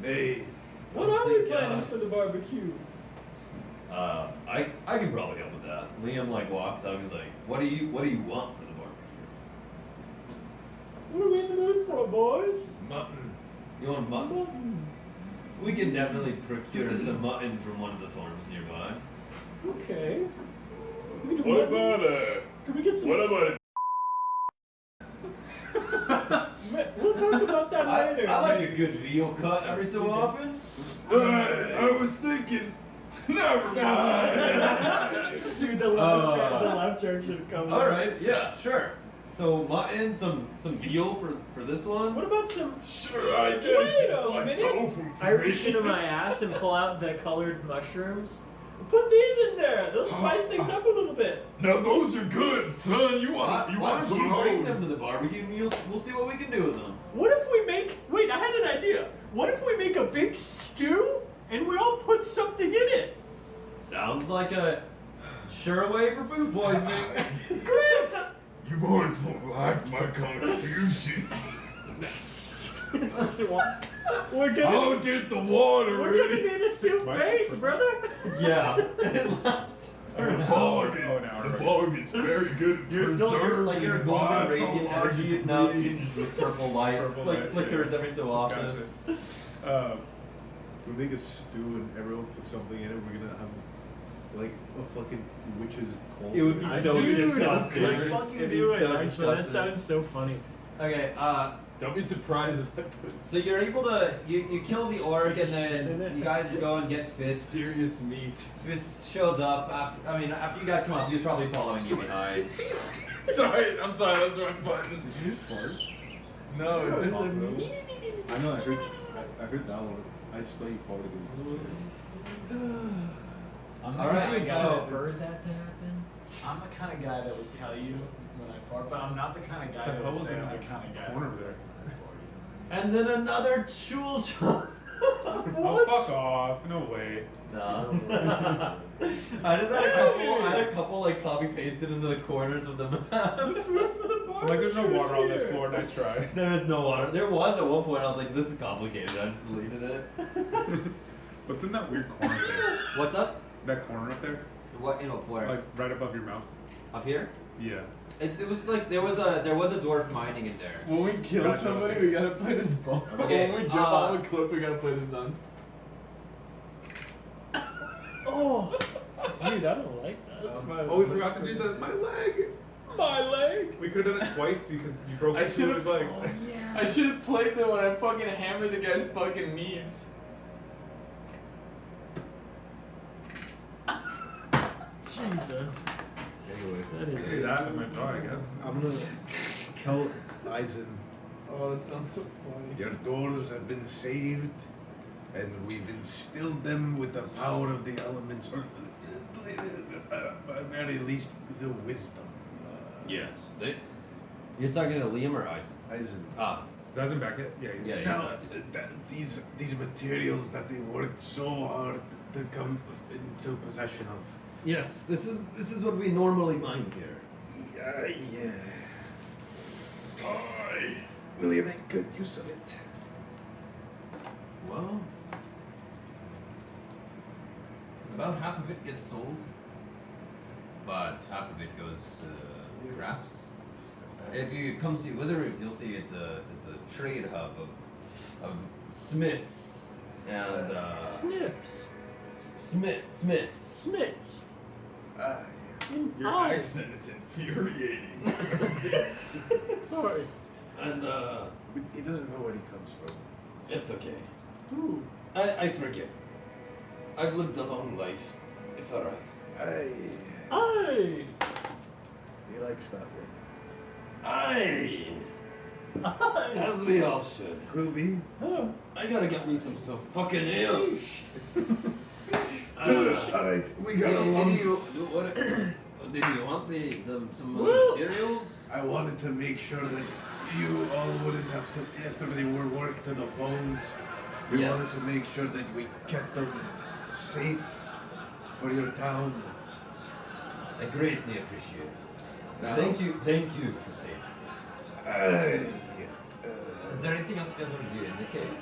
Hey. What are we planning for the barbecue? I can probably help with that. Liam like walks out. He's like, what do you want for the barbecue? What are we in the mood for, boys? Mutton. You want mutton? Mutton. We can definitely procure some mutton from one of the farms nearby. Okay. What about Can we get some? What about We'll talk about that later. I like a good veal cut every so often. I was thinking. Never mind. Dude, the left jerk should have come. All right, yeah, sure. So mutton, some veal for this one. What about some? Sure, I guess Wait it's a like minute. tofu I for reach me. into my ass and pull out the colored mushrooms. Put these in there. They'll spice things up a little bit. Now those are good, son. You Why want don't some you bring them of to those? the barbecue and we'll see what we can do with them. What if we make? Wait, I had an idea. What if we make a big stew and we all put something in it? Sounds like a sure way for food poisoning. Great. You boys won't like my contribution. We're gonna. I'll get the water We're gonna ready. need a soup base, brother. Yeah. It lasts. The bog is very good at You're still preserving like your golden my radiant large energy is now being. tinged with purple light, like flickers every so often. Gotcha. We make a stew and everyone puts something in it. We're gonna have like a fucking witch's cold. It would be so Dude, disgusting. let's It'd fucking be do it. so Actually, that disgusting. sounds so funny. Okay, Don't be surprised if I put so you're able to you kill the orc and then you guys go and get Fist. serious meat. Fist shows up after you guys come up. He's probably following you behind. Sorry, I'm sorry. That's the wrong button. Did you fart? No, it It's isn't. a I know, I heard that one. I just thought you farted. I'm All right, kind of so- guy that preferred that to happen. I'm the kind of guy that would tell you when I fart, but I'm not the kind of guy that would say I'm the kind of guy. Corner over there. And then another chul chul. Oh, fuck off! No way. No. I just had a couple like copy pasted into the corners of the map. the food for the barbecue. Like, there's no water on this here. floor. Nice try. There is no water. There was at one point. I was like, this is complicated. I just deleted it. What's in that weird corner there? What's up? That corner up there? What where? Like right above your mouse. Up here? Yeah. It was like there was a dwarf mining in there. When we kill Gotcha. somebody, we gotta play this bomb. Okay, When we jump off a cliff, we gotta play this on. Oh, dude, I don't like that. That's fine. Oh, we forgot to do my leg. My leg. We could have done it twice because you broke I two of should his have. legs. I should have played that when I fucking hammered the guy's fucking knees. Jesus. Anyway, That is. say that in my dog, I guess. I'm gonna tell Eisen, Oh, that sounds so funny. Your doors have been saved, and we've instilled them with the power of the elements, or at very least the wisdom. Yes. You're talking to Liam or Eisen? Eisen. Ah. Is Eisen back yet? Yeah. Yeah. He's Now, not. these materials that they worked so hard to come into possession of. Yes. This is what we normally mine here. Yeah. Aye. Will you make good use of it? Well, about half of it gets sold, but half of it goes to crafts. If you come see Witherroot, you'll see it's a trade hub of smiths and Sniffs. smiths. Smits. Aye. Your Oh. accent is infuriating. Sorry. And He doesn't know where he comes from. it's okay. Ooh. I forgive. I've lived a long life. It's all right. Aye. He likes that word. Aye. Aye. As we all should. Quilby? Oh. I gotta get me some fucking ale. Alright, we got a Did long... did you want some Well- materials? I wanted to make sure that you all wouldn't have to, after they were worked to the bones, we Yes. wanted to make sure that we kept them safe for your town. I greatly appreciate it. Now- Thank you for saving me. Is there anything else you guys want to do in the cave?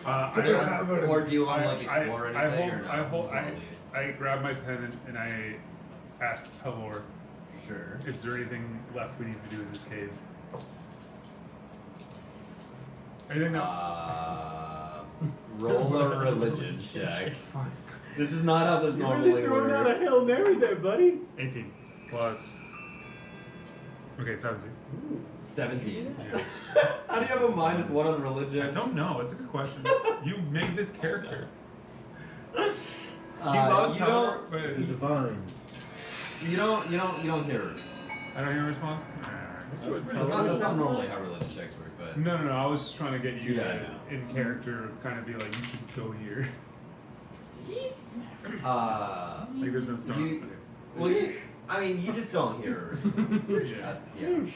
Or do you want to like explore anything or not? I grab my pen and I ask Pelor, Sure. is there anything left we need to do in this cave? Anything Roll a religion check. This is not how this normally really throwing works. out a Hail Mary there, buddy. 18 plus. Okay, 17. 17. Yeah. How do you have a -1 on I religion? don't know. It's a good question. You made this character. He You loves power, don't. but Divine. You don't hear it. I don't hear a response. That's not normally how religion checks work, but. No. I was just trying to get you Yeah, I to, know. in character, kind of be like, you should go here. Like, there's no star. You, well, I mean, you just don't hear Yeah.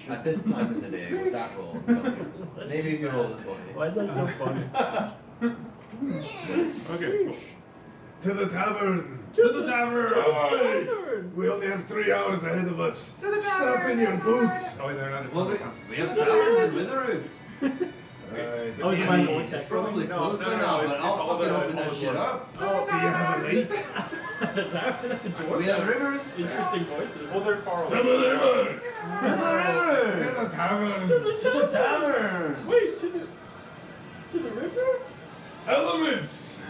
At this time in the day, with that roll, you don't hear it. Maybe if you roll a 20. Why is that so funny? Okay, cool. To the tavern! To the tavern! We only have 3 hours ahead of us. Strap in your boots! Oh, they're not. Well, we have taverns in Witherroot. Oh, is it my voice It's probably closed by now, but I'll fucking open that shit up. Oh, Do you have a lake? the tavern and the dwarf. We have rivers. Interesting voices. Well, they're far away. To the rivers! To the To rivers! the tavern! To the tavern! Wait, to the river? Elements!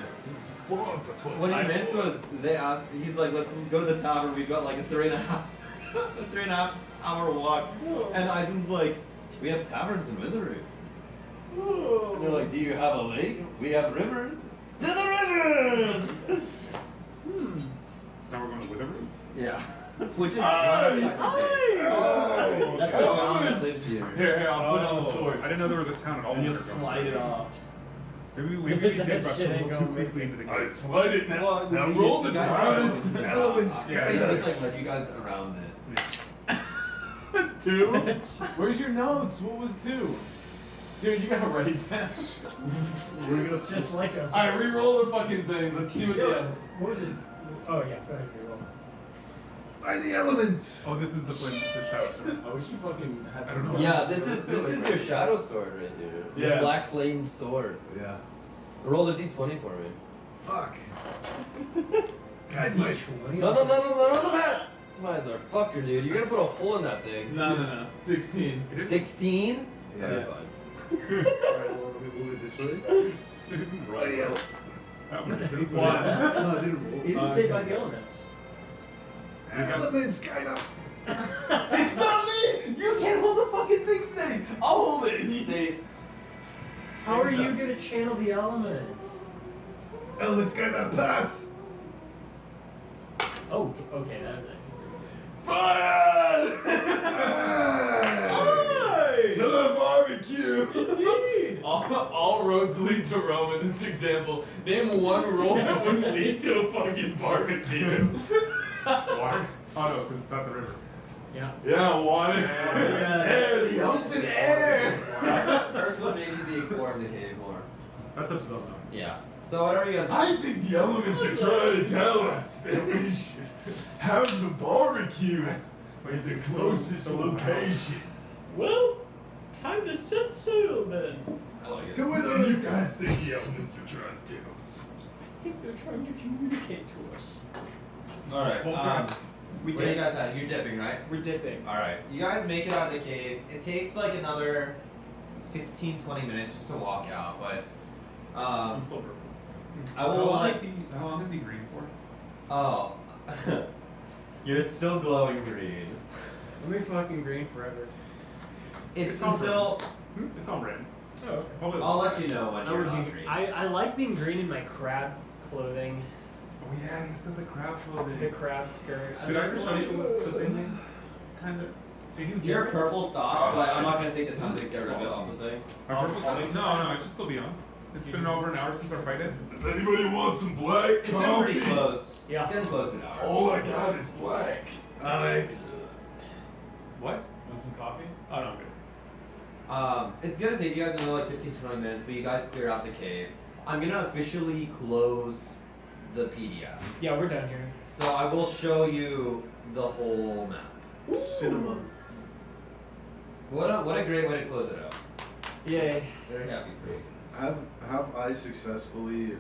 What he missed was they asked. He's like, let's go to the tavern. We've got like a 3.5 hour walk. And Eisen's like, we have taverns in Witherroot. And they're like, do you have a lake? We have rivers. To the rivers! Now we're going to Witherroot? Yeah. Which is not exactly Oh, That's the town that elements! lives here. Here, I'll put on the sword. I didn't know there was a town at all. And you'll where we're going. slide it off. Maybe we Because did that rush a shit ain't little too gonna quickly into the I cave. slide it now. Well, Now you- roll the you guys- dice. Elements Yeah, guide he just us. like led you guys around it. 2? Where's your notes? What was 2? Dude, you gotta write it down. It's just like a. Alright, re-roll the fucking thing. Let's see what you have. What was it? Oh, yeah, go ahead, roll. By the elements! Oh, this is the flint, the shadow sword. I wish you fucking had I don't some. know. Yeah, this is your shadow sword right here. Your Yeah. black flame sword. Yeah. Roll a d20 for me. Fuck. Guide my... No, the mat! Motherfucker, dude. You're gonna put a hole in that thing. No. 16. 16? Yeah. Okay, fine. Alright, well, let me move it this way. By the ele- That one. No, I didn't roll. He didn't say by the elements. Elements guide us! It's not me! You can't hold the fucking thing steady! I'll hold it! Stay. How are you gonna channel the elements? Elements guide our path! Oh, okay, that was it. Fire! Aye. To the barbecue! Indeed! All roads lead to Rome in this example. Name one road that wouldn't lead to a fucking barbecue. Water? Oh no, because it's not the river. Yeah. Yeah, water. Yeah. Air, the open air! First one maybe the exploring the cave more. That's up to them Yeah. So what are you guys? I think the elements are trying to tell us that we should have the barbecue at the closest location. Well, time to set sail then. I like it. To What do you Witherroot! guys think the elements are trying to tell us? I think they're trying to communicate to us. Alright, We what are you did. guys at? You're dipping, right? We're dipping. Alright, you guys make it out of the cave. It takes like another 15-20 minutes just to walk out, but I'm still purple. I will like How long is he green for? oh you're still glowing green. Let me fucking green forever. It's It's all until It's all red. Oh, okay. Probably I'll let you know when I, you're would not be, green. I like being green in my crab clothing, Oh yeah, he's got the crab the clothing. crab skirt. Did I ever show you the thing? Kind of. Did you Your get purple stops, but I'm not gonna take the time to get rid of it off the thing. My purple clothing? No, it should still be on. It's been over an hour since our fight ended. Does anybody want some black It's getting pretty close. Yeah. It's getting close to an hour. All I got is black. Alright. What? Want some coffee? Oh no, I'm good. It's gonna take you guys another like 15-20 minutes, but you guys clear out the cave. I'm gonna officially close the PDF. Yeah, we're done here. So I will show you the whole map. Cinema. What a great way to close it out. Yay. Very happy for you. Have I successfully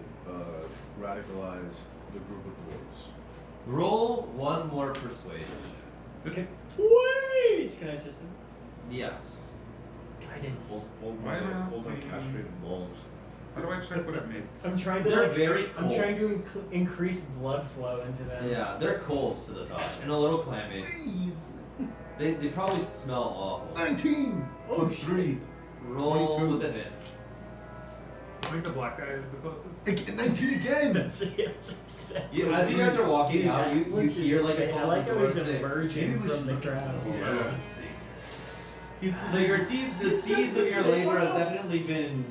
radicalized the group of dwarves? Roll one more persuasion. This, Wait! Can I assist him? Yes. Guidance. Hold Why am I not my seeing- castrated balls. how do I check what it made? I'm trying to They're like, very I'm cold. trying to increase blood flow into them. Yeah, they're cold to the touch and a little clammy. They probably smell awful. 19 plus 3. Roll 22. with advantage. I think the black guy is the closest. 19 again! That's it. As you guys are walking Dude, out, you looks hear like a insane. I couple like of how doors he's say, emerging "Maybe we from should the look into crowd." the Yeah. So the seeds of your labor has definitely been,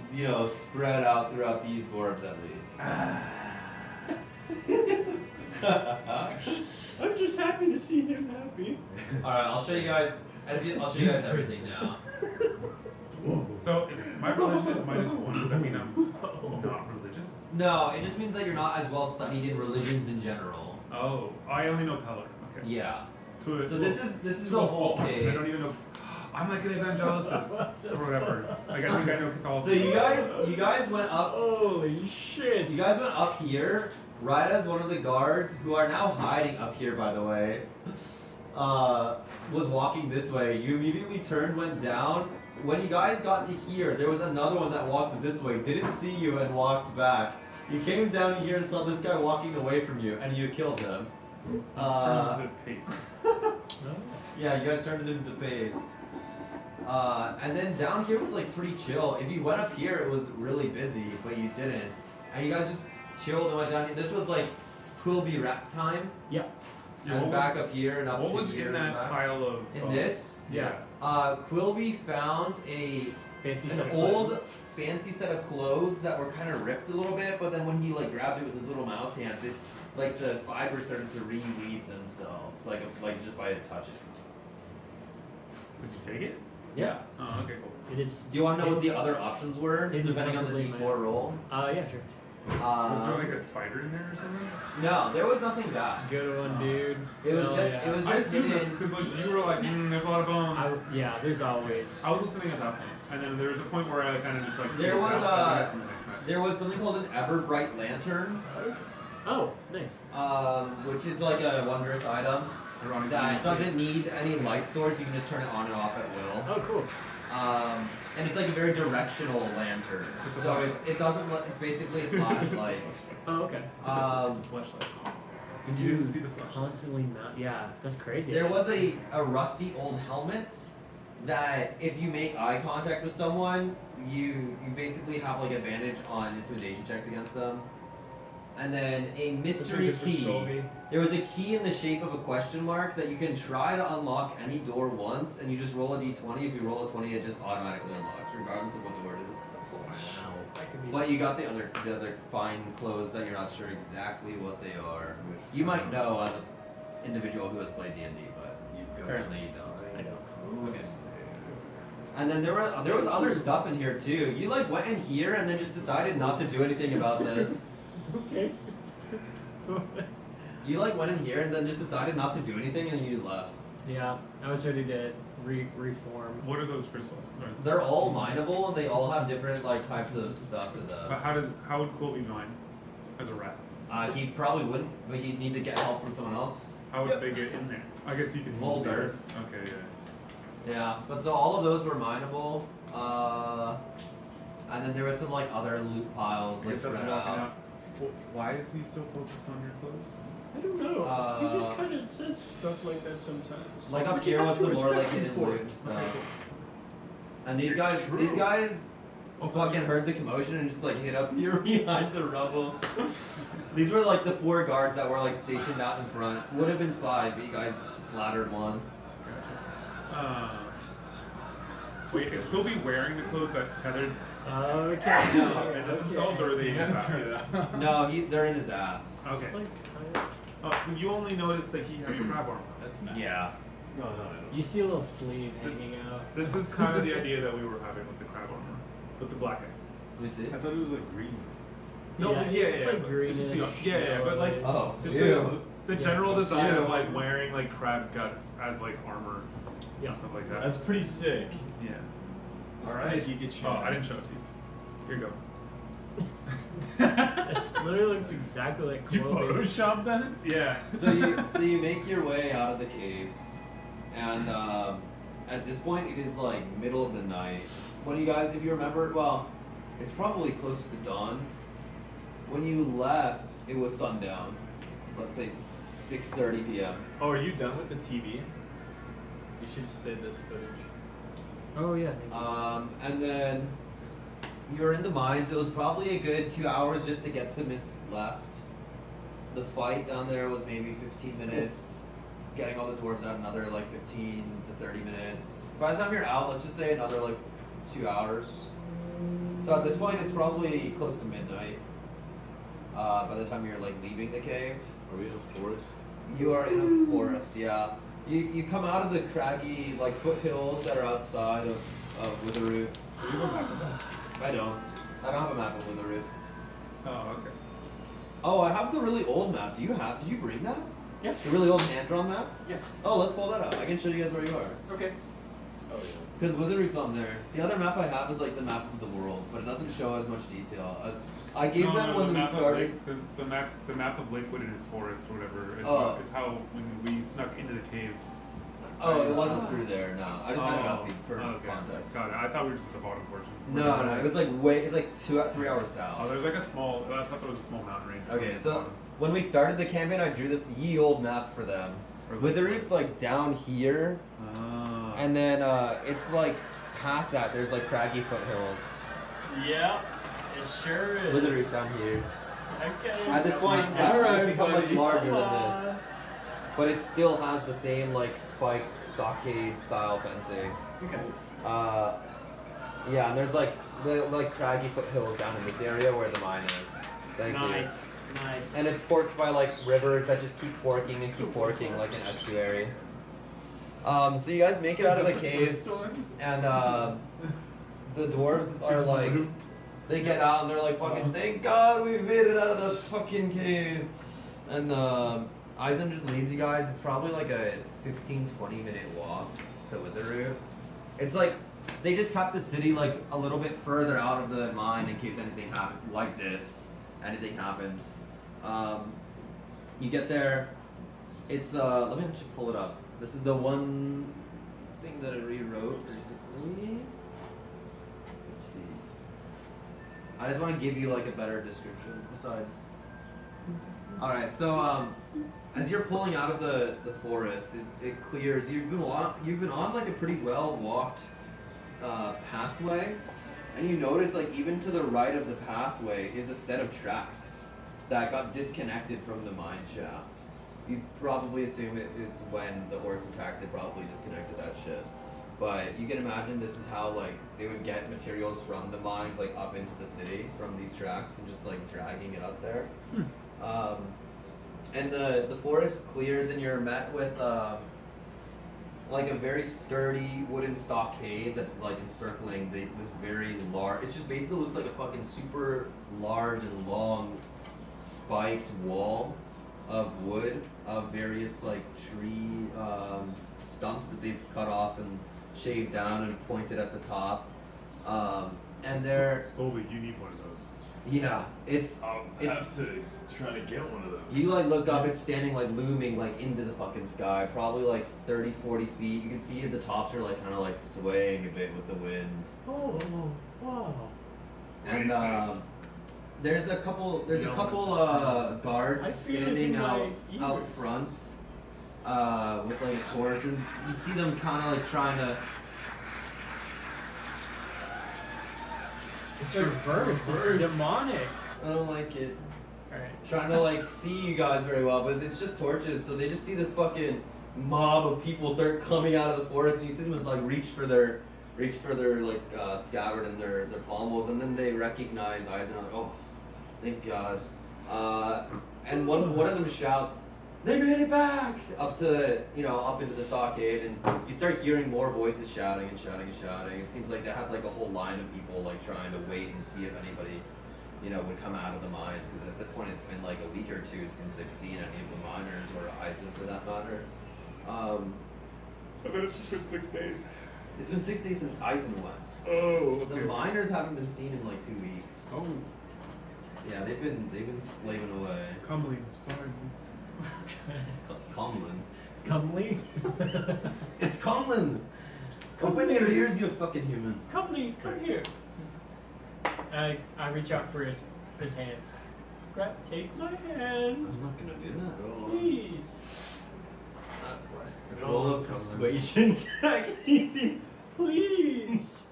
spread out throughout these dwarves at least. I'm just happy to see him happy. All right, I'll show you guys. I'll show you guys everything now. So if my religion is -1, does that mean I'm not religious? No, it just means that you're not as well studied in religions in general. Oh, I only know Peller. Okay. Yeah. So this is to the a whole fault. cave. I don't even know. I'm like an evangelicist or whatever. Like I think I know So Catholicism. you guys went up. Holy shit. You guys went up here right as one of the guards, who are now hiding up here, by the way, was walking this way. You immediately turned, went down. When you guys got to here, there was another one that walked this way, didn't see you, and walked back. You came down here and saw this guy walking away from you, and you killed him. Turn into paste. Yeah, you guys turned it into paste. And then down here was like pretty chill. If you went up here, it was really busy, but you didn't. And you guys just chilled and went down here. This was like Quilby rap time. Yep. Yeah, And what back was- up here and up What to was here in and that back. pile of? In this, Yeah. Quilby found Fancy an set of old clothes. fancy set of clothes that were kind of ripped a little bit, but then when he like grabbed it with his little mouse hands, it's like the fibers started to reweave themselves, like just by his touching. Did you take it? Yeah. Oh, okay, cool. It is. Do you want to know what the other options were, Hidden depending on the comfortably in my D4 ass. roll? Yeah, sure. Was there like a spider in there or something? No, there was nothing bad. Good one, dude. It was Hell just yeah. it was I just assumed that's hidden. because like you were like, there's a lot of bones. Yeah, there's always. I was listening at that point, and then there was a point where I like, kind of just like. There phased was out, and I had something like that. There was something called an ever bright lantern, Oh, nice. which is like a wondrous item Ironically, that doesn't need any light source. You can just turn it on and off at will. Oh, cool. And it's like a very directional lantern. It's a So flashlight. it doesn't it's basically a flashlight. Oh, okay. It's a flashlight. Did you Dude, see the flashlight? constantly not. Yeah, that's crazy. There was a rusty old helmet that if you make eye contact with someone, you basically have like advantage on intimidation checks against them. And then a mystery good for key. Scobie. There was a key in the shape of a question mark that you can try to unlock any door once, and you just roll a d20. If you roll a 20, it just automatically unlocks, regardless of what door it is. Wow. That could be. But you got the other fine clothes that you're not sure exactly what they are. You might know as an individual who has played D&D, but currently you don't. I know. Okay. And then there was other stuff in here too. You like went in here and then just decided not to do anything about this. Okay. You like went in here and then just decided not to do anything and you left. Yeah, I was ready to reform. What are those crystals? Right. They're all mineable and they all have different like types of stuff to But them. how would Quilby mine as a rat? He probably wouldn't, but he'd need to get help from someone else. How would they get in there? I guess you could Mold move the earth. Okay, yeah. Yeah, but so all of those were mineable. And then there was some like other loot piles like Except spread walking out. out. Well, why is he so focused on your clothes? I don't know. He just Uh, kind of says stuff like that sometimes. Like up But here you was have the to more like respect him hidden for loot it. and stuff. Okay, cool. And these It's guys true. Also, fucking heard the commotion and just like hid up here behind the rubble. These were like the 4 guards that were like stationed out in front. Would have been 5, but you guys splattered one. Wait, is Quilby wearing the clothes that tethered Okay. themselves, or are they in his Turn ass? it up. No, they're in his ass. Okay. It's like, Oh, so you only noticed that he has a crab arm. That's nice. Yeah. No, no, I don't. you see a little sleeve This- hanging out. This is kind of the idea that we were having with the crab armor, with the black guy. Let me see. I thought it was like green. No, Yeah, yeah, it's yeah, like but greenish, it's just yeah, but like Oh, just ew. the general design Ew. of like wearing like crab guts as like armor, Yeah. and stuff like that. That's pretty sick. Yeah. All Like, right. you get Oh, I didn't show it to you. Here you go. That literally looks exactly like Did you clothing. Photoshop that? Yeah. So you make your way out of the caves, and at this point it is like middle of the night. When you guys, if you remember, well, it's probably close to dawn. When you left, it was sundown. Let's say 6:30 p.m. Oh, are you done with the TV? You should save this footage. Oh yeah, thank you. And then you're in the mines. It was probably a good 2 hours just to get to Miss Left. The fight down there was maybe 15 minutes. Getting all the dwarves out another like 15 to 30 minutes. By the time you're out, let's just say another like 2 hours. So at this point, it's probably close to midnight. By the time you're like leaving the cave. Are we in a forest? You are in a forest, yeah. You come out of the craggy like foothills that are outside of Witherroot. Do you have a map of that? I don't have a map of Witherroot. Oh, okay. Oh, I have the really old map. Did you bring that? Yeah. The really old hand-drawn map? Yes. Oh, let's pull that up. I can show you guys where you are. Okay. Oh yeah. Because Witherroot's on there. The other map I have is like the map of the world, but it doesn't show as much detail. As I gave No, them no, when the we map of started. the map of Lakewood and its forest or whatever is, Oh. is how when we snuck into the cave. Oh, it wasn't through there. No, I just had it up for okay. context. Got it. I thought we were just at the bottom portion. No, it was like it's like 3 hours south. Oh, there's like a small. I thought there was a small mountain range. or Okay, something at the so bottom. when we started the campaign, I drew this ye old map for them. Witherroot's like down here, Ah. and then it's like past that. There's like craggy foothills. Yeah, it sure is. Witherroot's down here. Okay. At this point, it's Alright, become much buddy. larger Come than on. this, but it still has the same like spiked stockade style fencing. Okay. Yeah, and there's like the craggy foothills down in this area where the mine is. Thank you. Nice. Nice. And it's forked by like rivers that just keep forking and keep forking like an estuary. So you guys make it out of the caves, and the dwarves are like, they get out and they're like, fucking, thank God we made it out of the fucking cave. And Eisen just leads you guys. It's probably like a 15-20 minute walk to Witherroot. It's like they just kept the city like a little bit further out of the mine in case anything happened like this. Anything happened. You get there. It's let me actually pull it up. This is the one thing that I rewrote recently. Let's see. I just want to give you like a better description besides. All right, so as you're pulling out of the forest, it clears. You've been on like a pretty well walked pathway, and you notice like even to the right of the pathway is a set of tracks that got disconnected from the mine shaft. You probably assume it's when the orcs attacked, they probably disconnected that shit. But you can imagine this is how like they would get materials from the mines like up into the city from these tracks and just like dragging it up there. And the forest clears and you're met with like a very sturdy wooden stockade that's like encircling this very large. It just basically looks like a fucking super large and long spiked wall of wood of various like tree stumps that they've cut off and shaved down and pointed at the top. And they're Slowly, you need one of those. yeah, it's have to try to get one of those. you like look up, it's standing like looming like into the fucking sky, probably like 30-40 feet. You can see the tops are like kind of like swaying a bit with the wind. Oh, wow. And there's a couple guards I feel it standing in my out ears. front with like a torch, and you see them kind of like trying to. It's reversed. It's demonic. I don't like it. Alright. Trying to like see you guys very well, but it's just torches, so they just see this fucking mob of people start coming out of the forest, and you see them like reach for their like scabbard and their pommels, and then they recognize Eisen. Like, oh, thank God. And one of them shouts, "They made it back!" up into the stockade, and you start hearing more voices shouting and shouting and shouting. It seems like they have like a whole line of people like trying to wait and see if anybody, would come out of the mines, because at this point it's been like a week or two since they've seen any of the miners or Eisen for that matter. I bet it's just been 6 days. It's been 6 days since Eisen went. Oh, The miners haven't been seen in like 2 weeks. Oh, Yeah, they've been slaving away. Comely, sorry. Comlin. Comely? It's Comlin! Open your ears, you fucking human. Comely, come here. I reach out for his hands. Take my hand. I'm not gonna do that. Please. Roll up Persuasion check. Easy. Please.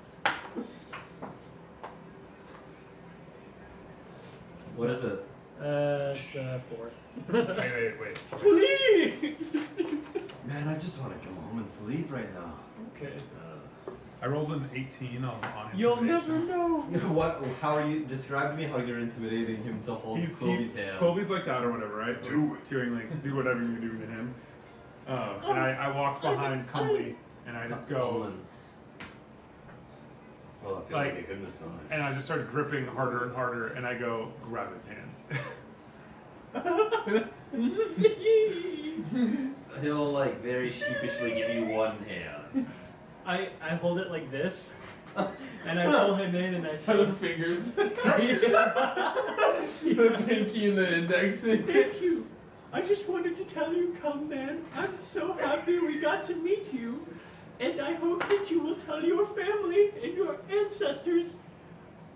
What is it? It's 4. Wait. Please. Man, I just want to go home and sleep right now. Okay. I rolled an 18 on You'll intimidation. never know. What? How are you? Describe to me how you're intimidating him to hold Colby's hands. Colby's like that or whatever, right? Do it. Do whatever you're doing to him. And I walked behind Comely and I just go, Well, it feels like- like a good massage. and I just started gripping harder and harder, and I go, grab his hands. He'll like very sheepishly give you one hand. I hold it like this, and I pull him in, and I Are say, the fingers? The pinky and the index finger. "Thank you. I just wanted to tell you, come man, I'm so happy we got to meet you, and I hope that you will tell your family and your ancestors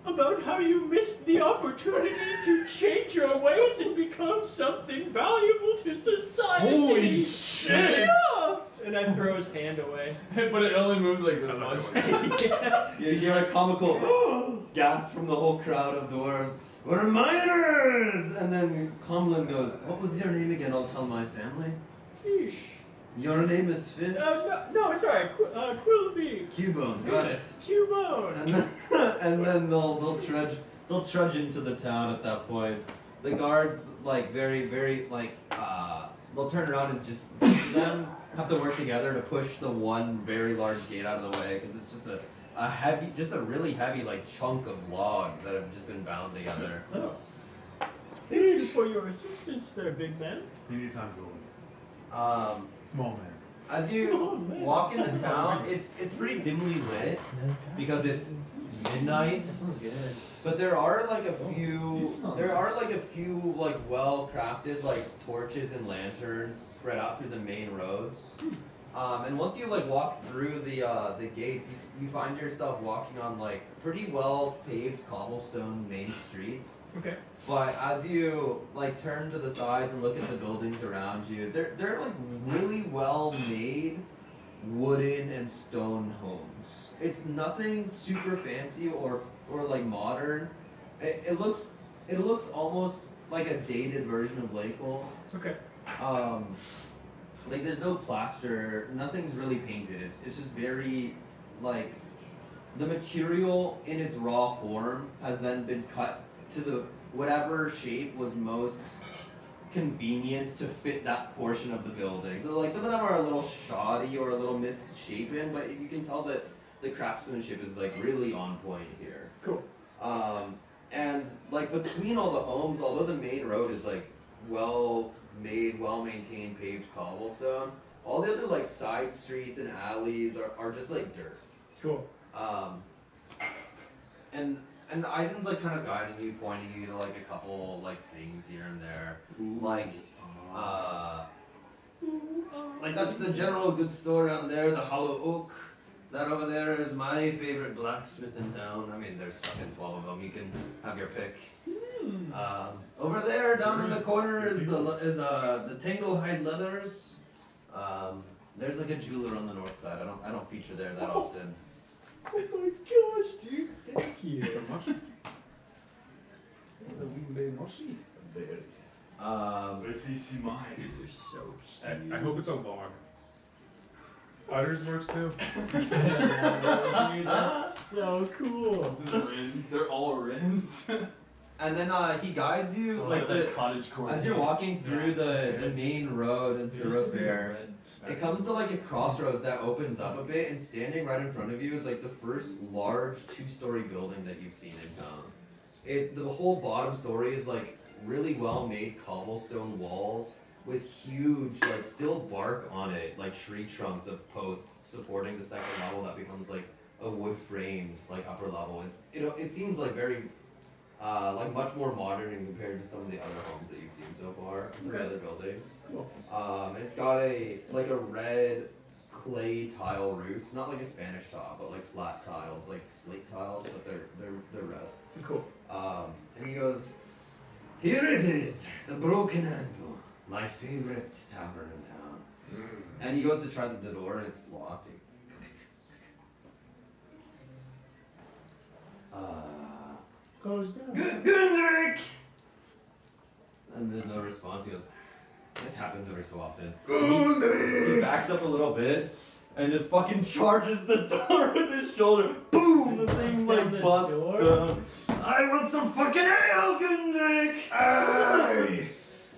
about how you missed the opportunity to change your ways and become something valuable to society." Holy shit! Yeah! And I throw his hand away. But it only moved like this I love much. it. Yeah. You hear a comical gasp from the whole crowd of dwarves. We're miners! And then Comlin goes, what was your name again? I'll tell my family. Fish. Your name is Fish? No, sorry, Quilby. Cubone, got it. Cubone. And then they'll trudge into the town at that point. The guards like very like they'll turn around and just them have to work together to push the one very large gate out of the way because it's just a really heavy like chunk of logs that have just been bound together. Oh. Thank you for your assistance there, big man. He needs time to Small man. As you walk into town, it's pretty dimly lit because it's midnight. But there are like a few like well crafted like torches and lanterns spread out through the main roads. And once you like walk through the gates, you find yourself walking on like pretty well paved cobblestone main streets. Okay. But as you like turn to the sides and look at the buildings around you, they're like really well made wooden and stone homes. It's nothing super fancy or like modern. It looks almost like a dated version of Lakehold. Okay. Like there's no plaster, nothing's really painted. It's just very like the material in its raw form has then been cut to the whatever shape was most convenient to fit that portion of the building. So like some of them are a little shoddy or a little misshapen, but you can tell that the craftsmanship is like really on point here. Cool. And like between all the homes, although the main road is like well made, well maintained paved cobblestone, all the other like side streets and alleys are just like dirt. Cool. And Eisen's like kind of guiding you, pointing you to like a couple like things here and there. Like that's the general goods store down there, the Hollow Oak. That over there is my favorite blacksmith in town. I mean, there's fucking 12 of them. You can have your pick. Over there, down in the corner, is the Tanglehide Leathers. There's like a jeweler on the north side. I don't feature there that often. Oh my gosh, dude! Thank you. It's a wee baby mushy. If you see mine. You're so cute. I hope it's a log. Otters works too. Dude, that's so cool. This is Rins. They're all Rins. And then he guides you like the cottage core. as you're walking through the main road and thoroughfare. It comes to like a crossroads that opens up a bit, and standing right in front of you is like the first large 2-story building that you've seen in town. The whole bottom story is like really well made cobblestone walls with huge, like, still bark on it, like tree trunks of posts supporting the second level that becomes like a wood framed, like, upper level. It's, you know, it seems like very, like, much more modern in compared to some of the other homes that you've seen so far, some of the other buildings. Cool. And it's got a red clay tile roof, not like a Spanish tile, but like flat tiles, like slate tiles, but they're red. Cool. And he goes, "Here it is, the Broken Anvil, my favorite tavern in town." And he goes to try the door, and it's locked. Close down. Gundrick! And there's no response. He goes, "This happens every so often." He backs up a little bit and just fucking charges the door with his shoulder. Boom! The thing Busts down like the busts door? down. "I want some fucking ale, Gundrick!" Aye!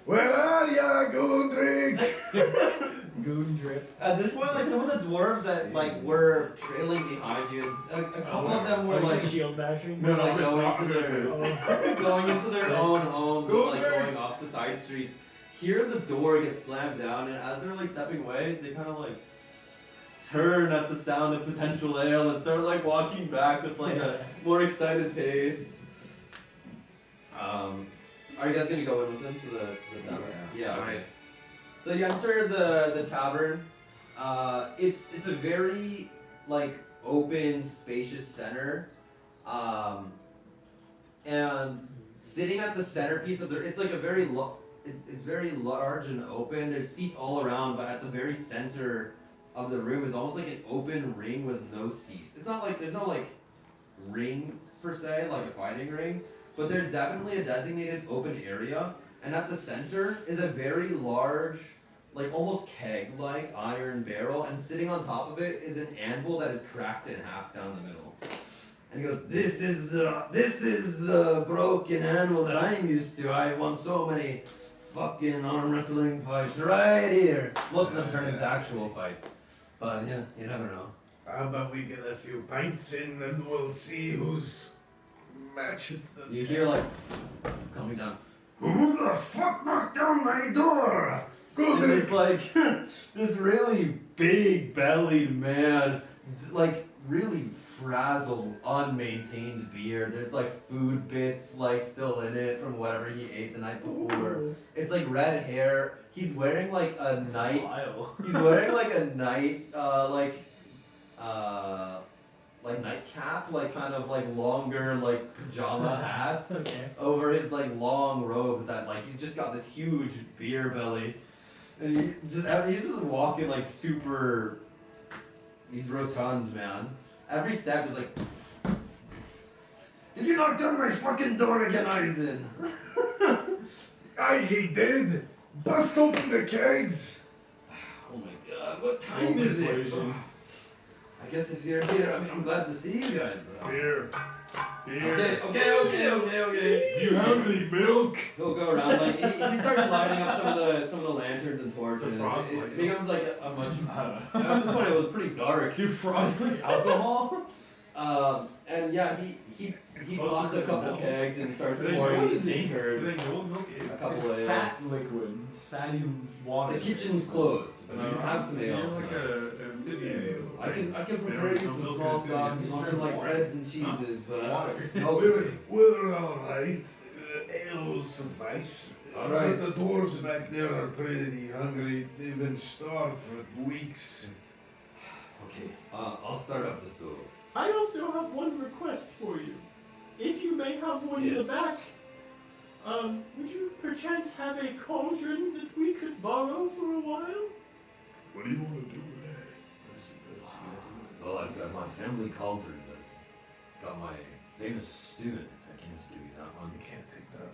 Where are ya, Gundrick? Goon drip. At this point, like, some of the dwarves that like were trailing behind you, a couple of them were like shield bashing. We're like No, it's going not to their good. going into their own homes, and, like Go there. going off the side streets. Hear the door get slammed down, and as they're like stepping away, they kind of like turn at the sound of potential ale and start like walking back with like a more excited pace. Are you guys gonna go in with them to the tavern? Yeah. Okay. So you enter the tavern. It's a very like open, spacious center, and sitting at the centerpiece of it's like a very it's very large and open. There's seats all around, but at the very center of the room is almost like an open ring with no seats. It's not like there's no like ring per se, like a fighting ring, but there's definitely a designated open area. And at the center is a very large, like almost keg-like iron barrel, and sitting on top of it is an anvil that is cracked in half down the middle. And he goes, this is the broken anvil that I'm used to. I've won so many fucking arm wrestling fights right here. Most of them turn into actual fights. But yeah, you never know. How about we get a few pints in and we'll see who's matching the You hear like coming down. Who the fuck knocked down my door? And it's like this really big bellied man, like really frazzled, unmaintained beard. There's like food bits like still in it from whatever he ate the night before. It's like red hair. He's wearing like a night. He's wearing like a night like nightcap, like kind of like longer like pajama hat over his like long robes that like he's just got this huge beer belly. And he's just walking like super. He's rotund, man. Every step is like. Did you knock down my fucking door again, Eisen? Aye, he did. Bust open the kegs. Oh my god, what time is it? Persuasion. I guess if you're here, I mean, I'm glad to see you guys. Beer. Okay. Do you have any milk? He'll go around like he starts lighting up some of the lanterns and torches. The frogs It like becomes like a much. I don't know. At this point, it was pretty dark. Do frogs like alcohol? And yeah, he pops a couple milk. kegs and starts Do they pouring know these the name? sneakers. Do they know what milk is? A couple It's of fat ales. liquid. It's fatty water. The kitchen's closed, but you can have some ale. You're like tonight. a amphibian. I can prepare you some small stuff. You want some like breads and cheeses, but Water. no We're, cooking. we're all right. Ale will suffice. All right. But the dwarves back there are pretty hungry. They've been starved for weeks. Okay, I'll start up the stove. I also have one request for you. If you may have one in the back, would you perchance have a cauldron that we could borrow for a while? What do you want to do with that? Well, I've got my family cauldron that's got my famous stew in it. I can't give you that one. You can't take that one.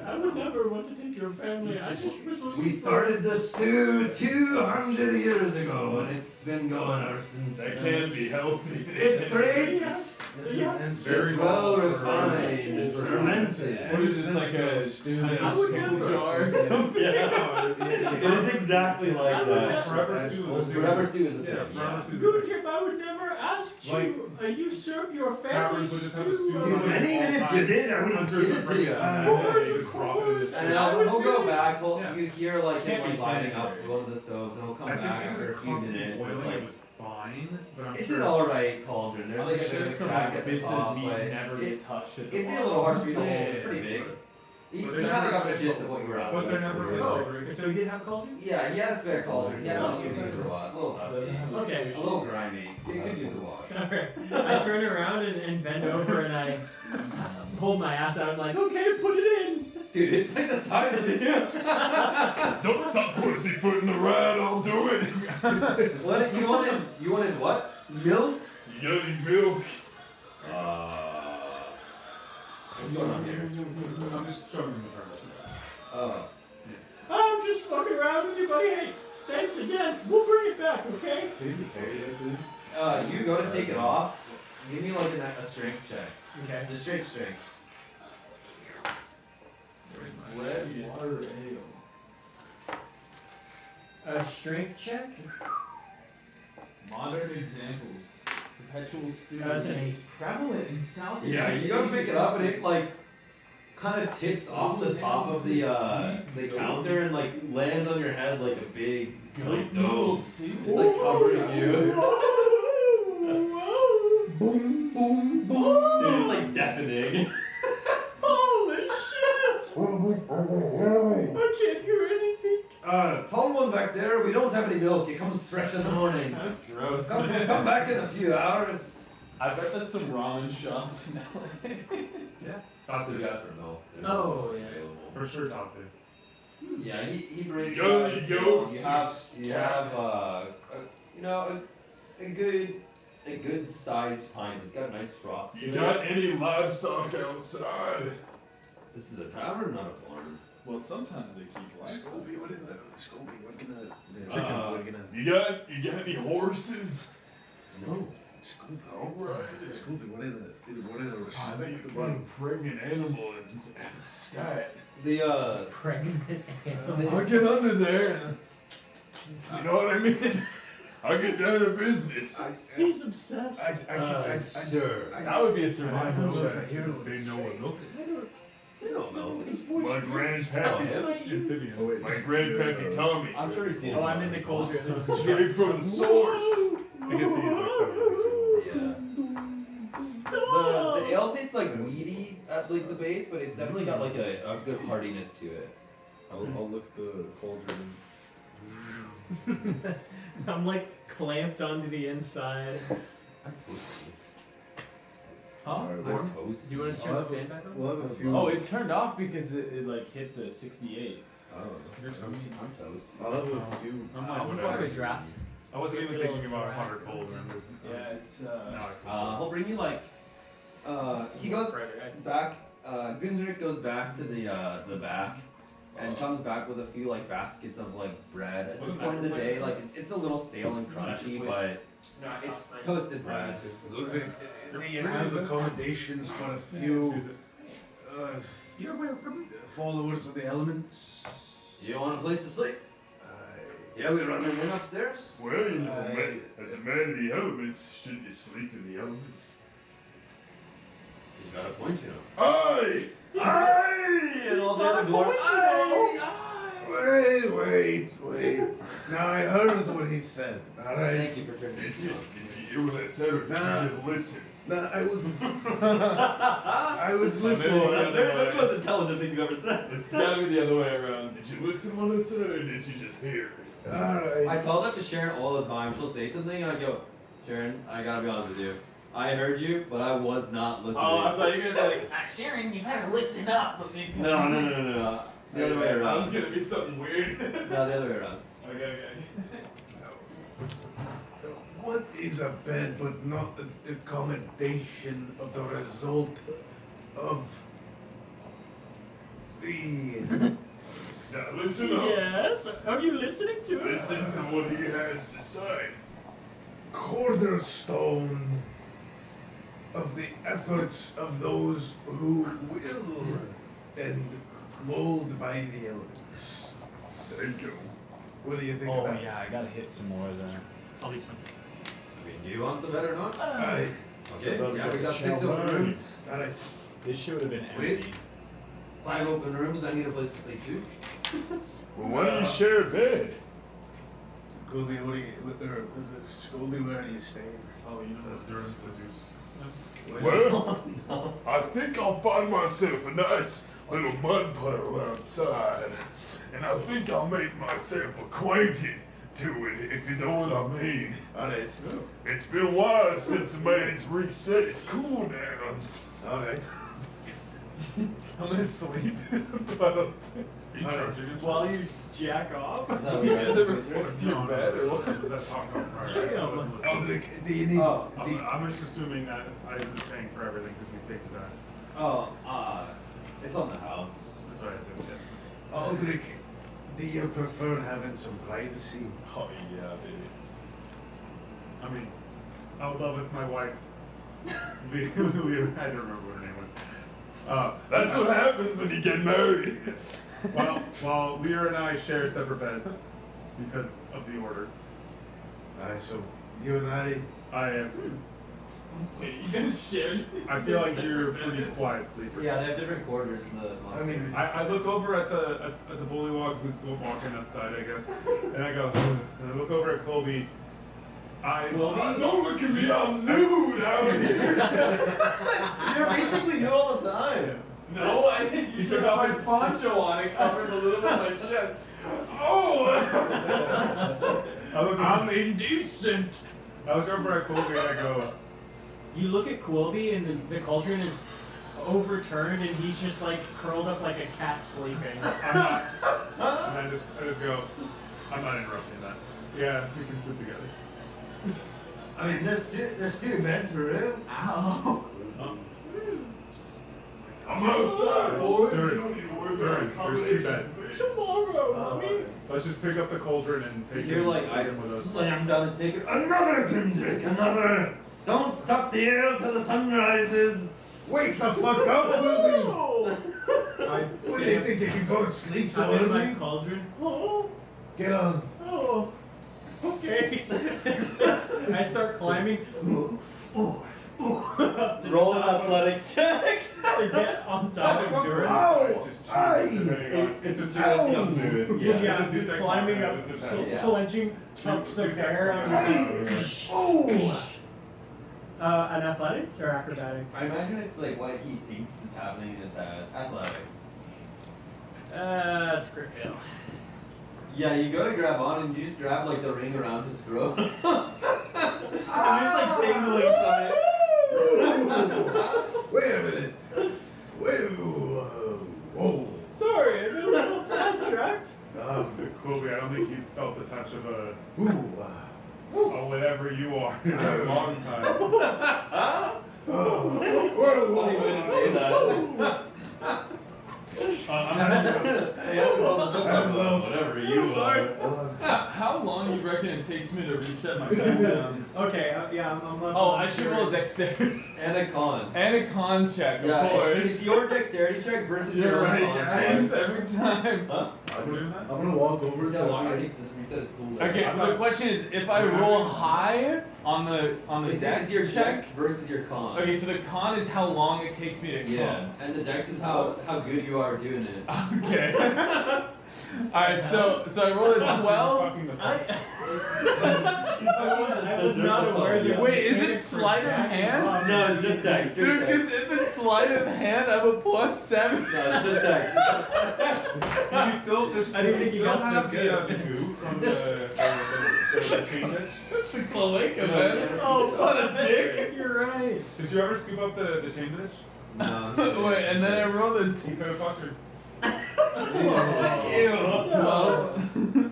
I would never want to take your family. I just was looking We for- started the stew 200 years ago, and it's been going ever since. That can't be healthy. It's great. Yeah. So yeah, Very It's well fermented. refined. Fermented. What is this, like a I would pickle never- jar or something? It is exactly like that. Forever stew is a thing. Forever stew is a Yeah, thing, forever yeah. stew is a Good thing. Jim, I would never ask you. usurp your family Taverns would just have a stew. stew. And even if you did, I wouldn't give it to you. Of course. And I was he'll go really- back. Yeah. You hear like him Can't be like lining up sanitary. one of the stoves, and he'll come I think back if after it a was few constantly minutes. And, boiling, like, it was fine, but I'm it's sure an alright cauldron. There's I'm like a sure bit of some crack at the bits top, of meat but never it, get touched at the it'd be a bottom. little hard for you to hold. Yeah, It's pretty big. He But kind they're of never- got the gist of what you were asking. But they're never Oh. So he did have cauldron? Yeah, he had a spare cauldron. He had one using it for a while. It's a little dusty. Okay. A little grimy. You could use a wash. Alright. I turn around and bend over and I pull my ass out. I'm like, okay, put it in. Dude, it's like the size of it. Don't stop pussyfooting the rat, I'll do it. What? You wanted what? Milk? You got any milk? What's going on here? I'm just shoving the furnace. Oh. I'm just fucking around with you, buddy. Hey, thanks again. We'll bring it back, okay? Can you carry that, dude? You go to take it off. Give me like a strength check. Okay. Just straight strength. Red water ale. A strength check? Modern examples. Perpetual stew. That's an 8. Prevalent in South Yeah, you go to pick it up and it like kind of tips off the top of the counter and like lands on your head like a big like dome. It's like covering you. Boom, boom, boom. Dude, it's like deafening. Holy shit! I can't hear anything. Tall one back there. We don't have any milk. It comes fresh in the morning. That's gross. Come back in a few hours. I bet that's some ramen shops in LA. Tots it. Yes or no? Oh, yeah. For sure, tots it. Yeah, he brings you Go, guys, yo, you have you know a good sized pint. It's got a nice froth. to You it. got any livestock outside? This is a tavern, not a barn. Well, sometimes they keep livestock. Scooby, what is that? Scooby, what can You got any horses? No. Scooby. All right. Scooby, what is it? What is it? I bet you find a pregnant animal and scat. The Pregnant animal. I'll get under there and you know what I mean? I'll get down to business. He's obsessed. sure. That would be a I survival don't know if I check. hear what They know what milk is. They don't know. My grandpappy, Amphibians. my grandpappy Tommy, I'm sure he's seen it. Oh, I'm in the cauldron. straight from the source. I guess he is like 76 years old. Yeah. Stop! The ale tastes like weedy at like the base, but it's definitely got like a good hardiness to it. I'll lift the cauldron. I'm like clamped onto the inside. I'm toasty. Huh? Alright, I'm well, toasty. Do you want to turn the fan back on? we'll have a few. Oh, it turned off because it like hit the 68. Oh, You're toast. I'm toast. I'll have a few. I'm I'll like, have a whatever. draft. I wasn't even thinking about hot or cold. And Yeah, it's now I He'll bring you like. He goes back. Gunzrik goes back to the back, and comes back with a few like baskets of like bread. At this point in the day, like it's a little stale and crunchy, but it's toasted bread. Ludwig, do you have accommodations for a few You're welcome. followers of the elements? You want a place to sleep? Yeah, we run in upstairs. well, you know, man, as a man of the elements, shouldn't you sleep in the elements? He's got a point, you know. Aye! Aye! And all the other dwarves. Aye! Wait. Now I heard what he said. All right. Thank you for turning Did this you on. hear what I said, or did Nah. you just listen? No, I was listening. Oh, that's the most intelligent thing you've ever said. It's gotta be the other way around. Did you listen what I said, or did you just hear? All right. I tell that to Sharon all the time. She'll say something, and I go, Sharon, I gotta be honest with you. I heard you, but I was not listening. Oh, I thought you were gonna be like, Sharon, you better listen up. No. The other way that was around. gonna be something weird. No, the other way around. Okay. What is a bed but not an accommodation of the result of the Now listen up. Yes. Are you listening to it? Listen to what he has to say. cornerstone of the efforts of those who will and mold by the elements. There you go. What do you think Oh of that? yeah, I gotta hit some more of that. I'll leave some. I mean, do you want the bed or not? Aye. Okay, So yeah, we got 6 shall open burn. rooms. Alright. This should have been Wait. empty. 5 open rooms, I need a place to sleep too. Well, why don't you share a bed? Colby, what do you, Scooby, where are you staying? Oh, you know those Durham seduce. Well, I think I'll find myself a nice little mud puddle outside. And I think I'll make myself acquainted to it, if you know what I mean. Alright. It's been a while since the man's reset his cool downs. Alright. I'm gonna sleep in a puddle. Are you Alright. charging us? While you jack off. Is that what You you guys guys ever are fucked your bed or what? Is that talk on Yeah, fire? I'm Aldrich, do you need Oh, I'm just assuming that I was paying for everything because we saved his ass. Oh, it's on the house. That's what I assumed, yeah. Aldrich, do you prefer having some privacy? Oh yeah, baby. I mean, I would love if my wife, Leah, I don't remember what her name was. That's what happens when you get married. While Leah and I share separate beds because of the order. Alright, so you and I, Wait, you guys share? I feel like you're a pretty quiet sleeper. Yeah, they have different quarters in the I mean, I look over at the bullywog who's walking outside, I guess, and I go, and I look over at Colby. Eyes. Don't look at me, I'm nude out here. You're basically new all the time. No, I think you took off his poncho on. It covers a little bit of my chest. Oh! I'm indecent. I look over at Colby and I go, You look at Quilby and the cauldron is overturned and he's just like curled up like a cat sleeping. I'm not. And I just go, I'm not interrupting that. Yeah, we can sleep together. I mean, there's 2 beds per room. Ow. I'm outside, boys. Durin, You don't need to worry Durin, about there's 2 beds. Tomorrow, mommy. Let's just pick up the cauldron and take You're him like, take I him with us. slam down his stick. Another Kendrick, another. Don't stop the ale till the sun rises. wake the fuck up, Colby! Oh. What do you think you can go to sleep so I'm in my early? cauldron. Oh. Get on. Oh. Okay. I start climbing. Up to Roll the an top of- athletics check. to get on top of Durin. Ow! It's just Aye! depending on- It's a Ow! dude. Yeah, Yeah, it's a just D6 climbing modifier, up, it just depends. Yeah. clenching tufts of hair. Aye! Oh! An athletics or acrobatics? I imagine it's like what he thinks is happening in his head. Athletics. Script fail. Yeah, you go to grab on and you just grab like the ring around his throat. and he's like tingling from it. Wait a minute. Whoa. Sorry, I got a little sidetracked. Quilby, I don't think he's felt the touch of a whatever you are in a long time. Funny way to say that. Whatever you are. How long do you reckon it takes me to reset my cooldowns? Okay, yeah, I'm up. Oh, I should roll a dexterity. And a con. And a con check, of Yeah, course. it's your dexterity check versus You're your right, con guys. check. Every time. Huh? Doing that? I'm gonna walk over See how long it to takes to reset his cooldown. Okay, I'm the not- question is, if I roll high on the It's dex your check. dex versus your con. Okay, so the con is how long it takes me to con. Yeah, and the dex is how good you are doing it. Okay. Alright, so I rolled a 12. Fucking the I was not aware there's Wait, is it mechanic for sleight of jacking hand? off. No, it's just dex. Dude, because if it's sleight of hand, I have a +7. No, it's just dex. Do you still just I didn't think you got so have good. the goo from the chain dish? It's a cloaca, No, man. oh, It's not a dick. You're right. Did you ever scoop up the chain dish? No. Wait, and then I rolled a You could have fucked her. Ew. 12.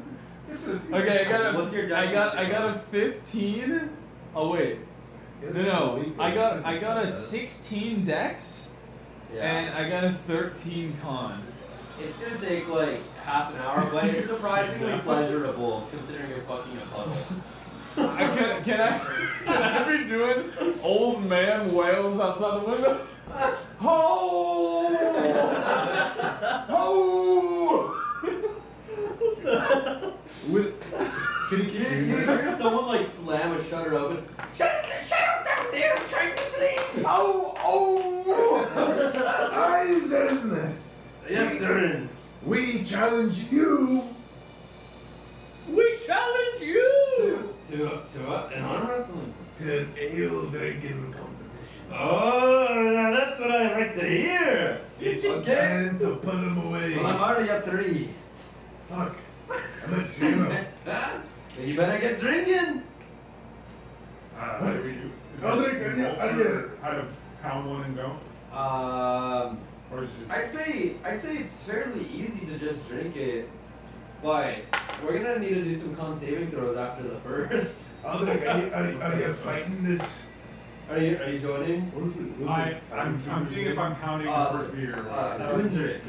Okay, What's your dex? I got a 15. Oh wait. No. I got a 16 dex and I got a 13 con. It's gonna take like half an hour, but it's surprisingly pleasurable considering you're fucking a puddle. Can I be doing old man wails outside the window? Ho! Ho! Can you You hear someone like slam a shutter open. Shut up down there, I'm trying to sleep. Eisen! Yes, Durin. We challenge you We challenge you! To an arm wrestling. to an ale drinking competition. Oh, now that's what I like to hear. It's Okay. time to put them away. Well, I'm already at 3. Fuck. I'm at 0. You better get drinking. How do we do? Aldrich, are you- How to pound one and go? Or is it just... I'd say it's fairly easy to just drink it, but we're gonna need to do some con saving throws after the first. Aldrich, are you fighting this? Are you joining? I'm seeing if I'm pounding the first beer. Gundrick.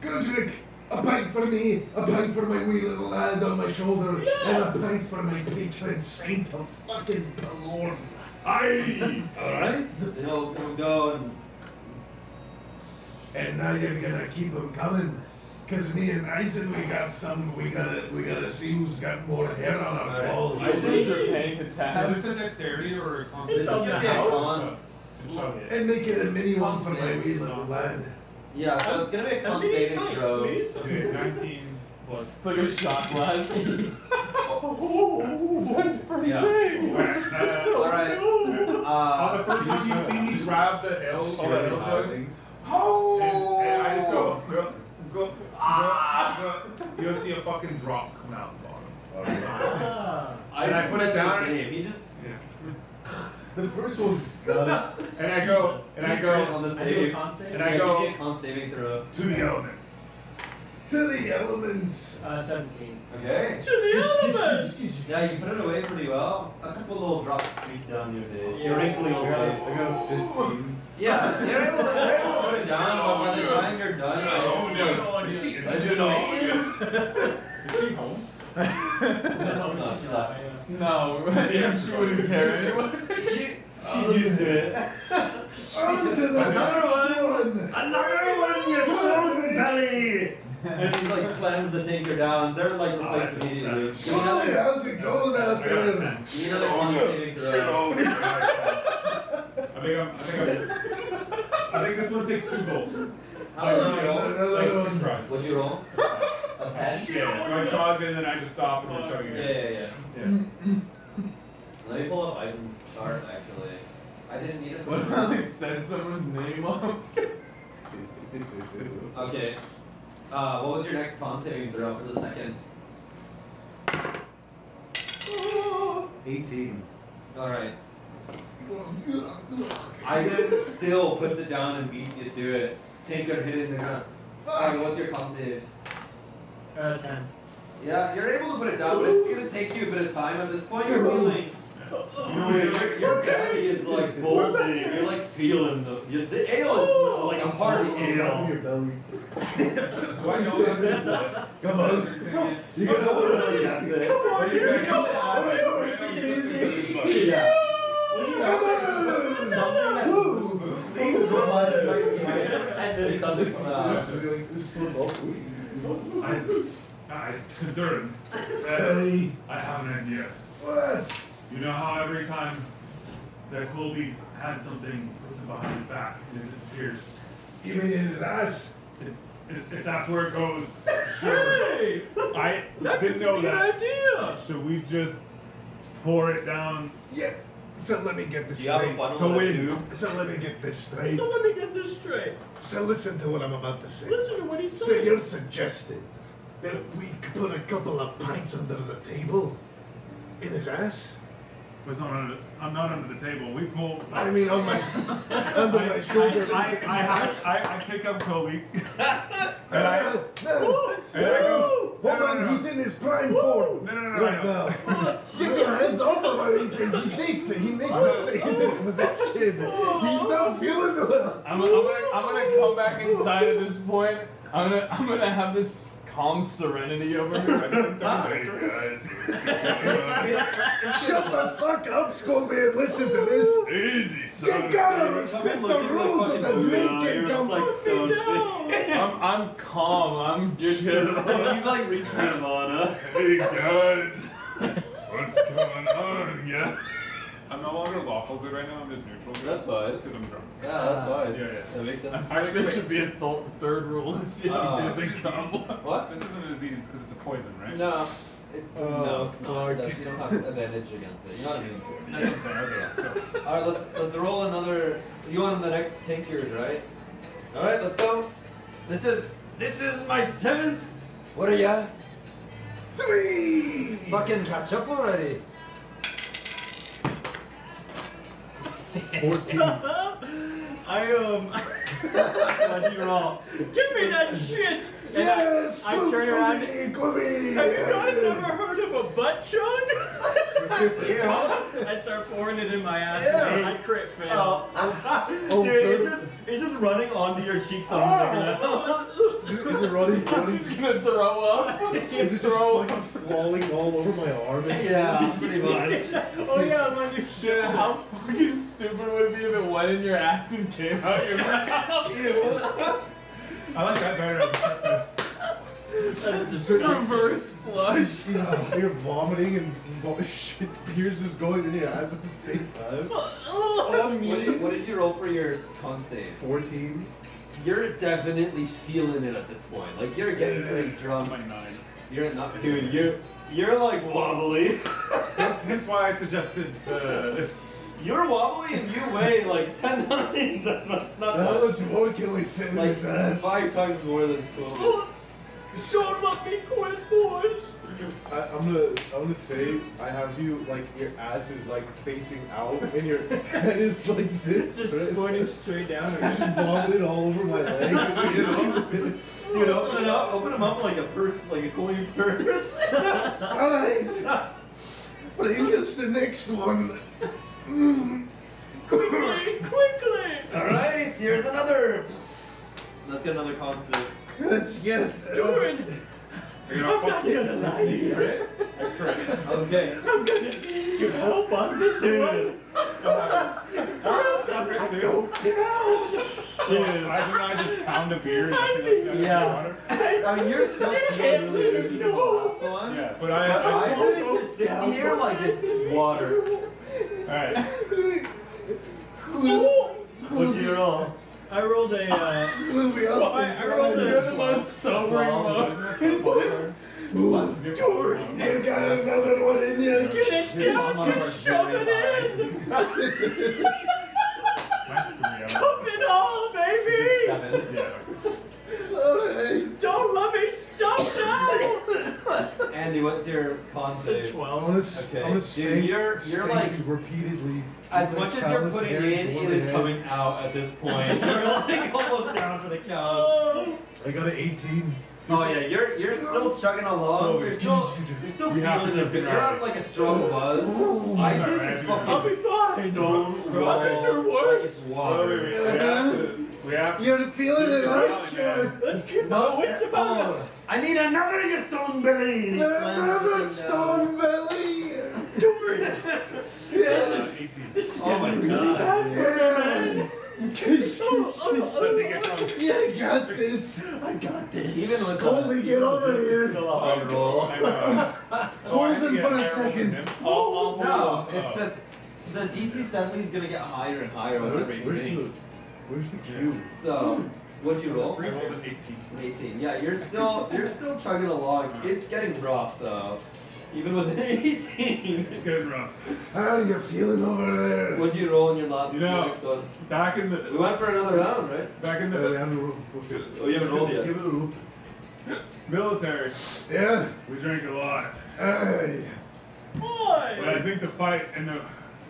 Gudrick, a pint for me, a pint for my wee little lad on my shoulder, and a pint for my patron saint of fucking Brylon. Aye! Alright. He'll go and And now you're gonna keep them coming. Cause me and Eisen, we gotta see who's got more hair on our Alright. balls. I think you're paying the Is tab. this a dexterity or a It's constitution? on the house. And make it a mini one for my wee little lad. Yeah, so it's gonna be a con mini saving pint, throw. please. Okay, 19 plus. It's like a shot glass. That's pretty Yeah. big. Alright. On the first time you see me grab the ale jug, and I just go. You'll see a fucking drop come out the bottom. And I put it down. He just The first one's got And I go. on the save. And I go- Give me a con saving throw. To the elements. to the elements. 17. Okay. To the elements! Yeah, you put it away pretty well. A couple little drops streak down your face. Your wrinkly old I face. got 15. Yeah, you're able to put it down, but by the time you're done, Is she I do know. home? No, she wouldn't care anyway. She's used to it. On to the Another next one. Another one, you stone belly! And he like slams the tanker down. They're like replaced immediately. Charlie, how's it going out there? Give me another con saving throw. I think this one takes 2 gulps. How did you roll? Like 2 tries. What'd you roll? A 10? Yeah, so I chug and then I just stop and then chug again. Yeah. Let me pull up Eisen's chart actually. I didn't need it for What if I like said someone's name off? Okay. What was your next con saving throw for the second? 18. Alright. Eisen still puts it down and beats you to it. Tinker hit it in the ground. Alright, what's your con save? 10. Yeah, you're able to put it down, but it's gonna take you a bit of time. At this point, you're feeling. Your belly is like bulging. You're like feeling the ale is like a hearty ale. Your belly. Do I know about this? Come on. You got no that's it. But you're yeah. Something that moves by the second behind it, and then it doesn't come out. Durin, Hey, I have an idea. what? You know how every time that Colby has something, puts it behind his back, and it disappears? You mean in his ass? If that's where it goes, sure. Hey! I That didn't gives know me an that. idea! Should we just pour it down? Yeah. So let me get this You have a straight. funnel To and a win. tube. So let me get this straight. So let me get this straight. So listen to what I'm about to say. Listen to what he's So saying. you're suggesting that we put a couple of pints under the table in his ass? I'm not under the table. We pull. I mean, on my under my shoulder. I pick up Kobe. And I No, go. hold on, he's in his prime form. No, Right now. Get your hands off of him. He needs to stay in this position. He's not feeling good. I'm gonna come back inside at this point. I'm gonna have this calm serenity over here. Hey guys, what's going on? Shut the fuck up, Skullman. Listen to this. Easy, son. You gotta respect the rules of the drinking company. I'm calm. I'm You're chill. you like reach Nirvana. Hey guys, what's going on? Yeah. I'm no longer lawful good right now. I'm just neutral good. That's fine. Because I'm drunk. Yeah, that's fine. Yeah. That makes sense. I think there should be a third rule in city doesn't come. What? This isn't a disease because it's a poison, right? No. It's, no, it's not. fuck. You don't have advantage against it. You're not immune to it. That's what I'm saying. Okay. Alright, let's roll another. You want the next tinkers, right? Alright, let's go. This is my 7th. What are ya? 3. Fucking catch up already. 14. What do you roll? Give me that shit! And Yes. I turn around. Quibby. Have you guys ever heard of a butt chug? I start pouring it in my ass. And I crit fail. Dude, it's just running onto your cheeks. Is it running? He's gonna throw up. Is it just fucking falling all over my arm? Yeah, pretty much. Oh yeah, I'm on your Dude, shit. how fucking stupid would it be if it went in your ass and came out your mouth? I like that better as a purpose. That's disgusting. Reverse flush. You're vomiting and shit, Pierce is going in your ass at the same time. On me. What did you roll for your con save? 14. You're definitely feeling it at this point. Like you're getting pretty drunk. I'm like 9. You're not, dude. You're like wobbly. Hence why I suggested the. You're wobbly and you weigh like 10 times. That's not How much more can we fit in like his ass? 5 times more than 12. Don't let me quit, boys. I'm gonna say I have you like your ass is like facing out and your head is like this. Just squirting straight down. Just vomited all over my leg. Dude, open them up like a purse, like a coin purse. Alright. Bring us the next one. Quickly! Alright, here's another. Let's get another con save. Let's get Doing. I'm not gonna lie to you. Okay. I'm gonna need your help on this one. Separate too. Dude, Isaac and I just pound a beer and nothing like that. Yeah. I mean, you're still feeling really easy to the last one. Yeah, but But I Isaac is just sitting here like it's water. Alright. What'd you roll? I rolled a. I rolled You're the a. most sobering mode. Jordan, you got another one in you. Get it down to shove it in. Mine's 3. Cup it all, baby. 7. Yeah. Alright. Don't let me stop now. Andy, what's your con save? 12. I'm Okay. gonna Dude, you're like repeatedly. as with much my as you're callous putting hands in, over it my is head. coming out at this point. You're like almost down for the count. Oh. I got an 18. Oh yeah, you're still chugging along. You're still We have feeling to it, but keep it you're right. on like a strong buzz. Isaac is I'll be fucking fine. stone I'm cold, your like worst. it's water. We have to. You're feeling it, aren't you? Let's keep our wits about us. I need another, you stone belly. And he slams Another it stone belly. Jordan. This This is Oh my getting really God. bad for me, man. Kish, kish, Does he get drunk? kish. Yeah, got this. I got this. Even with Colby, get over this is here. still a hard roll. Hold him for a second. No, it's just the DC steadily is gonna get higher and higher with every drink. Where's the cube? So, what'd you roll? I rolled an 18. 18. Yeah, you're still chugging along. It's getting rough though. Even with an 18. This guy's rough. How are you feeling over there? What'd you roll in your last You know, next one? Back in We the. went for another round, right? Back in We the haven't rolled. Okay. Oh, you haven't rolled yet. Give it a roll. military, Yeah. we drank a lot. Hey. But Boy. I think the fight and the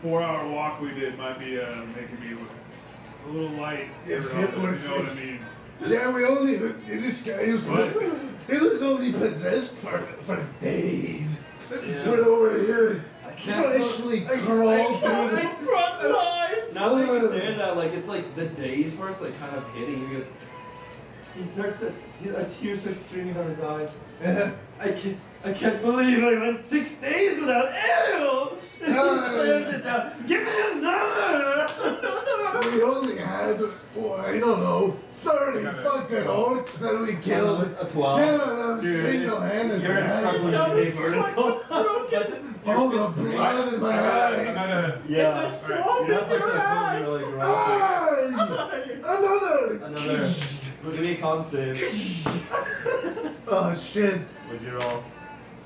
4-hour walk we did might be making me a little light. Yeah, you feel know good. what I mean? Yeah, we only. This guy was only possessed for days. Yeah. We're over here, can't- freshly crawled through the. Front lines. Now that you say that, like it's like the days where it's like kind of hitting you. He starts a tear starts streaming down his eyes. I can't believe I went 6 days without ale! And he slams it down. Give me another! We only had, I don't know, 30 fucking orcs that we killed. 12. 10 of them Dude, single-handed. You're struggling to stay vertical. But this is your All the blood in my eyes. Yeah. And the swamp in your ass. Another. Another. Well, give me a con save. Oh shit. What'd you roll?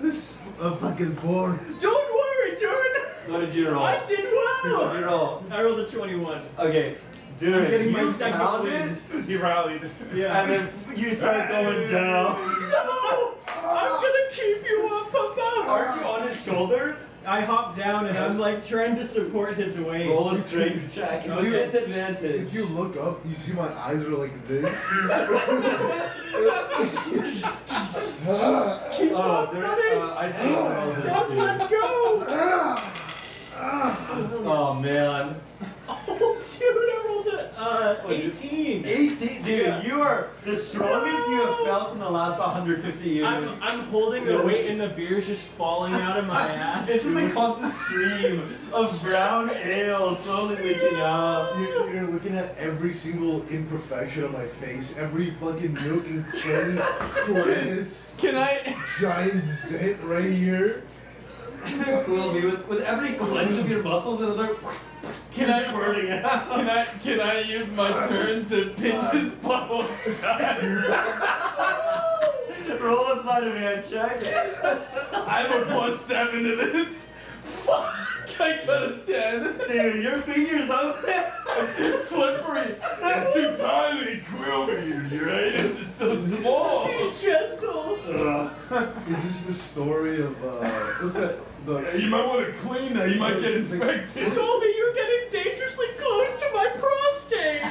This fucking 4. Don't worry, Jordan. What did you roll? I did well. What'd you roll? I rolled a 21. Okay. Dude, I'm getting you my second pounded, He rallied. Yeah. and then you start going down. No! I'm gonna keep you up above. Aren't you on his shoulders? I hop down and I'm like trying to support his weight. Roll a strength check. Okay. Disadvantage. If you look up, you see my eyes are like this. Keep Oh, up, there, buddy. I see. Don't let go. Oh man. Oh, dude, I rolled a 18. 18, dude, Yeah. you are the strongest you have felt in the last 150 years. I'm holding the weight and the beer's just falling out of my ass. It's just a constant stream of brown ale slowly leaking out. You're looking at every single imperfection on my face, every fucking nook and cranny, crevice, Can I? giant zit right here. Will be with every clench of your muscles, another. Can I? Squirting out. Can I use my turn to pinch his bubble shot? Roll a sleight of hand check. I have a +7 to this. Fuck! I got a 10. Dude, your fingers up there. It's too slippery. It's too tiny. Quill me, your anus is so small. Be gentle. Is this the story of, what's that? You might want to clean that. You might get infected. Scully, you're getting dangerously close to my prostate.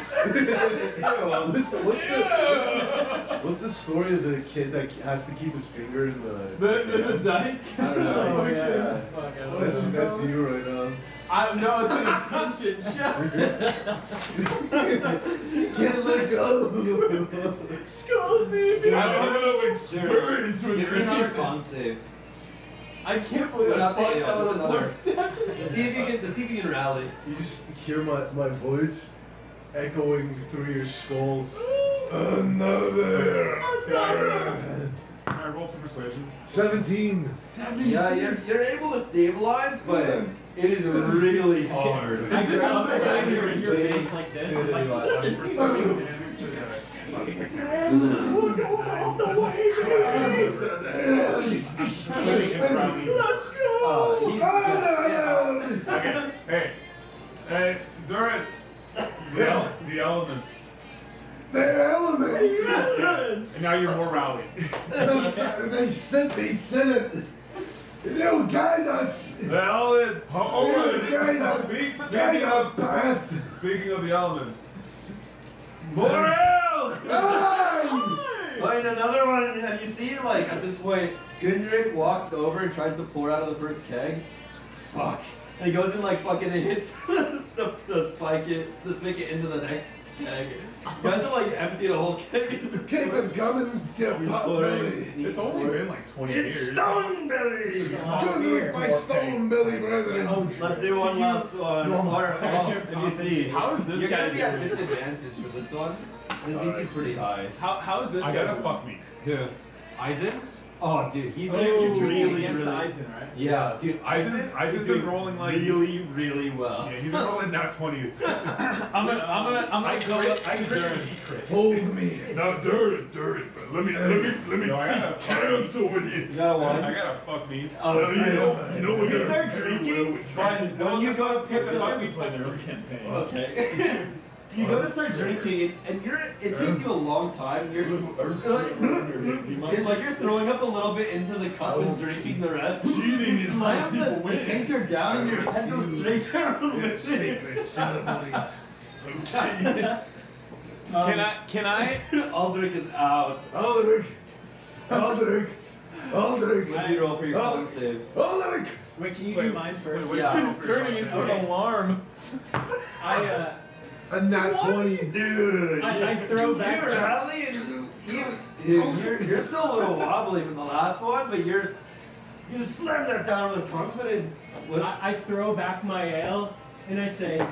What's the story of the kid that has to keep his finger in the The dike? I don't know. Oh, yeah. Fuck, I don't know. That's you right now. No, it's gonna pinch it shut. Can't let go. Skull, baby. I have a little experience with Give me another it. con save. I can't believe I Not the fucked ale, out just with another. a +7. To see if you can rally. You just hear my voice echoing through your skull. Another. Alright, roll for persuasion. 17. Yeah, you're able to stabilize, but it is really hard. I grab my guy in your face like this. I'm like, listen, let's go. Okay, hey, Zoran, the elements. The elements. And now you're more rowdy. They said it. You guide us. The elements. You guide us. Guide our path. Speaking of the elements. More ale! Find another one, and you see, like, at this point, Gundrick walks over and tries to pour out of the first keg. Fuck. And he goes and, like, fucking hits the spigot into the next keg. You guys have, like, emptied a whole keg. Keep it coming, you pot belly. It's only been like 20 years. Stone Belly! Good look, my stone belly brethren. Let's do one last one. Let me see. How is this You're guy gonna be at doing? disadvantage for this one. The DC's pretty high. How is this I guy gotta doing? fuck me. Yeah. Eisen? Oh, dude, he's Oh, really, against really. Eisen, right? Yeah, dude, Eisen's been rolling like really well. Yeah, he's been rolling nat 20s. I'm gonna go up I to crit, Durham. he crit. Hold me. Now, Durin, but let me No, I seek gotta- counsel with you. You got I one. gotta fuck me. Oh, You know when you start drinking, but when you go to pick It's a this up, fuck me pleasure. campaign. okay. You go to start drinking, and it takes you a long time. You're throwing up a little bit into the cup and drinking the rest. Cheating You is slam how people the win. tanker down, and your head goes straight down. Sacred ceremonies. Okay. Can I? Aldrich is out. Aldrich. What do you roll for your Oh. con save? Aldrich. Wait, can you do mine first? Yeah. He's turning into an alarm. I A nat 20. Dude, I throw back you the- rally and You're still a little wobbly from the last one, but you slam that down with confidence. What? I throw back my ale and I say,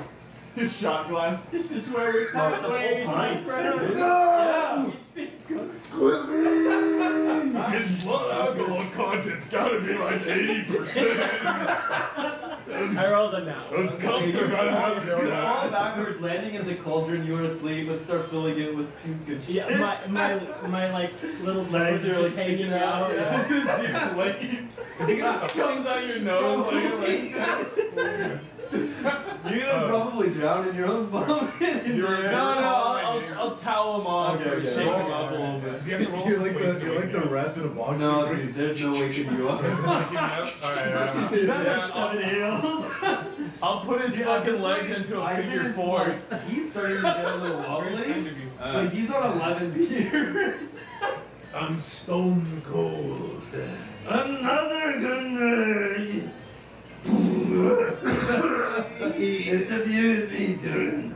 Shot glass. this is where we part it's a full ways, my pint. friend. No! Yeah, it's been good. Quit me! His blood alcohol content's gotta be like 80%. I rolled a now. Those cups are gonna have You fall to backwards, landing in the cauldron, you were asleep, and start filling it with puke and shit. Yeah, my like little Legs toes are, like, hanging sticking out. out, Yeah. It just deflates. It just comes out your nose like You're gonna probably drown in your own vomit. No, I'll towel him off Okay, or okay. shake him up a little bit. Does he have to roll You're his like weight the ref in a boxing No, ring. dude, there's no waking you up. There's no waking up? Alright, Seven ales. I'll put his Dude, fucking this legs way, into a Isaac figure is 4. like- he's starting to get a little wobbly, but he's on 11 beers. I'm stone cold. Another good night. It's just you and me, Durin.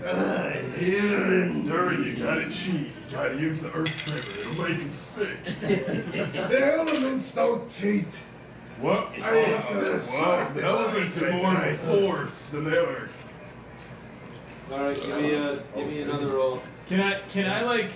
Durin, you gotta cheat. You gotta use the earth trigger. It'll make him sick. The elements don't cheat. What? I have to What? The elements are more Right. force than they are. Alright, give me another roll. Can I like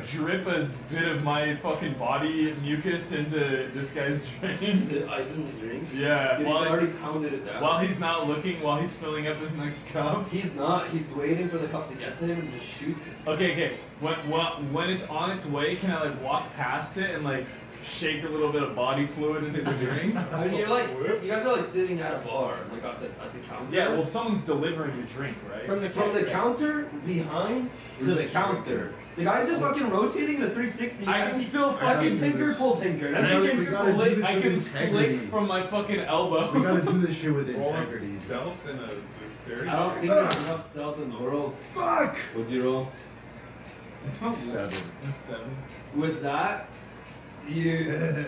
drip a bit of my fucking body mucus into this guy's drain? The Eisen's drink. Yeah, He's already pounded it down. while he's not looking, while he's filling up his next cup. He's not. He's waiting for the cup to get to him and just shoots it. Okay. When it's on its way, can I like walk past it and like shake a little bit of body fluid into the drink? I mean, you guys are like sitting at a bar, like at the counter. Yeah, well, someone's delivering the drink, right? From the counter behind to the counter. The guy's just fucking rotating the 360. I can still I can fucking tinker, full tinker. I can we gotta do flick. this I with can integrity. flick from my fucking elbow. We gotta do this shit with roll a integrity. stealth and a dexterity. I don't think there's enough stealth in the world. Fuck! What'd you roll? It's not 7. It's 7. With that, you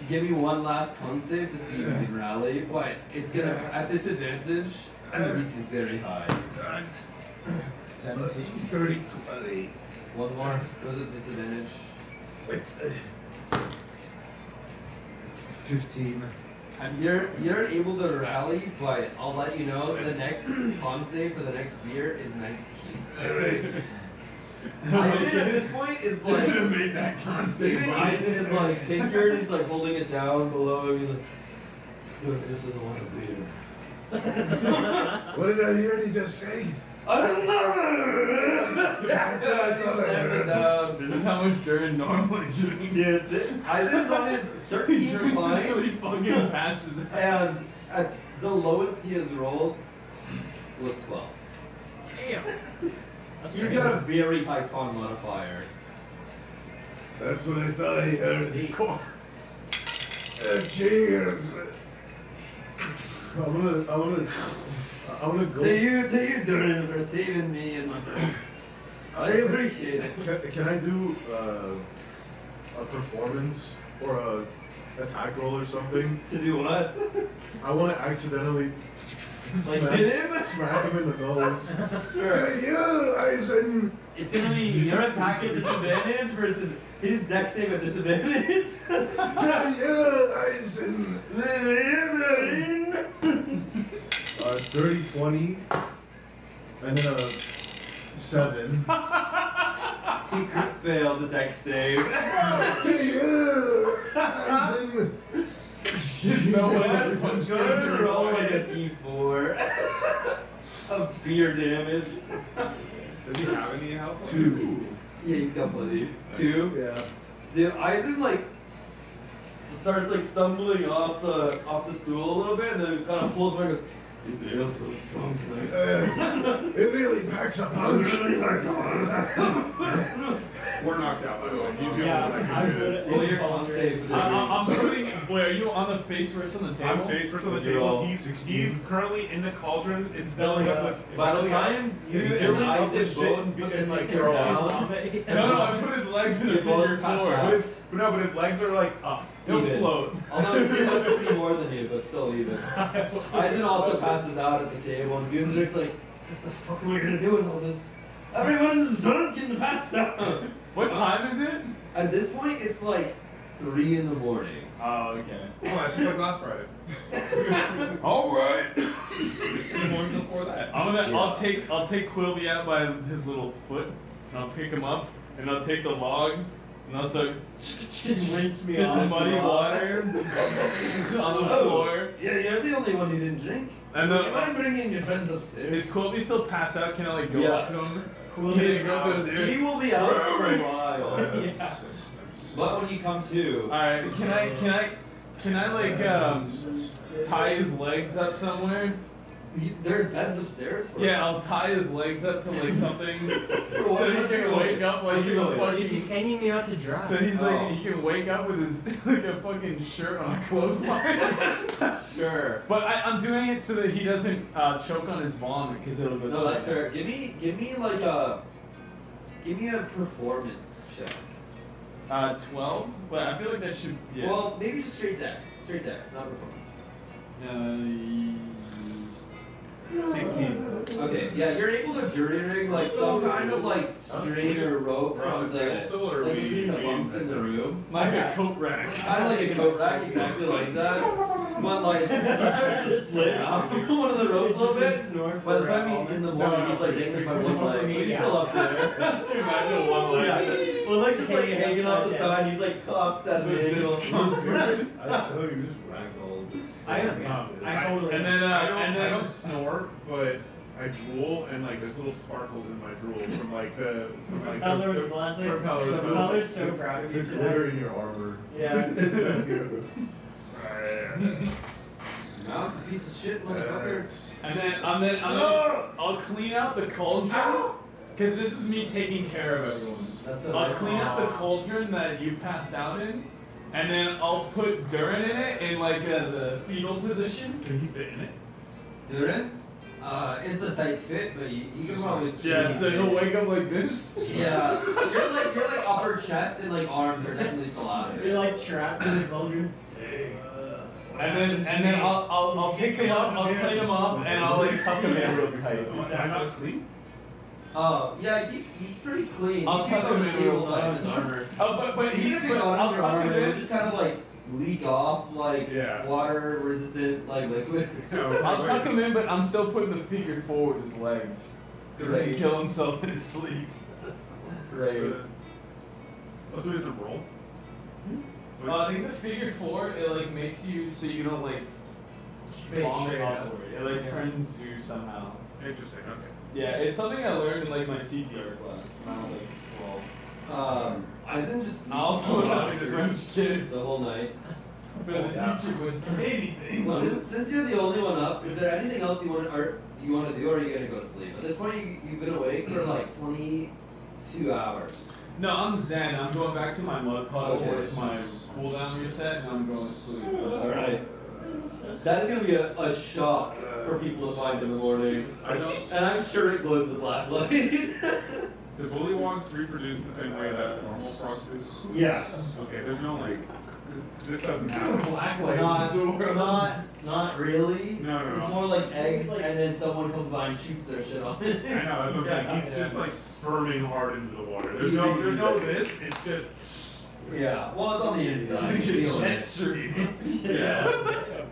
give me one last con save to see if you can rally, but it's gonna at disadvantage, and the DC is very high. 17. 30, 20. One more. Goes at disadvantage. Wait. 15. You're able to rally, but I'll let you know the next con save for the next beer is 19. Alright. Isaac at this point is like Could have made that concept. even Isaac is like tinkered, he's like holding it down below him, he's like, "Look, this is a lot of beer." What did I hear you just say? Another! This is how much Durin normally drinks. Yeah, Isaac's on his He 13 drinks until he pints, fucking passes out. and at the lowest he has rolled was 12. Damn. That's He's great. got a very high con modifier. That's what I thought I heard. See. Cheers. I wanna go. To you, Durin, for saving me and my I appreciate it. Can I do a performance or a attack roll or something? To do what? I want to accidentally Like hit him? smack him in the nose. Sure. To you, Eisen. It's gonna be your attack at disadvantage versus his dex save at disadvantage. To you, Eisen. Dirty 20, and then a 7. He crit failed the dex save. To you, Eisen. There's no way that punch Go goes to through. roll like a d4 of beer damage. Does he have any health? 2. Yeah, he's got bloody. 2. Yeah. Dude, Eisen like starts like stumbling off the stool a little bit, and then kind of pulls back. And goes, "Dude, the ale's really strong tonight." It really packs a punch. We're knocked out, by the way. He's the Yeah, only one that I'm can do good this. at Roll your con save for the I'm putting. Wait, are you on the face first on the table? I'm face first on the Would you table. roll? He's currently in the cauldron. It's building up with. By the time you it's and building up Isaac with shit both and put and the like tinker they're all. down, No, I put his legs in a You both figure pass 4. out. No, but his legs are like up. He'll Even. float. although he looks pretty more than you, but still even. Eisen also passes out at the table, and Gundrik's like, "What the fuck am I gonna do with all this? Everyone's drunk and passed out." What time is it? At this point, it's like 3 in the morning. Oh, okay. Oh, that's just like last Friday. All right. The morning before that. I'll take Quilby out by his little foot, and I'll pick him up, and I'll take the log, and I'll start Rinse me get off some muddy the water on the floor. Yeah, you're the only one who didn't drink. And Would you mind bringing your friends upstairs? Is Quilby still passed out? Can I like go up Yes. to him? Quilby Can I is go to his He will be out for a while. Yeah. But when you come to, Alright, can I like tie his legs up somewhere? there's beds upstairs. For Yeah, I'll tie his legs up to like something what so he can purpose? wake up like he's a He's fucking. hanging me out to dry. So he's Oh. like he can wake up with his like a fucking shirt on a clothesline. Sure. But I'm doing it so that he doesn't choke on his vomit because it'll go. No, that's straight fair. Give me like give me a performance check. 12, but I feel like that should. Yeah. Well, maybe just straight dex, not performance. 16. Okay, yeah, you're able to jury rig like some kind of like string or rope from the Still like between the bunks in the room. Like a coat rack. Kind of like a coat rack, exactly like that. But like, he starts to slip out one of the ropes a little bit. By the time in the morning, he's like dangling by one leg, but he's still up there. Can you imagine one leg? Yeah. One leg's just like hanging off the side, he's like cupped at an angle. I thought you just ragdolled. I am. I totally. And then I don't snore, but I drool, and like there's little sparkles in my drool from like the Propeller's blessing. propeller's blessing. Propeller's so proud of you It's glitter today. in your armor. Yeah. Mouse, a piece of shit, motherfucker. And then I'll clean out the cauldron because this is me taking care of everyone. That's a I'll nice clean out the cauldron that you passed out in, and then I'll put Durin in it in like the fetal position. Can he fit in it? Durin? It's a tight fit, but you can probably Yeah, so he'll wake up like this. Yeah, you're like upper chest and like arms are definitely still out of You're it. like trapped in the cauldron. And then I'll pick him up, I'll clean him up, and I'll like tuck him in real tight. Is that not clean? Yeah, he's pretty clean. I'll You can tuck go him to in the real table tight. on his armor. Oh, but he, Even if you but got I'll on your tuck armor, him it would in. just kind of like leak off like Yeah. water resistant like liquid. I'll tuck him in, but I'm still putting the figure four with his legs. So he can kill himself in his sleep. Great. Oh, so he doesn't roll? I think the figure four, it like makes you so you don't like vomit straight up. upward. It like turns you somehow. Interesting, okay. Yeah, it's something I learned in like my CPR class when I was like 12. Eisen just I also sleeps love French kids, the whole night. but the teacher wouldn't say anything. Well, since you're the only one up, is there anything else you want to do, or are you gonna go to sleep? At this point, you've been awake for like 22 hours. No, I'm zen. I'm going back to my mud puddle Okay. with my cooldown reset, and I'm going to sleep. All right. That is gonna be a shock for people to find in the morning. I don't. And I'm sure it glows with black light. Do bullywogs reproduce the same way that normal frogs do? Yeah. Okay, there's no like. This doesn't happen. Black light in the world. Not really. No. It's more like eggs, and then someone comes by and shoots their shit on it. I know, that's what I'm saying. He's just like sperming hard into the water. There's no this, it's just. Yeah. Well, it's on the inside. You feel Jet it. stream. Yeah.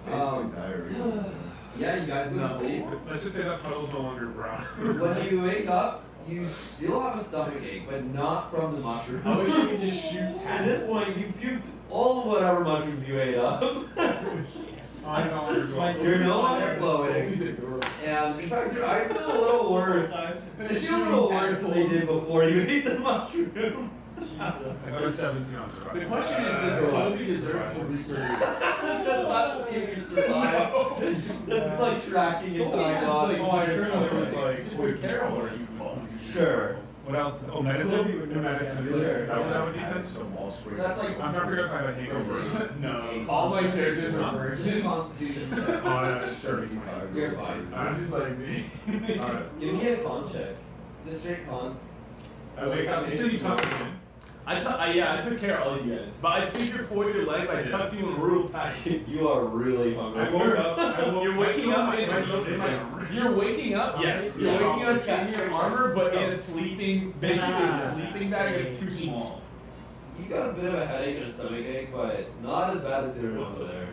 Basically diarrhea. Yeah, you guys go to sleep. Let's just say that puddle's no longer brown. When you wake up, you still have a stomach ache, but not from the mushroom. I wish you could just shoot At this point, you puked all of whatever mushrooms you ate up. I'm no longer glowing. You're no longer glowing. He's a girl. And in fact, your eyes feel a little worse. They feel a little worse than they did before you ate the mushrooms. I got a 17 on The survival. question is, does Sophie deserve to reproduce? That's not to see if you survive. That's like tracking your time body. Oh, I heard it was It's like just poison terrible. or you fucks. Sure. What else? Oh, medicine? New medicine. Sure. Is that what that would be? I had some all straight. That's like I'm trying to figure out if I have a hangover. No. All my characters are virgins. Constitution Oh, check. that's 35. You're fine. This is like me. Alright. Give me a con check. Just straight con. I wake up. It's you talking again. I took care of all you guys. But I figured for your leg, I tucked you in real tight. You are really I hungover. woke up. You're waking up in you're waking up. Yes, you're waking up in your armor, but in a sleeping, basically sleeping bag. It's too small. You got a bit of a headache and a stomach ache, but not as bad as you're over there.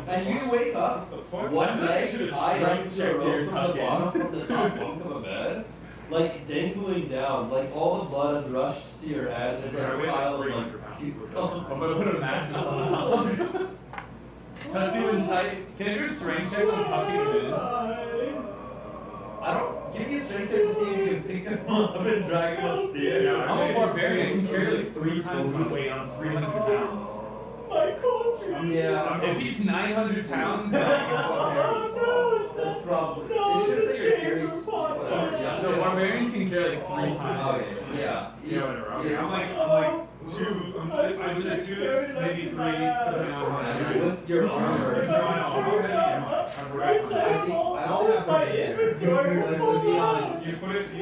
And you wake up, one leg tied up to a rope from the top bunk of a bed, like dangling down, like all the blood has rushed to your head. There's like a pile of like people. I'm gonna put a mattress on top. Tucked you in tight. Can I do a strength check on tucking him in? I don't. Give me a strength check to see if you can pick him up and drag him upstairs. I'm a barbarian. I can carry like 3 times my weight on 300 pounds. My culture. Yeah. If he's 900 pounds, then I can That's probably. No, It should say you're carrying. chamber pot. Yeah. No, barbarians can carry like 3 times. Okay. Yeah. Yeah, whatever. Okay. Yeah. I'm like 2. I'm either 2, maybe 3. With your armor. Right side I of think- all I don't have my it yet. inventory You full put it on- of You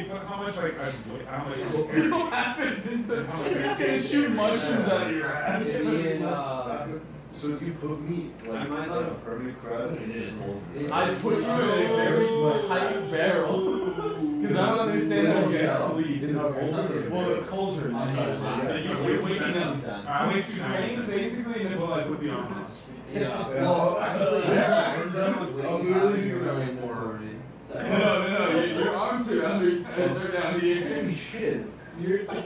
put how much like I don't know. You don't have it. It's gonna shoot mushrooms out of your ass. So you put me like might not have hermit crab in I put you in a very tight barrel. Because I don't understand how you guys sleep. In a cauldron. Well, a cauldron. So you're waking up. I only Trained basically in a well, like with the armor. Yeah. Well, actually, I'm really No, your arms are under, they're down here. Holy shit. You're I'm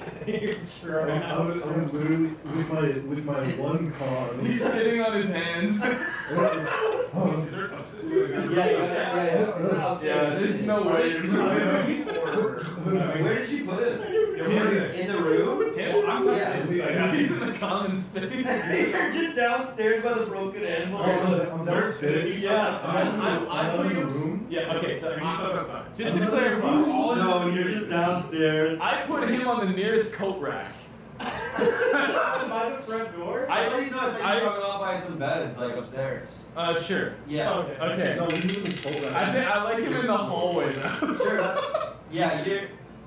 literally with my one car. He's sitting on his hands. Yeah, there's no way you're moving. where did you put him? Yeah. In the room? I'm talking. He's in the common space. You're just downstairs by the broken animal. I'm downstairs. Yeah. I'm putting him. Yeah, okay, so just to clarify, No, you're just downstairs. I put him on the nearest coat rack. by the front door. I thought you know that you strung off by some beds, like upstairs. Sure. Yeah. Okay. No, we need to pull that. I think I like him in the hallway though. Sure. Yeah,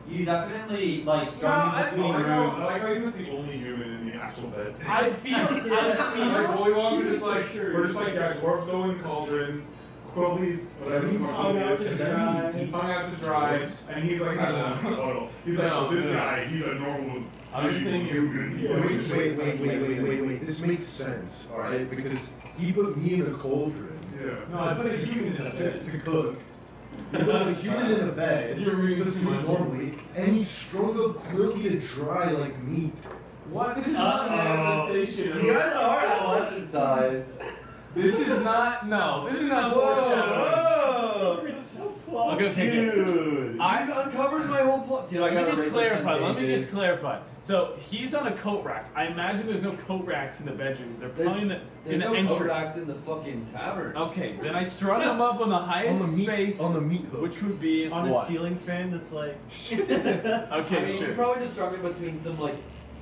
you definitely like strung No, between I rooms. like how he was the only human in the actual bed. I feel Like Bullywugs are just like we're just like dwarves go in cauldrons. Quilly's whatever you Hung out to dry. He hung out to dry, and he's like I don't know. He's like No, this no. guy. He's a normal. I'm just thinking Wait. This makes sense, alright? Because he put me in a cauldron Yeah. No, I put a human in a bed. to cook. He put a human in a bed You're reading to too sleep much. normally, and he strung up Quilly to dry like meat. What? This is not an manifestation. You guys are adolescent sized. This is not. No. This is not foreshadowing. Secret subplot. I'm gonna take it. Dude, you uncovered my whole plot. Dude, I Let gotta me just erase clarify. the 10 Let me pages. just clarify. So he's on a coat rack. I imagine there's no coat racks in the bedroom. They're probably in the There's no entry. coat racks in the fucking tavern. Okay, then I strung him up on the highest space, on the meat hook. which would be On what? a ceiling fan that's like. Okay, I mean, sure. you probably just strung it between some like.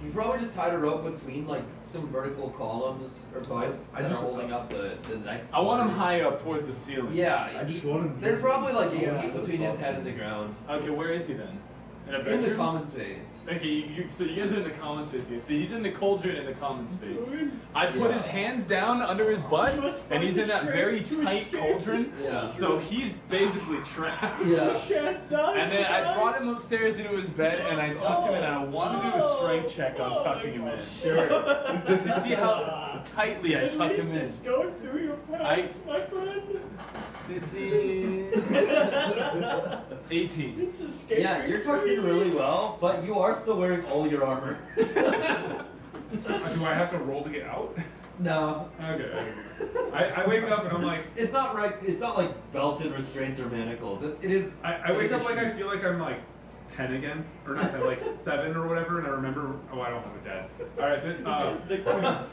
You probably just tied a rope between like some vertical columns or posts I that just- are holding up the next. I want him high up towards the ceiling. Yeah, I just wanted. there's probably like 8 Yeah. feet between his head and the ground. Okay, where is he then? In a In bedroom? the common space. Okay, so you guys are in the common space here. So he's in the cauldron in the common space. I put his hands down under his butt, and he's in that very tight cauldron. Yeah. So he's basically trapped. Yeah. Shan't die. And then I brought him upstairs into his bed, and I tucked him in. And I want to do a strength check on tucking him in. Sure. Just to see how tightly I At tuck least him in. it's going through your pants, my friend. 15. 18. It's escaping. Yeah, you're tucked in really well, but you are still wearing all your armor. Do I have to roll to get out? No. Okay. I wake up and I'm like. It's not right. It's not like belted restraints or manacles. It is. I wake up like I feel like I'm like 10 again, or not 10, like 7 or whatever, and I remember. Oh, I don't have a dad. All right.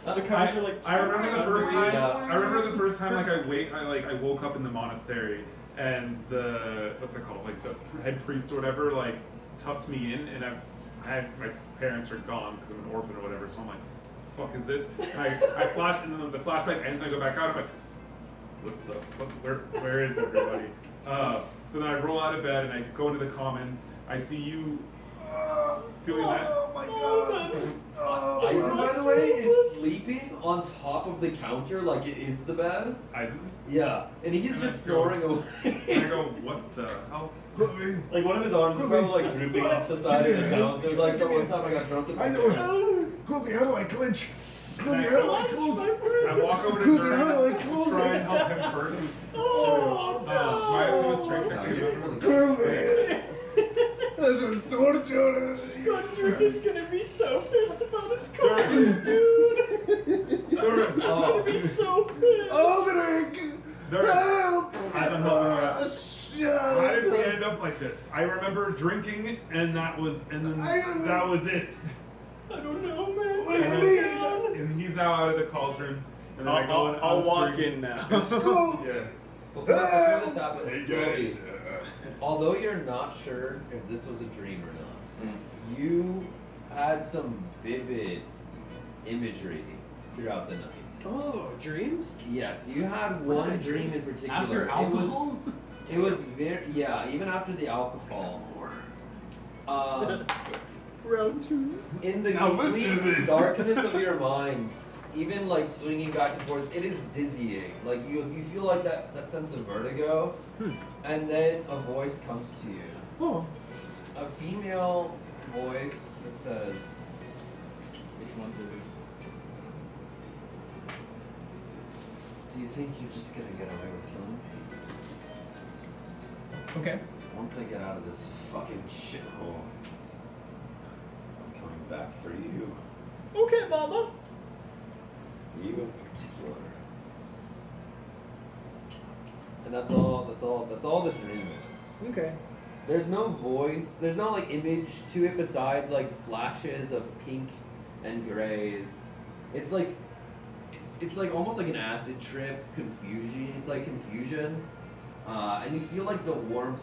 The covers are like. I remember the first time. Yeah. I remember the first time I woke up in the monastery, and the what's it called, like the head priest or whatever, like tucked me in, and my parents are gone because I'm an orphan or whatever. So I'm like, fuck is this? I flash, and then the flashback ends, and I go back out. I'm like, what the fuck? Where is everybody? So then I roll out of bed and I go into the commons. I see you doing that. Oh my god. Oh, Eisen, by the way, is sleeping on top of the counter like it is the bed. Eisen's? Yeah, and he's And just I go- snoring away. And I go, what the hell? Like one of his arms is probably like drooping off the side of the counter. Like the one time I got drunk in my Kobe, how do I clinch? Kobe, how do I close? I walk over to Kobe, Durden how do I to close try and it? help him first. Oh, My ultimate strength No, check. you're doing really good. Kobe, this is torture. Godric is gonna be so pissed about his car, Durden. dude. Durden. He's gonna be so pissed. Aldrich, Durden. help! As I'm helping you out. Shut How did we end up like this? I remember drinking, and that was it. I don't know, man. What do you mean? And he's now out of the cauldron. And then I go and I'll walk unstring- in now. Go. Yeah. Before this happens, Hey Kobe, guys, although you're not sure if this was a dream or not, you had some vivid imagery throughout the night. Oh, dreams? Yes, you had one What? dream in particular. After alcohol? It was very, yeah, even after the alcohol. Round two. In the Now listen to complete this. darkness of your mind, even like swinging back and forth, it is dizzying. Like you feel like that sense of vertigo, and then a voice comes to you. Oh. A female voice that says, Which one's it? "Do you think you're just gonna get away with killing me? Okay. Once I get out of this fucking shithole, I'm coming back for you. Okay, Mama. You in particular." And that's all the dream is. Okay. There's no voice, there's no like image to it besides like flashes of pink and grays. It's like almost like an acid trip confusion. And you feel like the warmth,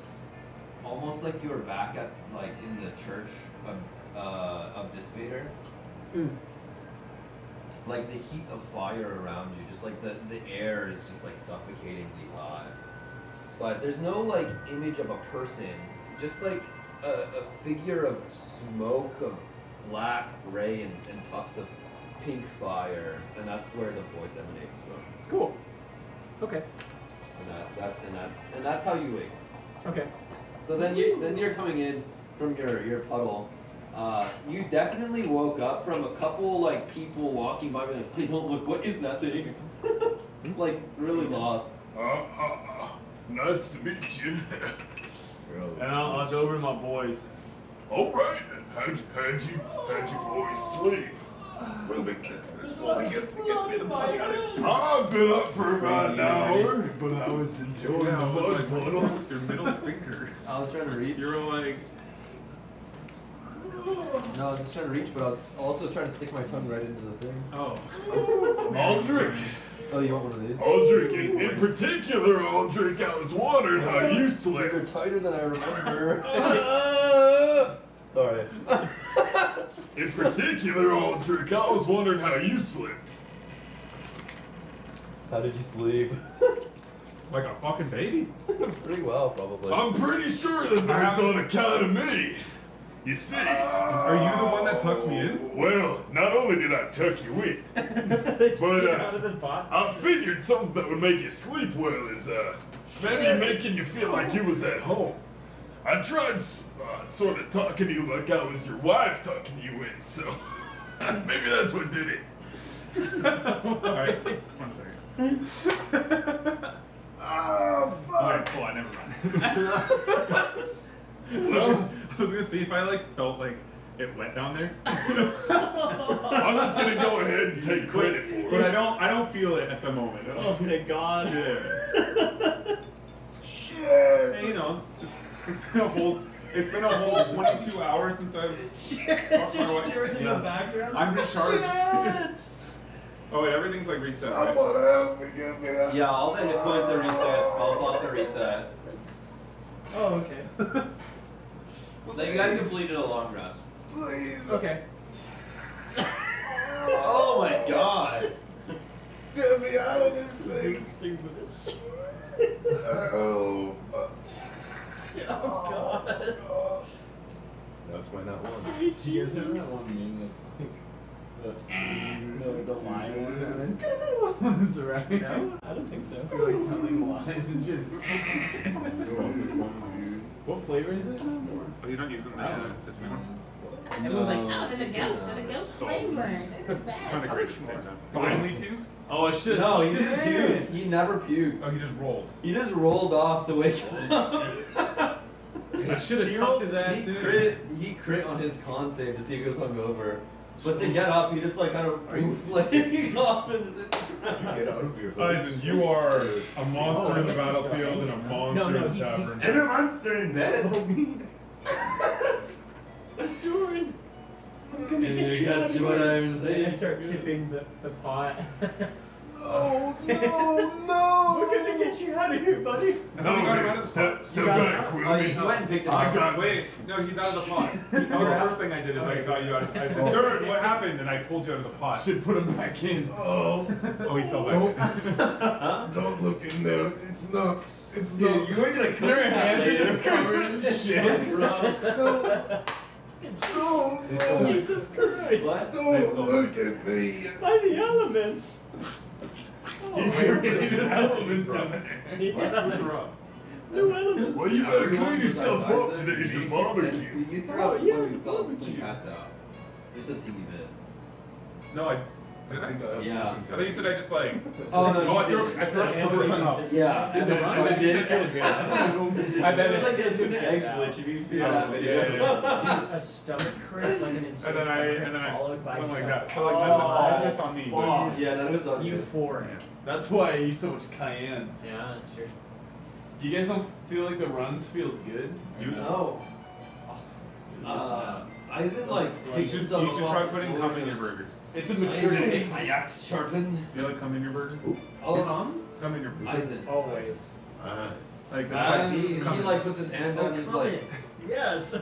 almost like you were back at like in the church of Dissipator. Like the heat of fire around you, just like the air is just like suffocatingly hot. But there's no like image of a person, just like a figure of smoke of black, gray, and tufts of pink fire, and that's where the voice emanates from. Cool. Okay. And that's how you wake. Okay. So then you're coming in from your puddle. You definitely woke up from a couple like people walking by, like, "Hey, don't look! What is that thing?" Like really lost. nice to meet you. And I'll go over to my boys. All right, then. How'd you boys sleep? Well, just want to get me the fuck out of here. I've been up for about an hour, but I was enjoying the mud puddle. Your middle finger. I was trying to reach. You were like, No, I was just trying to reach, but I was also trying to stick my tongue right into the thing. oh. Aldrich, Oh, you want one of these? Aldrich, in particular, Aldrich, I was wondering how you These slept. are tighter than I remember. Sorry. In particular, Aldrich, I was wondering how you slept. How did you sleep? Like a fucking baby? Pretty well, probably. I'm pretty sure that that's on account of me. You see, Are you the one that tucked me in? well, not only did I tuck you in, but I figured something that would make you sleep well is maybe making you feel like you was at home. I tried sort of talking to you like I was your wife tucking you in, so maybe that's what did it. Alright, 1 second. Oh, Alright, fuck. cool, I never mind. Well, I was gonna see if I like felt like it wet down there. I'm just gonna go ahead and take credit for it. But I don't feel it at the moment. Oh, thank God. Yeah. Shit. Hey, you know, it's been a whole 22 hours since I've Just during in Yeah. the background. I'm recharged. Shit. Oh wait, everything's like reset, right? Someone help me, get me out. Yeah, all the hit points are reset, spell slots are reset. Oh, okay. So you guys completed a long rest. Please. Okay. Oh my god! Get me out of this thing. Stupid. Oh. Oh, God. That's Why not one? Sweet Do you guys Jesus. remember that one meme that's like the lie one and then it's right? No, I don't think so. You're like telling lies and just. What flavor is it? Are you not using this one? Everyone's like, oh, they're the goat So flavor. They're the Kind of best. great at the same time. Finally pukes? Oh, I should. No, he didn't puke. He never puked. Oh, he just rolled. He just rolled off to wake up. I should have He tucked rolled- his ass he in. He crit on his con save to see if he was hungover. But to get up, he just like kind of flaming off and just hit the ground. Get out of here, buddy. Listen, you are a monster Oh, I in the guess I'm still battlefield and a monster No, in the he- tavern. And a monster in bed. Doran, I'm gonna And get you you got out of you what here. I'm And I saying. start tipping the pot. Oh no, We're gonna get you out of here, buddy. I thought we got him out of Step You got back, it. Oh, Quilly. he went and picked it I up. got Wait, this. no, he's out of the pot. That was the first thing I did is I got you out. I said, Durin, what happened? And I pulled you out of the pot. Should put him back in. Oh, Oh, he fell back. don't look in there. It's not. It's Dude, not. you were gonna cook Their that hands are later. just covered in It's shit. so gross. No, no, Jesus Christ. What? don't look at me. By the elements. Oh, You created elements in there. yeah. New elements. Well, you better Everyone clean yourself besides up. Isaac, Today's the you- barbecue. You threw Oh, up yeah, when you fell asleep barbecue. and passed out. Just a teeny bit. No, I did I? Yeah. I thought you said I just like. Oh no, Oh, I you threw did. up for the run up. Yeah, and then I Sean did. did. I bet It's like it. there's been an egg glitch if you've seen Oh, that video. yeah, A stomach cramp, like an insane And then I followed by went like some- that. So like none of it's on me. fuck. But Yeah, none of it's on you. Euphoria. That's why I eat so much cayenne. Yeah, that's true. Do you guys don't feel like the runs feels good? You No. Isaac like you picks should himself try off the putting floor cum in your and burgers. It's a I'm gonna maturity. get my axe sharpened. Do you like cum in your burger? Oh, Cum in your burger. Isaac. Always. Like He this. like puts his hand down. He's like, Yes.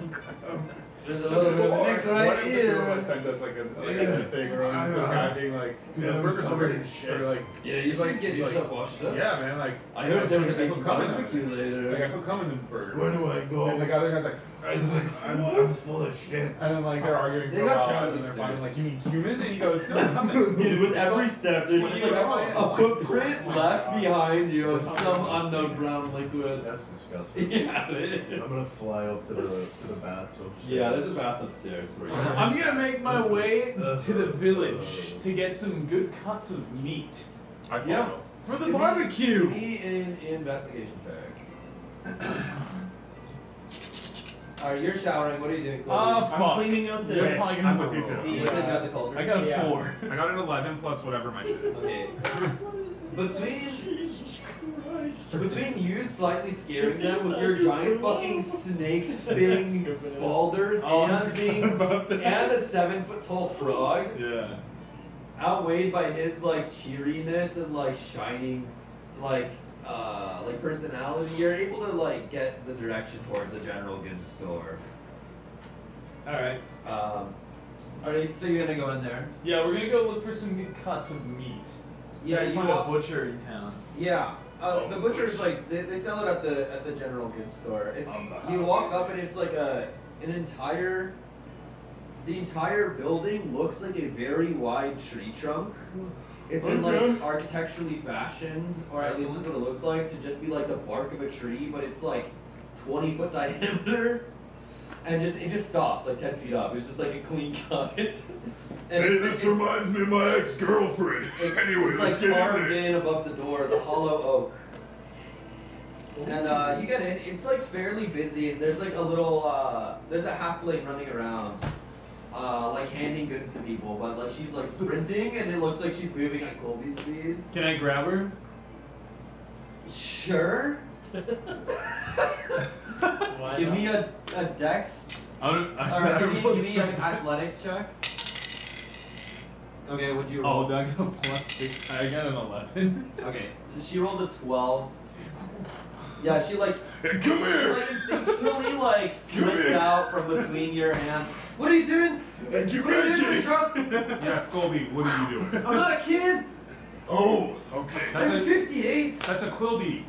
there's a little bit of a nick What right if the two of here. us sent us like a Yeah. thing or this guy being like, Yeah, the burger's covered covered in in shit. shit. Or like, Yeah, you he's like, should get he's like, yourself washed up. yeah, man. Like, I heard there was a I big put cum in barbecue it. Like I later. put cum in the burger. Where do I go? And the other guy's like, I'm full of shit. and then like they're arguing They for a got while, charged and they're upstairs. finally like, you mean human? And he goes, no, cum in. Dude, with every step, there's What just do you like got? a footprint left behind you of some unknown brown liquid. That's disgusting. Yeah, it I'm is. gonna fly up to the baths upstairs. Yeah, there's a bath upstairs for you. I'm gonna make my way to the village to get some good cuts of meat I follow. Yeah. for the Give me- barbecue. Give me an investigation check. Alright, you're showering. What are you doing? Ah, Colby? I'm fuck. cleaning out the. You're probably gonna I'm have with to you roll. too. You said you got the cauldron? I got a Yeah. 4. I got an 11 plus whatever my shit is. Okay. Between Jesus Christ. between you slightly scaring them with your giant fucking snake fin spalders Oh, I and being forgot about that. and a 7-foot tall frog, Yeah. outweighed by his like cheeriness and like shining like personality, you're able to like get the direction towards a general goods store. Alright. Alright, so you're gonna go in there. Yeah, we're gonna go look for some good cuts of meat. Yeah, Gotta you find walk- a butcher in town. Yeah. The butcher's like they sell it at the general goods store. It's you walk up and it's like the entire building looks like a very wide tree trunk. It's been like architecturally fashioned, or at least that's what it looks like, to just be like the bark of a tree, but it's like 20-foot diameter. And it just stops like 10 feet up. It's just like a clean cut. And Hey, this reminds me of my ex-girlfriend. Anyway, it's let's like get in carved there. in above the door, the hollow oak. And you get in, it's like fairly busy, and there's like a little, there's a halfling running around, like handing goods to people, but like she's like sprinting, and it looks like she's moving at Colby's speed. Can I grab her? Sure. Why Give not? me a dex, I'm or give me an athletics check. Okay, what'd you roll? Oh, I got a +6. I got an 11. Okay, she rolled a 12. Yeah, she like, Hey, come here. like instinctually like Come slips here. out from between your hands. What are you doing? Hey, get What are you back doing, here. Shrub? Yeah, Scolby, what are you doing? I'm not a kid. Oh, okay. I'm 58. That's a Quilby.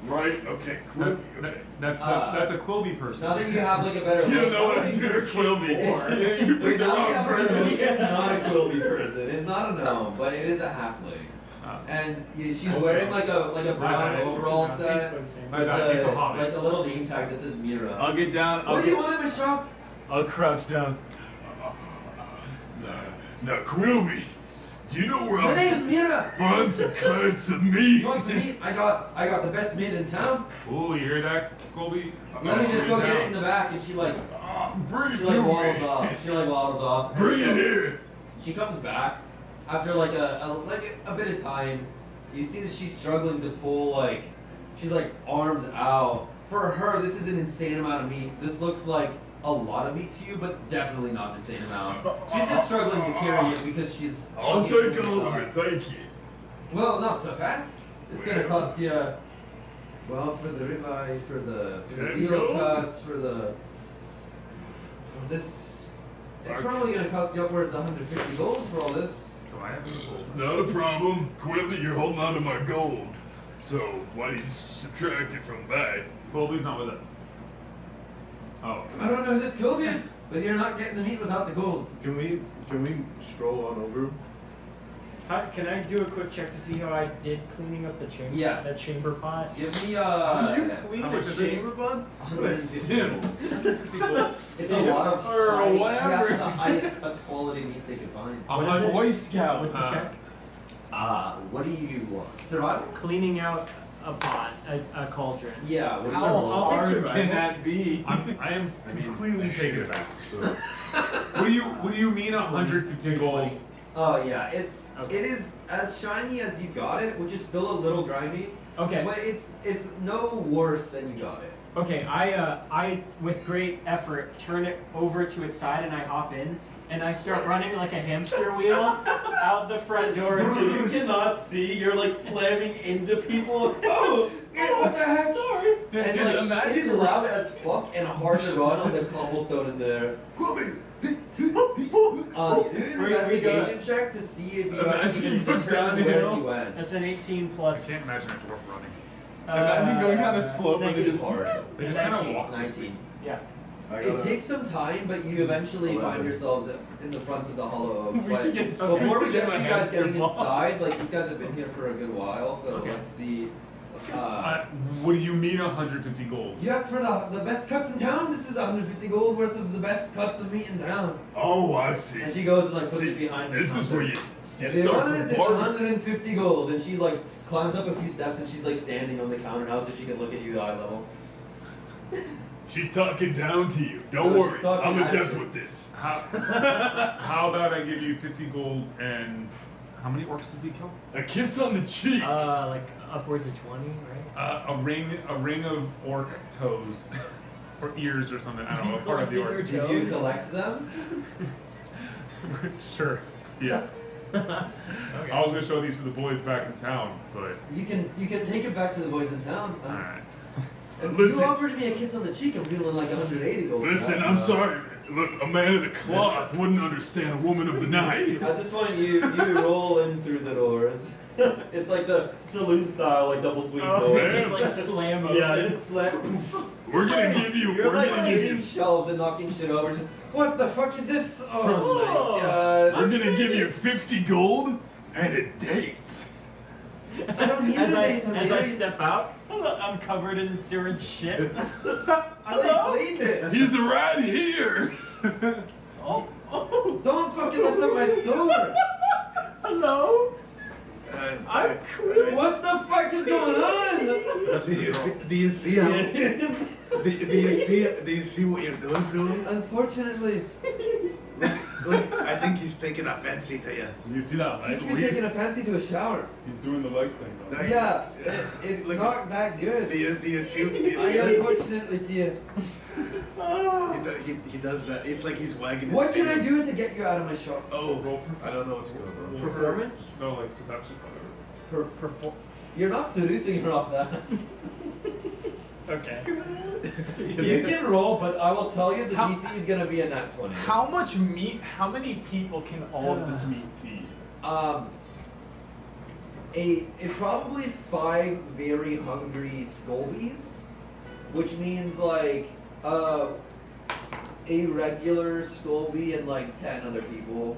Right? Okay, Quilby. Okay. That's a Quilby person. Now that you have like a better. You don't know what I do to Quilby. You picked the wrong person. It's not a Quilby person. It's not a gnome, but it is a halfling. And she's wearing like a brown overall set with It's a hobbit. like a little name tag that says Mira. I'll get down. What do you want in my shop? I'll crouch down. Now, Quilby, do you know where My I name's Mira. can find some cuts of meat? You want some meat? I got the best meat in town. Ooh, you hear that, Quilby? Let me just go get it in the back, and she like Bring it she to like waddles me. off. She like waddles off. Bring it here. She comes back after like a bit of time. You see that she's struggling to pull like she's like arms out. For her, this is an insane amount of meat. This looks like a lot of meat to you, but definitely not an insane amount. She's just struggling to carry it because she's. I'll take all of it, thank you. Well, not so fast. It's gonna cost you. Well, for the ribeye, for the veal $10? cuts, for this. It's probably gonna cost you upwards 150 gold for all this. Do I have any gold? Not a problem. Quilby, you're holding on to my gold. So, why don't you subtract it from that? Quilby's not with us. Oh. I don't know who this Quilby is, but you're not getting the meat without the gold. Can we stroll on over? Can I do a quick check to see how I did cleaning up the chamber? Yes. That chamber pot. Give me Did you clean how the much is it? chamber buds? What a sim. It's a lot of Or high, whatever. She has the highest quality meat they could find. What is it? Boy Scout. What's the check? What do you want? Survival? Cleaning out a pot, a cauldron. Yeah. What is How I'll take hard survival. can that be? I am completely taken aback. So, What do you mean 150 gold? Oh yeah, it Okay. is as shiny as you got it, which is still a little grimy. Okay. But it's no worse than you got it. Okay, I with great effort turn it over to its side and I hop in and I start running like a hamster wheel out the front door You into. cannot see. You're like slamming into people. Oh, what the heck? Sorry. And Just like, imagine- it is loud as fuck and hard to run on the cobblestone in there. Quilby! Do an We investigation check to see if you guys Imagine can you go determine down where hill. he went. That's an 18 I plus. can't imagine a dwarf running. Imagine going down a slope and they 19. just hard. They just kind of 19. walk. 19. Yeah. I It gotta, takes some time, but you eventually find 11. yourselves in the front of the hollow oak. We But should get before we Spencer get to to a you guys hamster getting ball. inside, like these guys have been here for a good while, so Okay. let's see. What do you mean 150 gold? You asked for the best cuts in town. This is 150 gold worth of the best cuts of meat in town. Oh, I see. And she goes and like puts See, it behind. this the is counter. where you If you start want to it, it's bargain. 150 gold, and she like climbs up a few steps and she's like standing on the counter now so she can look at you eye level. She's talking down to you. Don't No, worry, she's talking I'm at adept you. with this. How about I give you 50 gold and how many orcs did we kill? A kiss on the cheek. Like upwards of 20, right? A ring of orc toes, or ears or something. I don't know. Part of the orc. Did you collect them? Sure. Yeah. Okay. I was gonna show these to the boys back in town, but You can take it back to the boys in town. all right. If Listen. you offered me a kiss on the cheek, I'm feeling like 180 gold. Listen, I'm sorry. Look, a man of the cloth wouldn't understand a woman of the night. At this point, you roll in through the doors. It's like the saloon style, like double swing Oh, door. man. Just like slam over. Yeah, just slam. We're gonna give you. You're We're like gonna give hitting you. shelves and knocking shit over. Just, what the fuck is this? Oh Trust me. my god. We're gonna give you 50 gold and a date. I don't need as a I date, I'm as I married. step out, I'm covered in dirt shit. I like cleaned it. He's right here. Oh, Don't fucking mess up my store. hello. I'm cool. What the fuck is going on? do you see how? Do you see what you're doing to him? Unfortunately, Look, I think he's taking a fancy to you. You see that he leg? should be taking a fancy to a shower. He's doing the leg thing though. Nice. Yeah, it's Look, not that good. Do you see? Do you I see unfortunately see it. he does that. It's like he's wagging his What can I tail. do to get you out of my shop? Oh, I don't know what's going on. Performance? No, like seduction, whatever. You're not seducing her off that. Okay. You can roll, but I will tell you the DC is gonna be a nat 20. How much meat? How many people can all of this meat feed? probably 5 very hungry Scolbies, which means like a regular Scolby and like 10 other people.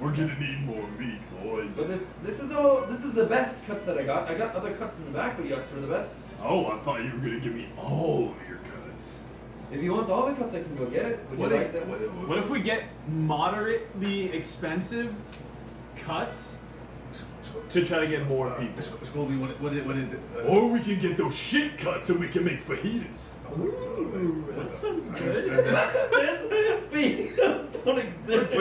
We're gonna need more meat, boys. But this is the best cuts that I got. I got other cuts in the back, but you asked for the best. Oh, I thought you were gonna give me all of your cuts. If you want all the cuts, I can go get it. Would you like them? What if we get moderately expensive cuts to try to get more people? Scobie, what did Or we can get those shit cuts and we can make fajitas. Ooh, that sounds good. This fajitas don't exist.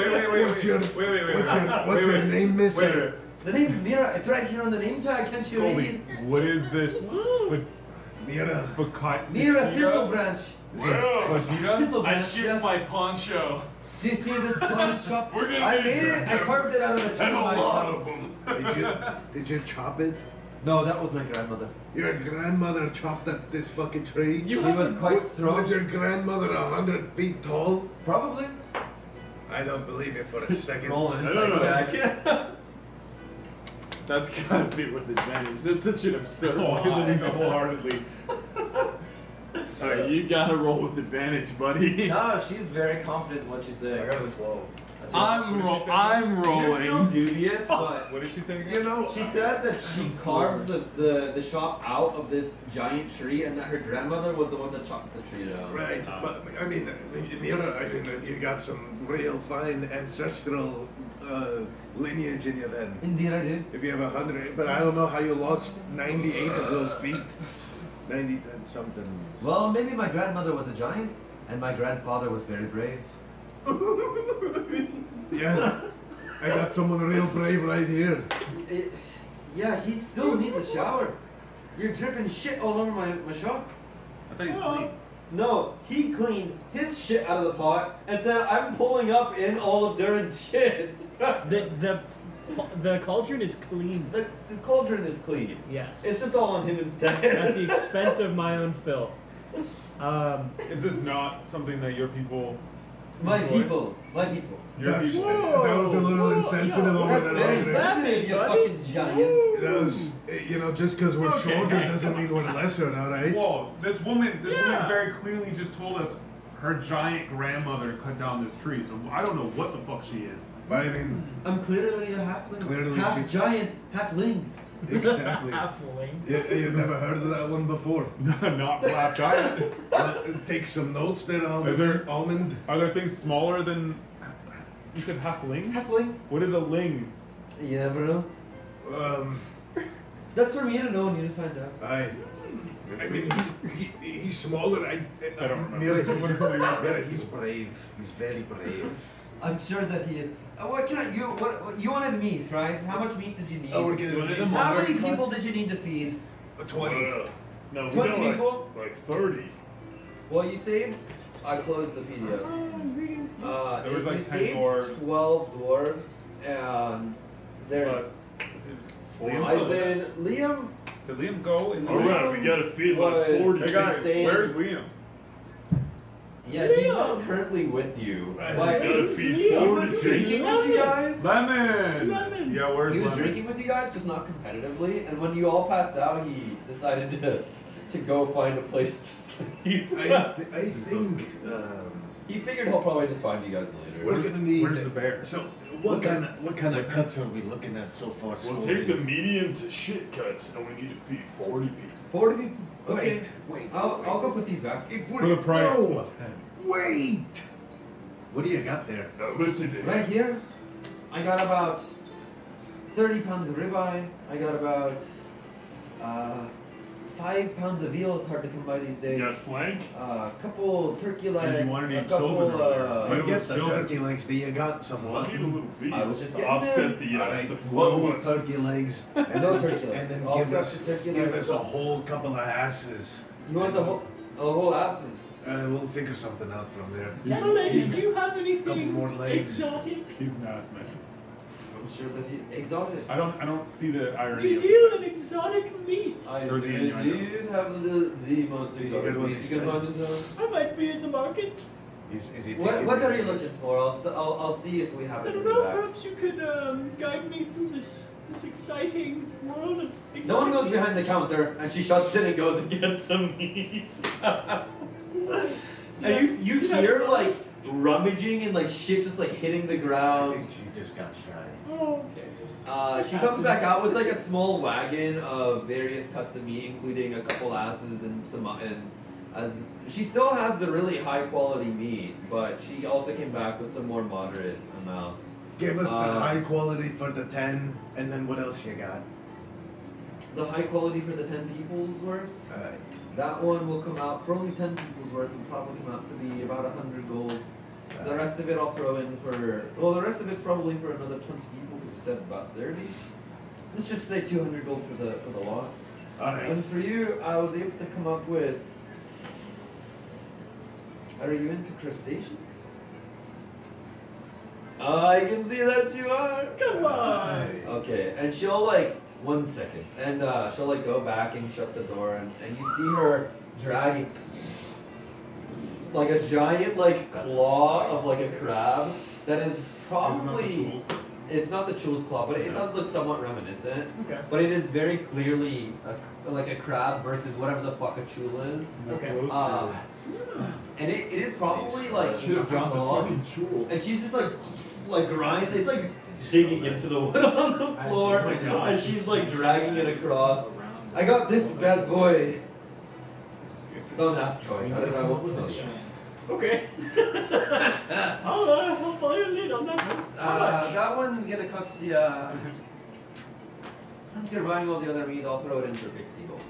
What's your name, miss? Wait. The name's Mira. It's right here on the name tag. Can't you read? Scobie, what is this? Mira. Mira Thistle Branch. Thistle I Branch. shipped Yes. my poncho. Do you see this fun shop? We're gonna I need made some it. I carved it out of a tree and a lot myself. of them. Did you chop it? No, that was my grandmother. Your grandmother chopped at this fucking tree? She was quite strong. Was your grandmother 100 feet tall? Probably. I don't believe it for a second. Roll an insight check. That's gotta be with advantage. That's such an absurd I believe it lie. wholeheartedly. Alright, you gotta roll with advantage, buddy. No, she's very confident in what she's saying. I got a 12. I'm You're still rolling. dubious, but What did she say again? You know, she said that she carved the shop out of this giant tree, and that her grandmother was the one that chopped the tree down. right, but I mean, Mira, I mean, you got some real fine ancestral lineage in you then. Indeed, I do. If you have 100, but I don't know how you lost 98 of those feet. 90 and something. Well, maybe my grandmother was a giant, and my grandfather was very brave. Yeah, I got someone real brave right here. Yeah, he still needs a shower. You're dripping shit all over my shop. I thought he was clean. No, he cleaned his shit out of the pot and said, I'm pulling up in all of Durin's shit. The cauldron is clean. The cauldron is clean. Yes. It's just all on him instead. At the expense of my own filth. Is this not something that your people? My employ? people. My people. Your That's, people. that was a little insensitive over That's there. very Andre. sensitive, you buddy. fucking giant. That was, you know, just because we're Okay. shorter doesn't mean we're lesser, all right? Whoa, this woman Yeah. very clearly just told us her giant grandmother cut down this tree, so I don't know what the fuck she is. But I mean, I'm clearly a halfling. Clearly half she's- giant, half ling. exactly. Halfling. You've never heard of that one before. Not black giant. Take some notes there, Is there- Almond. Are there things smaller than? You said half ling. Halfling? What is a ling? Yeah, bro. That's for me to know and you to find out. I mean, he's smaller. I don't remember. Mira, he's brave. He's very brave. I'm sure that he is. What can I? You wanted meat, right? How much meat did you need? Oh, we're getting What are the How many moderate people cuts? did you need to feed? 20. No, we 20 got like, people? like 30. Well, you saved. I closed the PDF. There was like you 10 saved dwarves. 12 dwarves, and there's. As in Liam. Did Liam go? In the Alright, we gotta feed like was- 40. Hey guys, Staying- where's Liam? Yeah, he's not currently with you. Right. But We gotta Where's feed Liam? he 40 was drinking with you guys. Lemon. Lemon. Yeah, where's He was Lemon? drinking with you guys, just not competitively. And when you all passed out, he decided to go find a place to sleep. I think He figured he'll probably just find you guys later. we're gonna need. Where's the bear? So what kind of cuts are we looking at so far? We'll take the medium to shit cuts and we need to feed 40 people. 40 people. Okay. Wait. I'll go put these back. If For the price No, of 10. wait. What do you got there? Now listen to Right here, I got about 30 pounds of ribeye. I got about 5 pounds of veal. It's hard to come by these You days. got flank? A couple turkey legs. wanted to A eat couple. children earlier. If you get the children. turkey legs, do you got some Well, I need a little feed. I was just to getting offset there. the, Alright, the little bloodlust. turkey legs, and No then, turkey legs. and then I'll give us scratch the turkey give legs. us a whole couple of asses. You want the whole asses? We'll figure something out from there. Gentlemen, do you have Couple anything more legs. exotic? He's an ass man. I'm sure that he exotic. I don't see the irony. You of deal the in sentence. exotic meats. I Sure, did Daniel, I know. have the most Did you exotic get what meats he you can said? find in town. I might be in the market. Is he What picking are you the- looking for? I'll see if we have I it don't in the know, back. perhaps you could guide me through this exciting world of exotic No one goes meat. behind the counter, and she shuts it and goes and gets some meat. And you hear like rummaging and like shit just like hitting the I ground. think she just got shy. Oh, okay. She comes back out with like a small wagon of various cuts of meat, including a couple asses and some as she still has the really high quality meat, but she also came back with some more moderate amounts. Give us the high quality for the 10, and then what else you got? The high quality for the 10 people's worth. Alright. That one will come out for only 10 people's worth. Will probably come out to be about 100 gold. The rest of it I'll throw in for. Well, the rest of it's probably for another 20 people because you said about 30. Let's just say 200 gold for the lot. Alright. And for you, I was able to come up with. Are you into crustaceans? I can see that you are. Come on. Okay, and she'll like 1 second, and she'll like go back and shut the door, and you see her dragging like a giant like claw of like a crab that is probably. It's not the Chul's claw, but it does look somewhat reminiscent. Okay. But it is very clearly like a crab versus whatever the fuck a Chul is. Okay. And it is probably like Should have found the long, fucking jewel. and she's just like grind. It's like digging into the wood on the floor, Oh my God. and she's like dragging it across. I got this bad boy. Don't ask how I got it. I won't tell you. Okay. I'll follow your lead on that one. How much? That one's gonna cost you. Since you're buying all the other meat, I'll throw it in for 50 gold.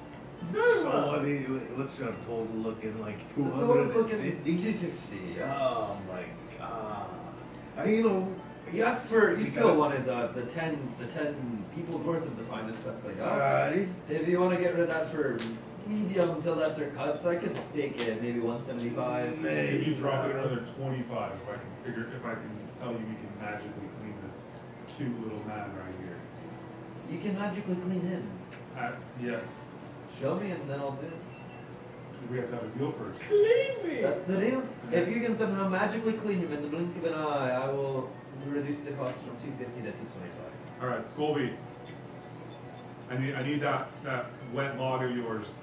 Very So well. what do you, what's our total looking like? The total's looking 250? 250. Yeah. Oh my god. You know, You asked for. You We still got- wanted the 10 people's worth of the finest cuts I got. alrighty. If you want to get rid of that for medium to lesser cuts, I could make it maybe 175. If you drop it another 25, if I can tell you we can magically clean this cute little man right here. You can magically clean him. Yes. Show me and then I'll do it. We have to have a deal first. Clean me. That's the deal. If you can somehow magically clean him in the blink of an eye, I will reduce the cost from 250 to 225. All right, Scolby. I need that wet log of yours.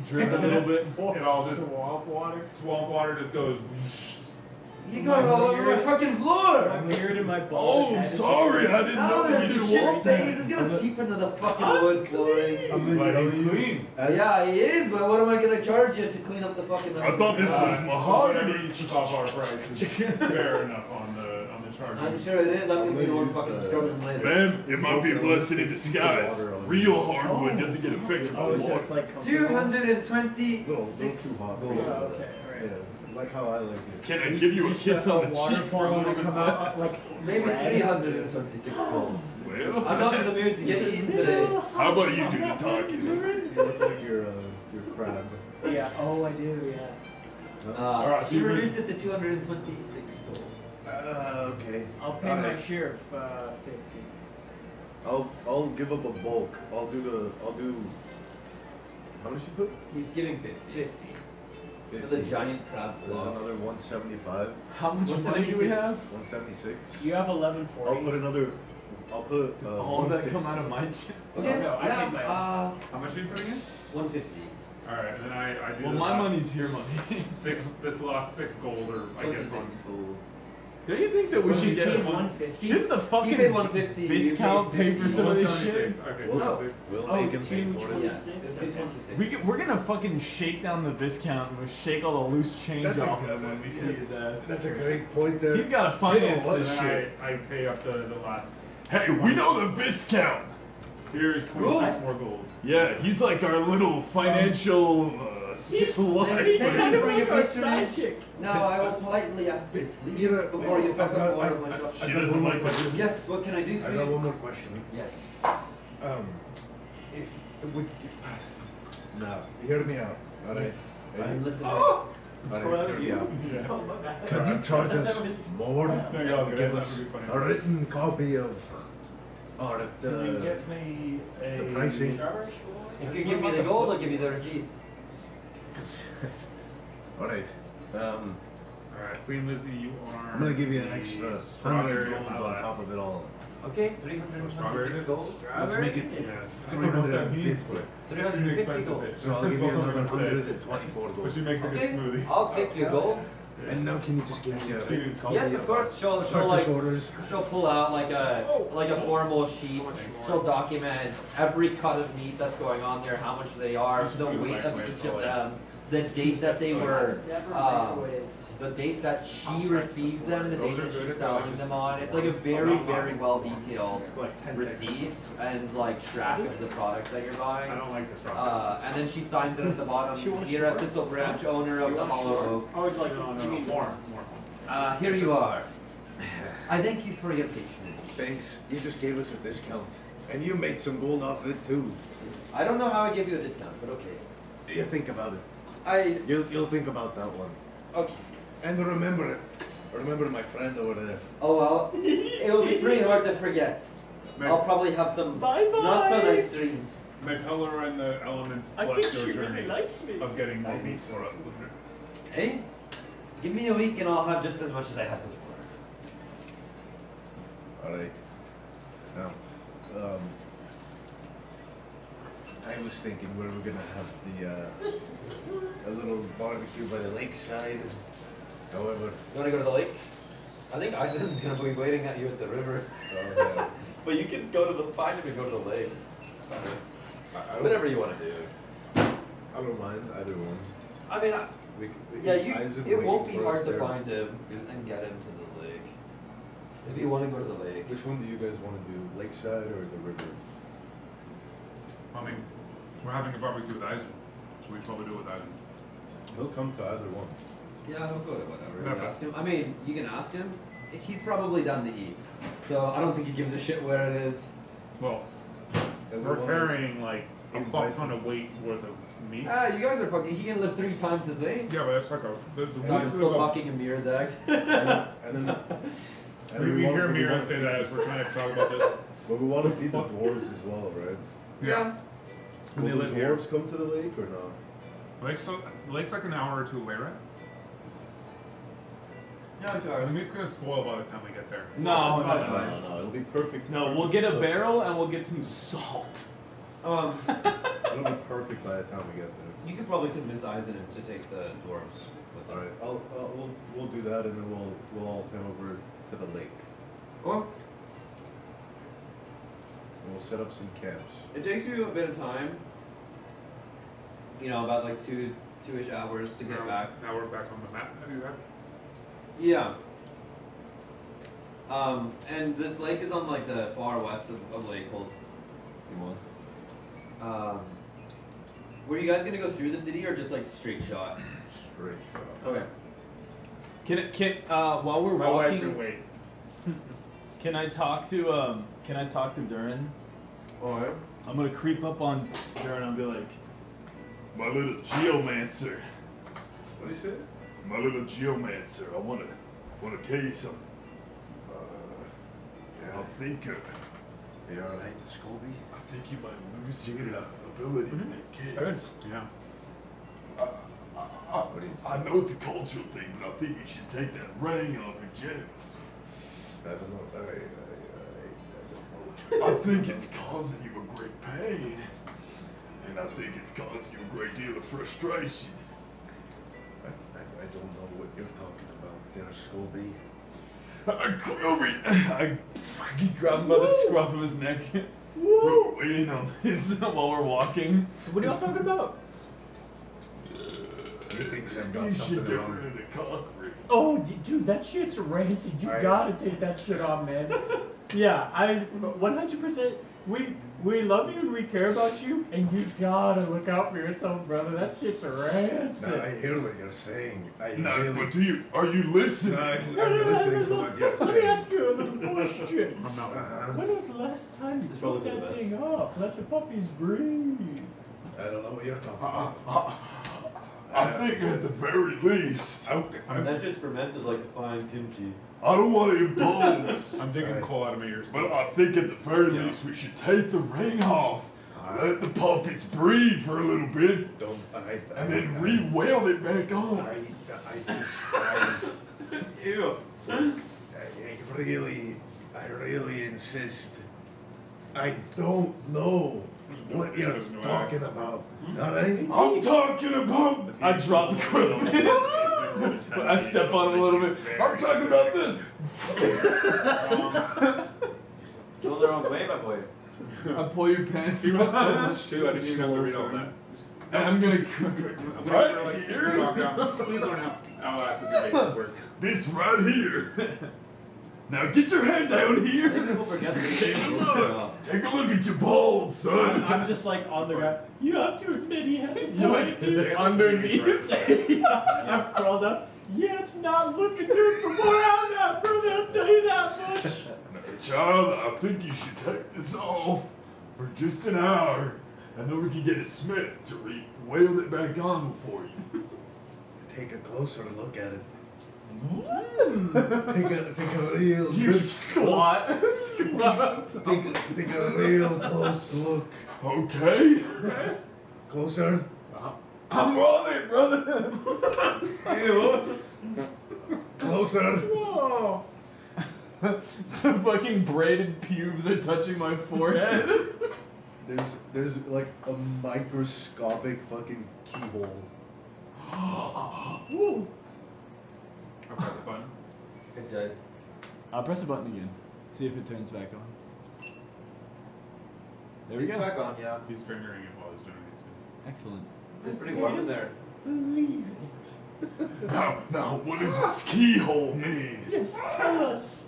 Drip a little bit. It all just Swamp water. swamp water just goes. You got it all over my fucking floor! I'm weird in my ball. Oh, sorry, I didn't know Oh, that there's you shit walked stains. It's gonna seep into the fucking I'm wood clean. flooring. But he's clean. Yeah, he is, but what am I gonna charge you to clean up the fucking mess? I thought this was Whatever mahogany. you took off our price is fair enough on the charge. I'm sure it is. I'm gonna be the one fucking scrubbing later. Man, it might be a blessing in disguise. Real hardwood doesn't get affected by Oh, so water. it's like 226 Little too hot for gold. you. Oh, okay, Yeah, alright. like how I like it. Can I give you a kiss on the cheek for a little bit less? Maybe 326 gold. Well, I'm not in the mood to get eaten today. how about you do the talking? You look like your crab. Yeah. Oh, I do. Yeah. Alright, She reduced it to 226 gold. Okay. I'll pay my share of 50. I'll give up a bulk. I'll do. How much you put? He's giving 50. 50. For the giant crab There's claw. another 175. How much money do we have? 176. You have 1140. I'll put another. I'll put. All of that come out of my check. Okay, no, I yeah, paid my own. How much are you putting in? 150. All right, and then I do. Well, the my last money's your money. This last 6 gold, or I guess on. 26 gold. Don't you think that we Well, should you get paid a 150? Shouldn't the He fucking paid 150. viscount pay for some of this 176. shit? Okay, We'll- 26. We'll Oh, make it's him pay for it. 226. Yes, it's Okay. 226. We're gonna fucking shake down the viscount and we'll shake all the loose change That's a off good him when we one. see his ass. That's a great point there. He's gotta You know finance what? this And shit. I pay up the last. Hey, we know the viscount. Here's 26 more gold. Yeah, he's like our little financial slut. He's Thank kind you of for like your our victory. sidekick. Now I will politely ask you to leave You know, before you fuck I got- up more of my I- shop. I She got doesn't one more like what question. Yes, what can I do I for got you? one more question. Yes. If would now hear me out, all right? I'm listening. All Oh, that right, was hear me you? out. Yeah. Oh, my bad. Could you charge That us was- more No, and you're all good. give That us would be funny. a written copy of or Can you get me a the pricing? If you give me the gold, I'll give you the receipt. Alright. Alright, Queen Lizzie, you are. I'm gonna give you an the extra 100 strawberry gold on ally. top of it all. Okay, Strawberry 326 is? gold. Let's make it Yeah. 350. 350 expensive gold. bitch. So I'll give you That's what I'm another gonna say. 124 But gold. she makes a good Okay, smoothie. I'll take your gold. And now can you just give me a copy Yes, of course. She'll purchase like orders? she'll pull out like a formal sheet. She'll document every cut of meat that's going on there, how much they are, the weight of each of them, the date that they were, the date that she received them, the date that she's selling them on. It's like a very, very well detailed receipt and like track of the products that you're buying. I don't like this rock. And then she signs it at the bottom. Here at Thistle Branch, owner of the Hollow Oak. Oh, it's like more. Here you are. I thank you for your patience. Thanks. You just gave us a discount. And you made some gold off it too. I don't know how I give you a discount, but okay. You think about it. I You'll think about that one. okay. And remember it. Remember my friend over there. Oh well, it'll be pretty hard to forget. I'll probably have some not so nice dreams. May Pelor and the elements I bless think your she journey really likes me. of getting more meat for us later. Hey, give me a week and I'll have just as much as I had before. Alright. Now, I was thinking where we're gonna have the a little barbecue by the lakeside. However, You wanna go to the lake? I think Eisen's gonna be waiting at you at the river. uh, But you can go to the find him and go to the lake. It's fine. I don't- Whatever you wanna do. I don't mind either one. I mean, yeah, Isaac it won't waiting be for us hard to there. find him and get him to the lake. If you wanna go to the lake. Which one do you guys want to do, lakeside or the river? I mean, we're having a barbecue with Eisen, so we probably do it with Eisen. He'll come to either one. Yeah, he'll go to whatever. Okay. You ask him. I mean, you can ask him. He's probably down to eat. So I don't think he gives a shit where it is. Well, And we we're wanna carrying like a invite fuck ton of weight worth of meat. You guys are fucking. He can lift 3 times his weight. Yeah, but that's like the So I'm meat's still about- talking in Mira's eggs. And then We wanna- hear Mira wanna say feed- that as we're trying to talk about this. But we want to feed the dwarves as well, right? Yeah. And Will they the live here. dwarves come to the lake or not? Lake's like an hour or two away, right? No, So the meat's gonna spoil by the time we get there. No, Fine, no, fine. no. No, it'll be perfect. No, we'll get a barrel and we'll get some salt. It'll be perfect by the time we get there. You could probably convince Eisen to take the dwarves with All him. right, we'll do that, and then we'll all head over to the lake, Or and we'll set up some camps. it takes you a bit of time. You know, about like 2-ish hours to get back. Now we're back on the map. Have you had? Yeah. And this lake is on like the far west of Lakehold. Were you guys gonna go through the city or just like straight shot? Straight shot. Okay. While we're My wife can walking, wait. can I talk to Durin? Alright. I'm gonna creep up on Durin and be like, My little geomancer. What do you say? My little geomancer. I wanna tell you something. I think are you alright, Scooby? I think you might lose your ability to make kids. Yeah. I know it's a cultural thing, but I think you should take that ring off your genitals. I don't know. I don't know. I think it's causing you a great pain. And I think it's causing you a great deal of frustration. I don't know what you're talking about there, Scooby. I fucking grab him by the scruff of his neck. Woo! Waiting on This while we're walking. What are y'all talking about? He thinks I've got You something should get wrong. rid of the concrete. Oh, dude, that shit's rancid. You Alright. gotta take that shit off, man. Yeah, I 100%. We love you and we care about you, and you gotta look out for yourself, brother. That shit's rancid. Now I hear what you're saying. I No, really. but are you listening? No, I'm listening to what you're Let me saying. ask you a little question. I'm not. When was the last time you It's took probably for the that best. thing off? Let the puppies breathe. I don't know what you're talking about. I think at the very least, That shit's fermented like fine kimchi. I don't want to impose, I'm digging Alright. coal out of my ears. but I think at the very least we should take the ring off let the puppies breathe for a little bit, and then re-weld it back on. Ew. I really insist. I don't know what you're talking about. All right? I'm talking about. I drop the quill. I step on him a little bit. I'm talking about this. Go the wrong way, my boy. I pull your pants He went so down. much too. I didn't even have to read all that. And I'm gonna. Right here. Please learn how asses work. This right here. Now get your head down here. People forget to Take a look. Take a look at your balls, son. I'm just like on the ground. You have to admit he has a You're like point, dude. underneath. I've crawled up. Yeah, it's not looking good from where I'm at, brother. I'll tell you that much. Child, I think you should take this off for just an hour, and then we can get a smith to weld it back on for you. Take a closer look at it. Take a real You good squat. Take a real close look. Okay. Closer. I'm on it, brother. Closer. Whoa. The fucking braided pubes are touching my forehead. There's like a microscopic fucking keyhole. Ooh. I'll press a button. Good job. I'll press a button again. See if it turns back on. There we go. Back on, yeah. He's fingering it while he's doing it too. Excellent. It's pretty warm in there. Believe it. Now, what does this keyhole mean? Yes, tell us.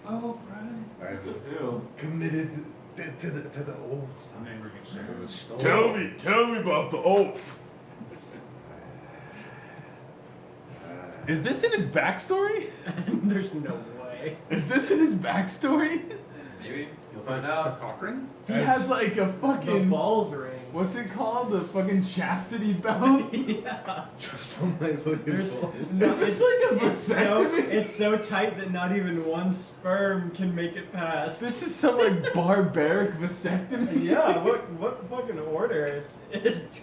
Oh, right. I'm committed to the oath. I'm angry and shit. Of the storm. Tell me about the oath. Is this in his backstory? There's no way. Is this in his backstory? Maybe. You'll find out. Cock ring? He has like a The fucking. balls ring. What's it called? The fucking chastity belt? Yeah. Just on my fucking There's, balls. no, Is this like a vasectomy? it's so tight that not even one sperm can make it past. This is some like barbaric vasectomy. Yeah, what fucking order is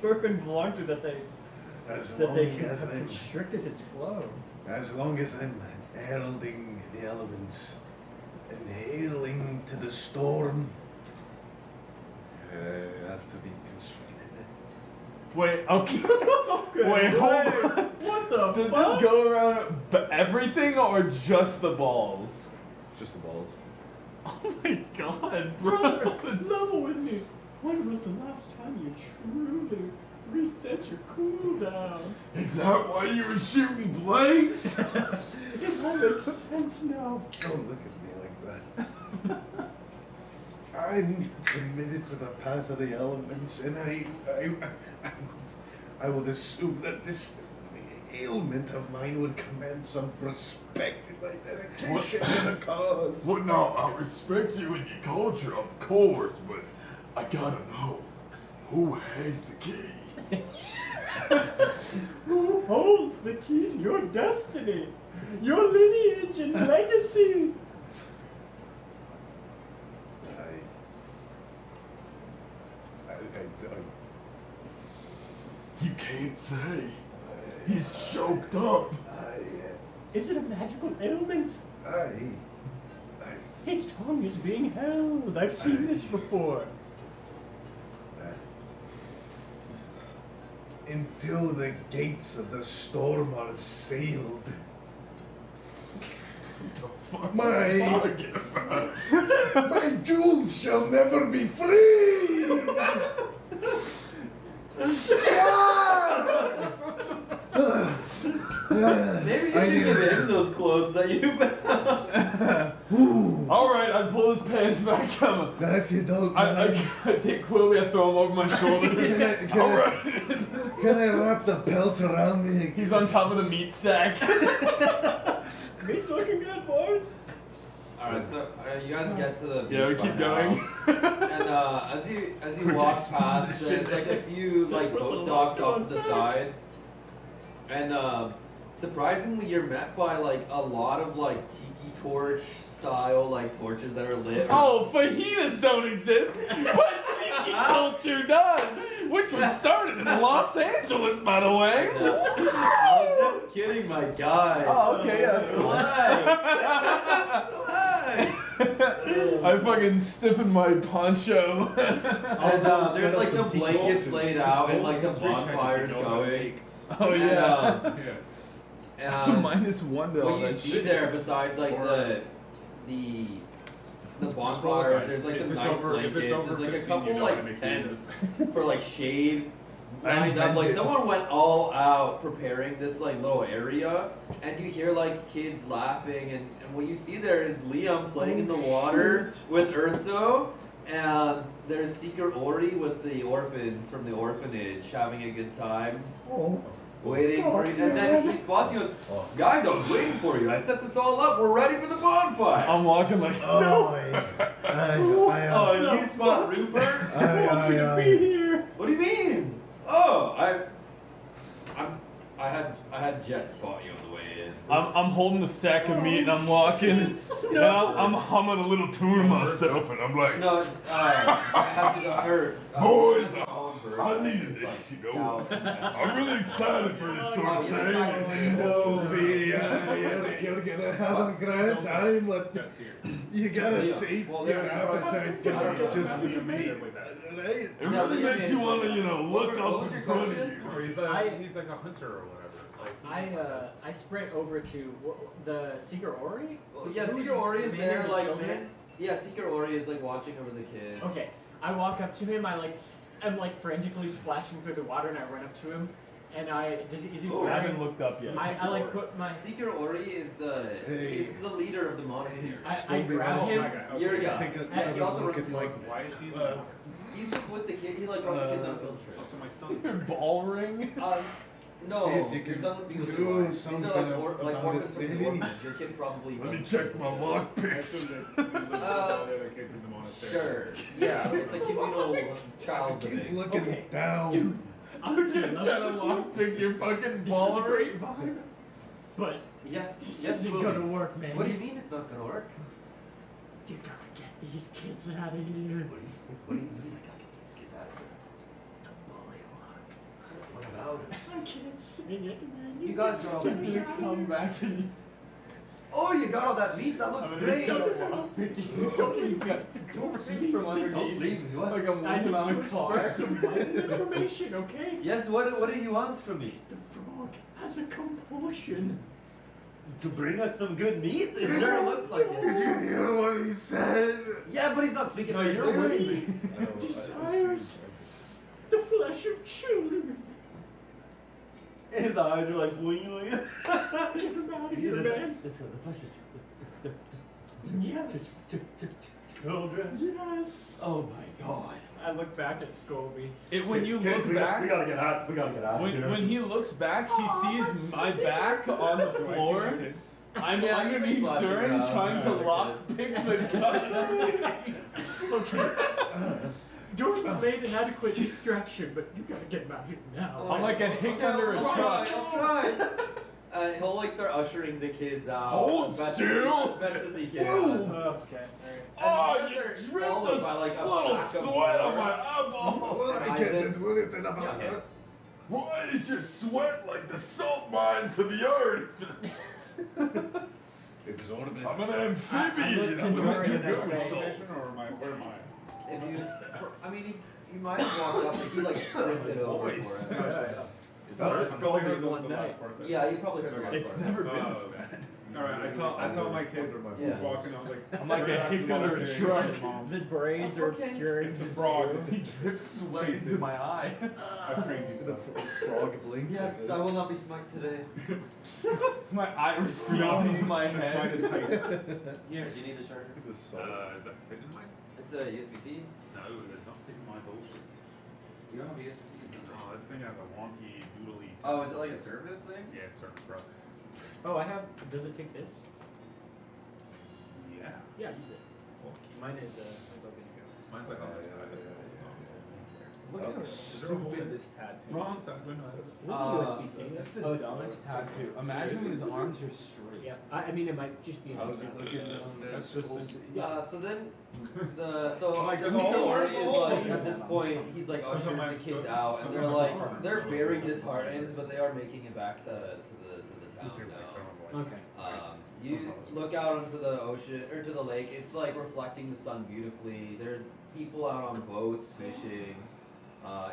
Jordan belong to that they As that long they as have I'm, constricted his flow? as long as I'm heralding the elements and hailing to the storm, I have to be constrained. Wait, okay. Okay, Wait, hold on. What the Does fuck? this go around everything or just the balls? It's just the balls. Oh my god, Brother, bro. level with me. When was the last time you truly reset your cooldowns? Is that why you were shooting blanks? It all makes sense now. Don't look at me like that. I'm committed to the path of the elements, and I would assume that this ailment of mine would command some respect in my dedication to the cause. Well, no, I respect you and your culture, of course, but I gotta know, who has the key? Who holds the key to your destiny? Your lineage and legacy? You can't say. He's choked up. Is it a magical ailment? His tongue is being held. I've seen this before. Until the gates of the storm are sealed. My jewels shall never be free! Maybe you should give him those clothes that you Alright, I pull his pants back on. Now, if you don't I take Quilly, I throw him over my shoulder. Can I wrap the belt around me? He's on top of the meat sack. Meat's looking good, boys. Alright, so you guys get to the Yeah, we beach keep by now. going. And as you walk past, there's like a few like boat docks off to the side, and surprisingly, you're met by like a lot of like tiki torch style like torches that are lit. Oh, fajitas don't exist, but tiki culture does, which was started in Los Angeles, by the way. I was just kidding, my guy. Oh, okay, yeah, that's cool. I fucking stiffened my poncho. And there's like some blankets laid out and like some bonfires going. Oh yeah. And -1 to all what you that see shit. there, besides like the bonfires, there's like some nice blankets. There's like a couple like tents for like shade lined up. Like someone went all out preparing this like little area, and you hear like kids laughing, and what you see there is Liam playing in the water with Urso, and there's Seeker Ori with the orphans from the orphanage having a good time. Waiting for you, and then he spots you and goes, guys, I was waiting for you. I set this all up. We're ready for the bonfire. I'm walking like, Oh, you spot Rupert? I want you to be here. What do you mean? Oh, I had Jet spot you on the way in. I'm holding the sack of meat and I'm walking, and I'm humming a little tune to myself, and I'm like, No, I have to hurt. Boys, I needed this, you know. I'm really excited for this sort of thing. You're gonna have a great time, but you gotta sate your appetite for just the meat. It really makes you want to, you know, look up in front of you. Or he's like a hunter or whatever. Like I sprint over to the Seeker Ori. Well, yeah, Seeker Ori is there, like, yeah, Seeker Ori is like watching over the kids. Okay, I walk up to him. I'm like frantically splashing through the water, and I run up to him, and is he I grabbing? haven't looked up yet. I like put my. Seeker Ori is he's the leader of the monastery. I grab him. You're a guy. And he also runs the like, orphanage. why is he? He's just with the kid. He like brought the kids on a field trip. So my son. Your ball ring? No, See if you your can son would be with do your wife. These something are like about orphans it, from the really. orphanage. Your kid probably Let me doesn't. check my lockpicks. Sure. Yeah, it's a communal child Keep living. looking Okay, down. dude. I'm You're trying to lockpick your fucking This is ball a ring? great vibe, but Yes, this yes, isn't Louis. gonna work, man. What do you mean it's not gonna work? You gotta get these kids out of here. What do you mean I gotta get these kids out of here? What about it? I can't sing it, man. You guys got all that meat. Come back and Oh, you got all that meat? That looks great. Don't you guys go from Don't underneath leave me. What? like I'm I need walking on to a car. express some vital information, okay? Yes, what do you want from me? The frog has a compulsion. To bring us some good meat? It sure looks like it. Did you hear what he said? Yeah, but he's not speaking No, very you're clearly. Desires the flesh of children. His eyes are like boing boing. Get him out of here, man. Let's go. The flesh of Yes. children. Yes. Oh my god. I look back at Scobie. When you look back, we gotta get out. We gotta get out. when he looks back, he sees my back on the floor. I'm Yeah, underneath you're just Durin flashing trying to around. lockpick the gun. Okay. Jordan's made an adequate distraction, but you gotta get him out of here now. I'm like a hick under a I'll truck. try. And he'll like start ushering the kids out. Hold as best still. As best as he can. Whoa. Okay. Oh, And you they're dripped followed a by, like, a little pack of sweat on my boars. eyeball. Well, I can't do anything about Yeah, okay. that. Why is your sweat like the salt mines of the earth? Exorbitant. I'm an I amphibian. looked I'm to gonna Dorian do and I good said- with salt. Or where am I? If you, I mean, you might have walked up, but he like sprinted over for Voice. it. It's only heard one night. Yeah, you probably heard the last It's part. never been this bad. Alright, I tell my kid Yeah. who's walking, I was like, I'm like a "We're back to hick the under a monastery, truck. Mom." The braids are Okay. obscuring The his frog. view. He drips sweat into my eye. I've trained you The some. frog blink. Yes, I will not be smoked today. My eye recedes into my That's head. mine tight. Here, do you need a charger? The salt. Is that fit in my? It's a USB-C. No, that's not fit in my bullshit. You don't have a USB-C? Oh, this thing has a wonky, doodly. Oh, is it like a Surface thing? Yeah, it's surface, bro. Oh, I have. Does it take this? Yeah. Yeah, use it. Mine is okay to go. Mine's like on this side. Look how there a hole stupid there? this tattoo Wrong is. side. USB-C. That's the Oh, it's dumbest not. tattoo. Imagine when his arms are straight. Yeah, I mean, it might just be. How's it looking? That's just cool. So then, so Like, so there's a whole Mikori is article. like at this point he's like ushering the kids out, and they're very disheartened, but they are making it back to the town now. Okay. You look out into the ocean or to the lake. It's like reflecting the sun beautifully. There's people out on boats fishing.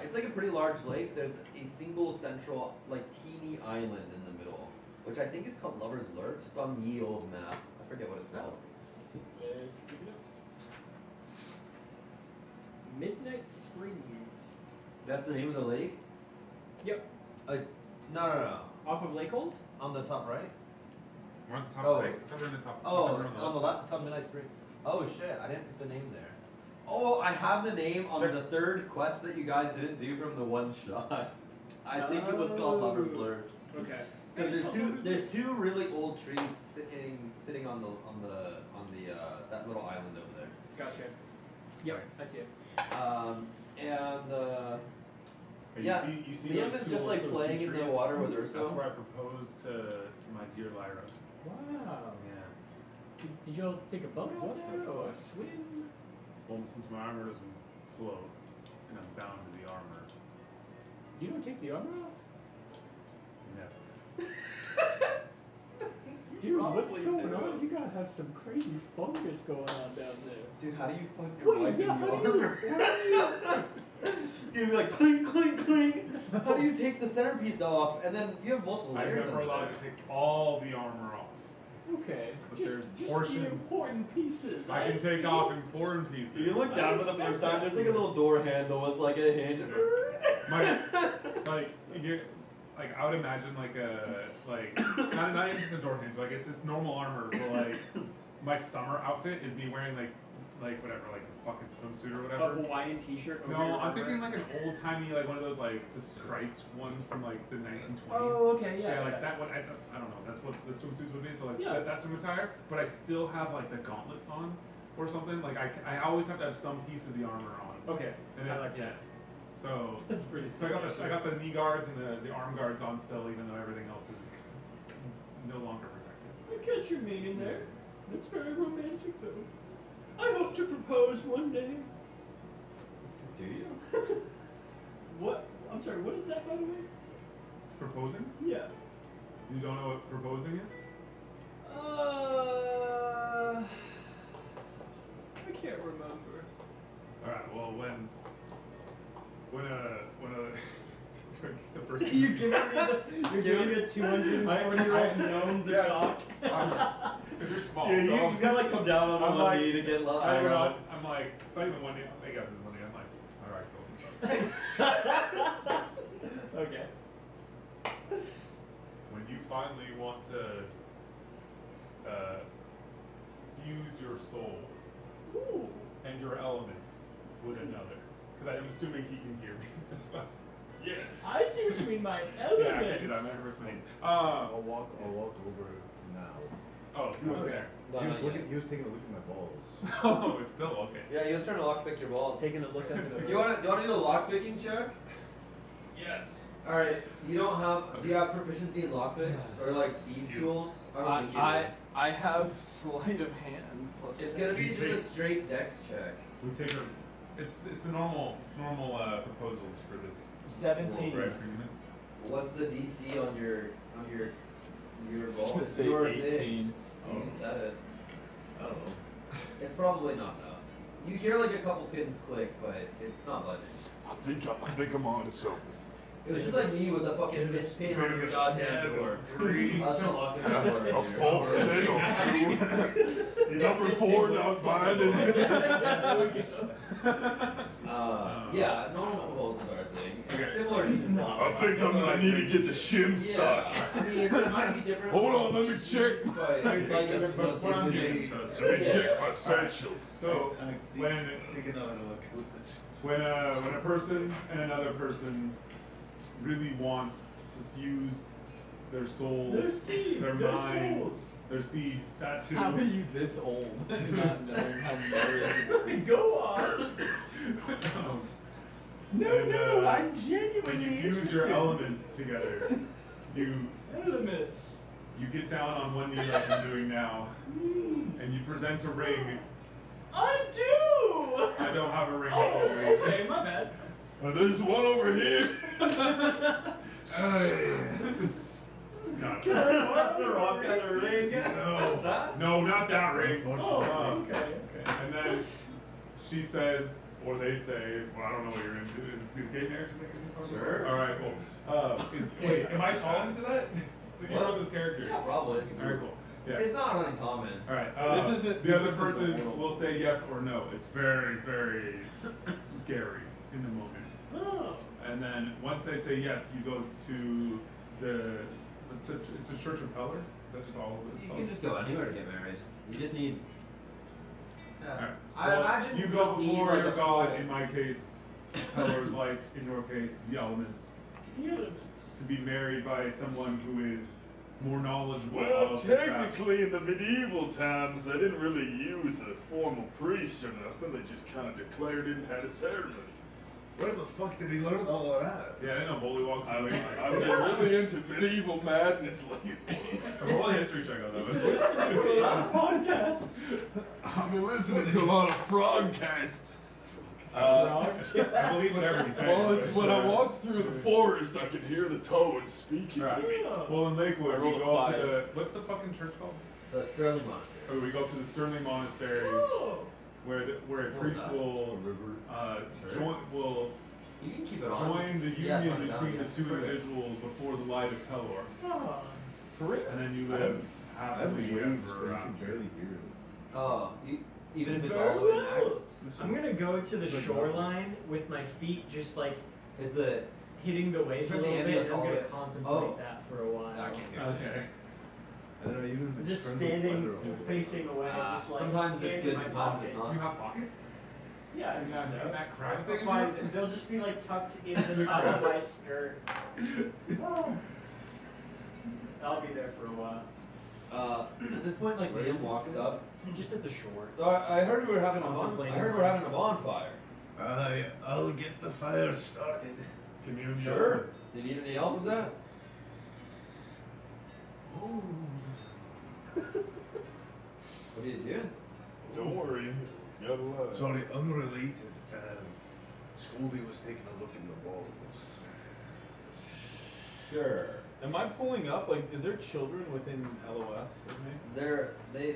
It's like a pretty large lake. There's a single central, like teeny island in the middle, which I think is called Lover's Lurch. It's on the old map. I forget what it's called. Midnight Springs. That's the name of the lake. Yep. No. Off of Lakehold? On the top right. We're on the top Oh. right. I thought we were in the top. Oh, we're on the left, top Midnight Spring. Oh shit, I didn't put the name there. Oh, I have the name on Check. the third quest that you guys didn't do from the one shot. I think it was called Lover's Lurch. Okay. Because there's two really old trees sitting on the that little island over there. Gotcha. Yep, I see it. Yeah, You see Liam those is two just like those playing two in the trees? water with That's Urso. where I proposed to my dear Lyra. Wow. Yeah. Did y'all take a boat out there or swim? Well, since my armor doesn't float, and I'm bound to the armor, You don't take the armor off? never. Dude, what's Probably going do. on? You gotta have some crazy fungus going on down there. Dude, how do you fuck your Wait, wife yeah, in the how do you- armor? You'd be like clink, clink, clink. How do you take the centerpiece off? And then you have multiple I'm layers never of allowed to take all the armor off. Okay. But just there's the portions. important pieces. I can take see. off important pieces. You look down for the first time. There's like a little door handle with like a hinge. Like I would imagine like a not even just a door hinge. Like it's normal armor, but like my summer outfit is me wearing like whatever, like a fucking swimsuit or A whatever. Hawaiian t-shirt over No, your I'm armor. thinking like an old timey, like one of those like the striped ones from like the 1920s. Oh, okay, yeah. like that one. I don't know. That's what the swimsuits would be. So like Yeah. that's swim attire. But I still have like the gauntlets on or something. Like I always have to have some piece of the armor on. Okay. And I like that. So That's pretty So I got the knee guards and the arm guards on still, even though everything else is no longer protected. I catch your meaning there. That's very romantic, though. I hope to propose one day. Do you? What? I'm sorry, what is that, by the way? Proposing? Yeah. You don't know what proposing is? I can't remember. All right. Well, when the person You're giving me a 240-year-old gnome to talk. If you're small, Yeah, so you gotta like come down on I'm one like- knee to get low. I'm like, it's not even one knee. I guess it's one knee. I'm like, all right, cool. Okay. When you finally want to fuse your soul Ooh. and your elements with another, because I'm assuming he can hear me as well. Yes. I see what you mean by Yeah, I figured elements. I meant first names. I'll walk over now. Oh, he was there. No, he was not looking. yet. He was taking a look at my balls. Oh, it's still okay. Yeah, he was trying to lockpick your balls. Taking a look under the Do you want to do a lockpicking check? Yes. All right. You don't have. Do you have proficiency in lockpicks or like thieves tools? I don't think you do. I have sleight of hand plus. It's gonna be You just a take- straight dex check. We take a. It's the normal proposals for this. 17. World, right, 3 minutes. What's the DC on your I was ball? gonna say Yours is. 18. You can set it. I don't know. It's probably not enough. You hear like a couple pins click, but it's not budging. I think I'm on to something. It was just like me with a fucking fist pin on your goddamn door. I was gonna lock the door. A false signal, too. Number 4 not binding. Yeah, normal proposals are a thing. It's Okay. similar to not. I think I'm gonna need to get the shim stuck. Yeah, I mean, it might be different. Hold on, let me check. But like it's But what I'm doing, nothing so Let me check my satchel. So when Take another look. Let's- when a person and another person really wants to fuse their souls, Their seed, their their minds, souls. their seed, that too. How are you this old and not knowing how marriage works? Go on. No, I'm when genuinely you fuse your interested. elements together, you Elements. you get down on one knee like I'm doing now, and you present a ring. I do! I don't have a ring for Oh, you. okay, my bad. There's one over here. No, The rock kind of ring. no, not that ring. Oh, okay. And then she says, or they say, well, I don't know what you're into. Is the escape narrative making this hard? Sure. All right, cool. Wait, am I tall into that? You know this character? Yeah, probably. All right, cool. Yeah. It's not uncommon. All right. This isn't- the this other isn't the person world. will say yes or no. It's very, very scary in the moment. Oh. And then once they say yes, you go to it's the Church of Peller. Is that just all of it? You can just go anywhere to get married. You just need. Yeah. Alright. I Well, imagine you you go don't need, before like, your a god. full- In my case, Peller's light. In your case, the elements. The elements. To be married by someone who is more knowledgeable. Well, of the craft. technically, in the medieval times, they didn't really use a formal priest or nothing. They just kind of declared it and had a ceremony. Where the fuck did he learn all of that? Yeah, I know Bullywugs. I've been really into medieval madness lately. Roll a history check on that It's a lot of one. podcasts. I've been listening to a lot of frogcasts. I believe whatever he said. Well, it's when I walk through the forest, I can hear the toads speaking to me. Well, in Lakewood, I we rolled a go up to 5. the what's the fucking church called? The Sterling Monastery. Oh, we go up to the Sterling Monastery, Oh. where a What was priest that? will Sure. will You can keep it on. join the Yeah, union turn it down, between yeah. the two individuals before the light of Pelor, Oh. For real? and then you I live have happily waves, but ever you can after. barely hear it. Oh, even if it's Very all the way well. next. I'm gonna go to the It's like shoreline with my feet just like Is the hitting the waves a Turn the little bit, ambience and I'm all gonna the way- contemplate Oh. that for a while. I can't hear Okay. I don't know, even I'm if just it's friendly standing, weather, I'll- facing away, just like sometimes it's hands good, in my sometimes it's pockets. not. You have pockets? Yeah, I In think that, so. in that crowd They'll thing? find- they'll just be like tucked in the top of my skirt. Oh. I'll be there for a while. At this point, like Liam walks up. Just at the shore. So I heard we were having Contemplating I heard we're having a bonfire. I'll get the fire started. Can you Sure. Do you need any help with that? What are you doing? Don't worry, you got a lot. Sorry, unrelated. Scooby was taking a look in the walls. Sure. Am I pulling up? Like, is there children within LOS of me?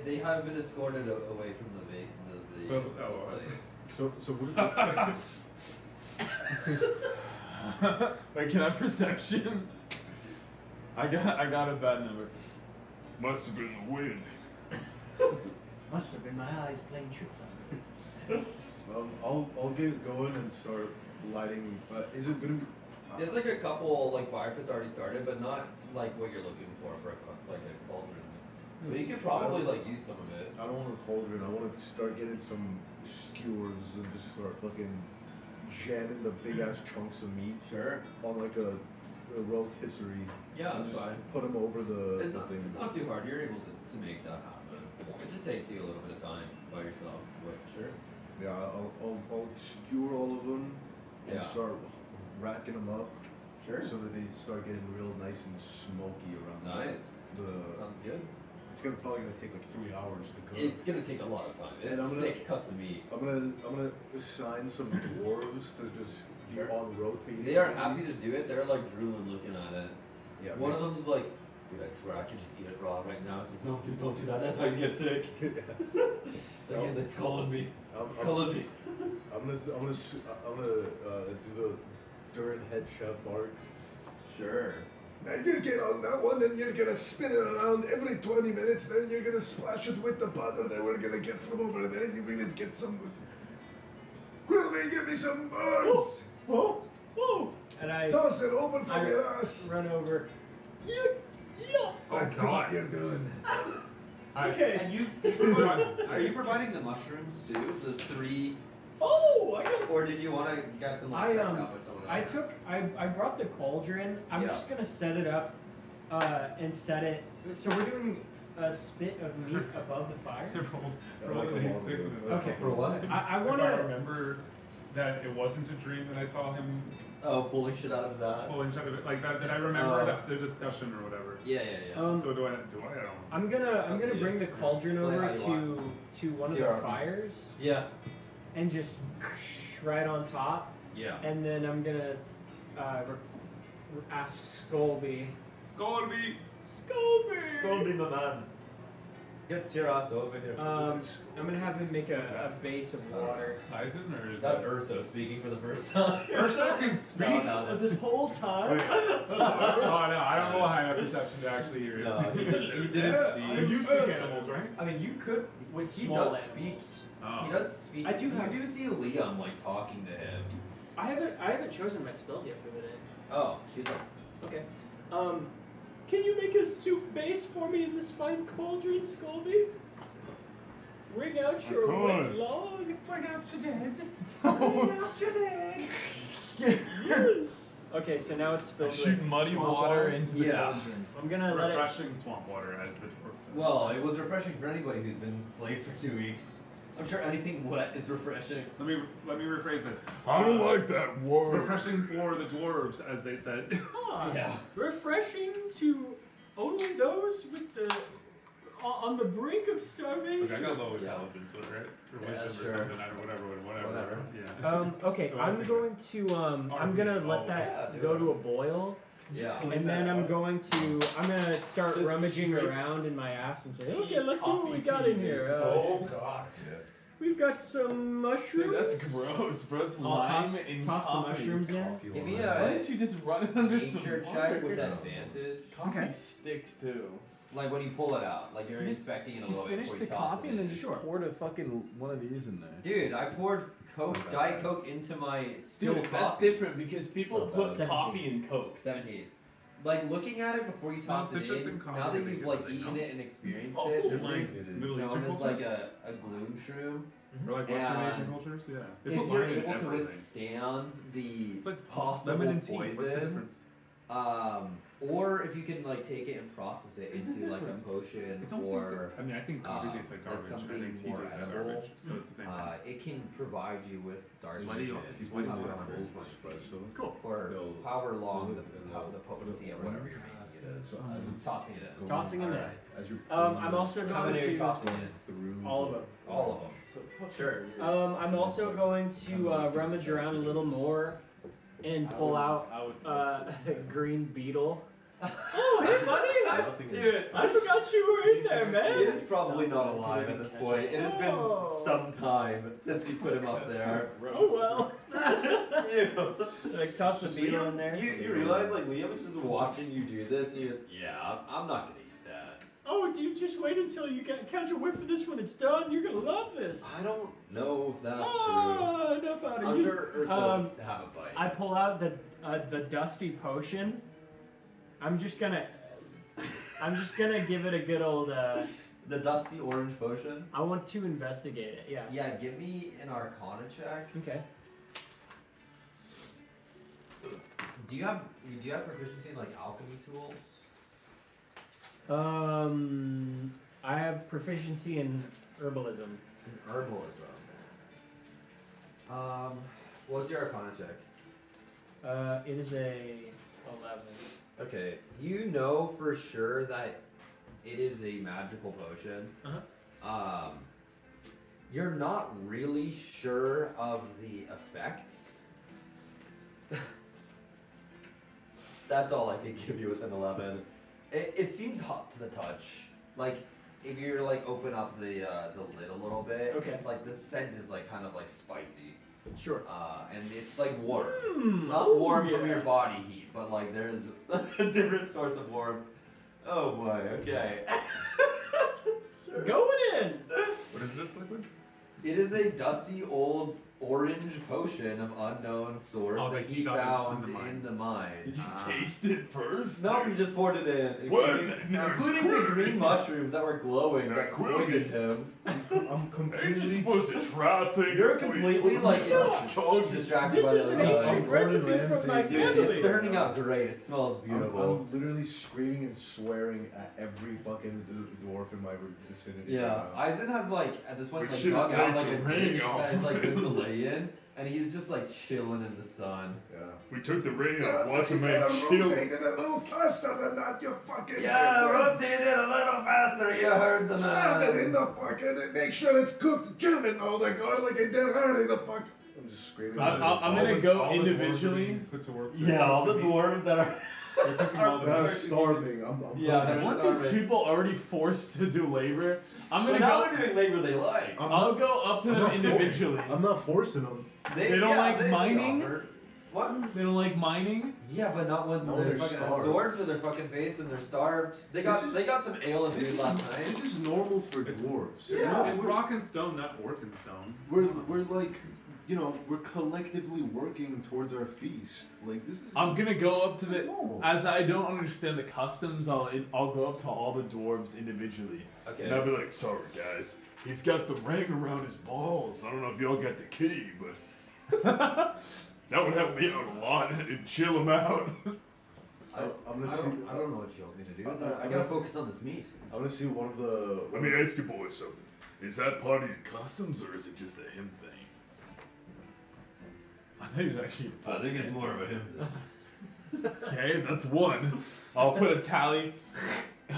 They have been escorted away from the From LOS. place. So what Wait, can I have perception? I got a bad number. Must have been the wind. Must have been my eyes playing tricks on me. I'll get going and start lighting. Is it gonna be? There's like a couple like fire pits already started, but not like what you're looking for a like a cauldron. But you could probably like use some of it. I don't want a cauldron. I want to start getting some skewers and just start fucking jamming the big ass chunks of meat Sure. on like a rotisserie. Yeah, and that's just fine. Put them over the It's not, thing. it's not too hard. You're able to make that happen. It just takes you a little bit of time by yourself, but sure. Yeah, I'll skewer all of them and Yeah. start racking them up. Sure. So that they start getting real nice and smoky around. Nice. Sounds good. It's probably gonna take like 3 hours to cook. It's gonna take a lot of time. It's And I'm gonna- thick cuts of meat. I'm gonna assign some dwarves to just be Sure. on rotating. They are happy to do it. They're like drooling looking at it. Yeah. One of them's like, dude, I swear I could just eat it raw right now. It's like, no, dude, don't do that. That's how you get sick. It's like, yeah, it's calling me. It's calling me. I'm gonna do the Durin head chef arc. Sure. Now you get on that one, and you're gonna spin it around every 20 minutes. Then you're gonna splash it with the butter that we're gonna get from over there. You're gonna get some. Quill me, give me some birds. Whoa! Whoa! And I Toss it open from I your ass. run over. Yeah. Like what you're doing. Okay. And you are you providing the mushrooms too? Those 3, Oh, I got. or did you want to get them like, checked out by someone else? I brought the cauldron. I'm Yeah. just gonna set it up, and set it. So we're doing a spit of meat above the fire. Roll an 8, 6, and an Okay. For what? I If want I to. remember that it wasn't a dream that I saw him Oh, pulling shit out of his ass. pulling shit of it, like that I remember the discussion or whatever. Yeah. So do I? I don't. I'm gonna bring the cauldron Play over how you to one of To the our- fires Yeah. and just right on top, Yeah. and then I'm gonna ask Scolby. Scolby! Scolding the man. Get your ass over here. I'm gonna have him make a base of water. Eisen or is That's that Urso speaking for the first time. Urso can speak? No. This whole time. Oh no, I don't know high enough perception to actually hear it. No, he didn't speak. You speak animals, right? I mean, you could. With He small does speak. animals. Oh. He does speak. I do You have. do see Liam like talking to him. I haven't chosen my spells yet for the day. Oh, she's like, Okay. Can you make a soup base for me in this fine cauldron, Scolby? Bring out your wet course. log. Bring out your dead. Bring out your dead. Yes. Okay, so now it's filled Shoot with muddy swamp water into the Yeah. cauldron. I'm gonna let it. Refreshing swamp water, as the dwarf said. well, it was refreshing for anybody who's been enslaved for 2 weeks. I'm sure anything wet is refreshing. Let me rephrase this. I don't like that word. Refreshing for the dwarves, as they said. Ah, Yeah. refreshing to only those with the on the brink of starvation. Okay, I got low Yeah. intelligence, right? Or Yeah, wisdom or sure. something. I don't, whatever. Whatever. Yeah. Okay, So I I'm think going to I'm gonna let that Yeah, do go it. to a boil. Yeah. And then I'm gonna start This rummaging straight around in my ass and say, tea, okay, let's see what we coffee, got tea in here. is- Oh god. We've got some mushrooms. Dude, that's gross, bro. It's I'll lime toss, in toss the coffee. mushrooms in. Give me Why a don't you just run it under some nature water? check with advantage. Coffee Okay. sticks too. Like when you pull it out, like you're You just- inspecting it a You little bit finish before the you toss coffee it and then in. just Sure. poured a fucking one of these in there. Dude, I poured Coke, It's not bad. Diet Coke into my still Dude, that's coffee. different because people not put bad. 17. coffee in Coke. 17. Like looking at it before you toss it citrus in, and coffee now that make you've it like really eaten no. it and experienced Oh, it, this like is Middle known Eastern as like cultures? a gloom shroom. Or like Western And Asian cultures, yeah. They If put you're lime in able to everything. withstand the It's like possible lemon and tea. What's the poison, difference? or if you can like take it and process it What's the into like a difference? potion I don't or think I mean, I think coffee tastes like that's garbage. I something think tea more tastes like edible. garbage. So it's the same thing. it can provide you with dark Sweaty- vision sweaty for water. Cool. for They'll- however long they'll- the potency of whatever you're making it is. So as Tossing it in. Tossing them in. Alright. As you're I'm also How going many are you to tossing in? through all of them. All of them. So fucking Sure. weird. I'm also going to rummage around a little more and pull out I would the green beetle. Oh, hey, buddy! Nothing Dude, I forgot you were in there, it man. is probably not alive at this point. It has been Oh. some time since you put him up there. Oh well. You, Like toss the beetle in there. you realize like Liam's just watching you do this, and you're yeah, I'm not gonna eat that. Oh, dude, just wait until you count your whip for this when it's done. You're gonna love this. I don't know if that's true. Oh, enough out of I'm you. sure Urso have a bite. I pull out the dusty potion. I'm just gonna give it a good old. The dusty orange potion. I want to investigate it. Yeah. Yeah, give me an Arcana check. Okay. Do you have proficiency in like alchemy tools? I have proficiency in herbalism. In herbalism. What's your Arcana check? It is a 11. Okay, you know for sure that it is a magical potion. Uh-huh. You're not really sure of the effects. That's all I can give you with an 11. It seems hot to the touch. Like if you're like open up the lid a little bit, Okay. like the scent is like kind of like spicy. Sure. And it's like warm. Mm, Not oh, warm from yeah. your body heat, but like there's a different source of warmth. Oh boy, okay. Going in. What is this liquid? It is a dusty old orange potion of unknown source Oh, that that he he got found in the mine. in the mine. Did you taste it first? No, he just poured it in, What? including, No, including the green mushrooms that were glowing Not that glowing. poisoned him. I'm Ain't you completely. supposed to try things You're before you completely put like them in the cauldron? distracted This by is the an other ancient guys. recipe Gordon from my Ramsay. Dude, family. it's turning out great. It smells beautiful. I'm literally screaming and swearing at every fucking dwarf in my vicinity. Yeah, right now. Eisen has like at this point We like should've dug out like a taken the ring ditch off. that is like good to lay in, and he's just like chilling in the sun. Yeah. We took the ring Yeah, off. Watch you a man gotta chill. rotate it a little faster than that, you fucking Yeah, dickhead. rotate it a little faster. You heard the man. Stab it in the fucking, make sure it's cooked. Jam it all the garlic and then hurry the fuck. I'm just screaming. I'm gonna go individually. Put to work. Yeah, all the dwarves that are. They're cooking all the I'm meat. starving. I'm Yeah, hungry. Weren't these people already forced to do labor? I'm But gonna now go. they're doing labor they like. I'll go up to I'm them not individually. I'm not forcing them. They don't like they mining? offer- What? They don't like mining. Yeah, but not when Not when there's they're fucking a starved. sword to their fucking face and they're starved. They got This is- they got some ale and food last night. This is normal for It's- dwarves. Yeah. It's rock and stone, not orc and stone. We're like, you know, we're collectively working towards our feast. Like this is. I'm gonna go up to this is the. normal. As I don't understand the customs, I'll go up to all the dwarves individually. And I'll Okay. be like, sorry guys, he's got the ring around his balls. I don't know if y'all got the key, but that would help me out a lot and chill him out. I'm gonna I see. don't know what you want me to do. I I gotta focus on this meat. I'm gonna see one of the. Let me ask you boys something. Is that part of your customs or is it just a him thing? I think it's actually. I think it's more of a him. Okay, that's one. I'll put a tally.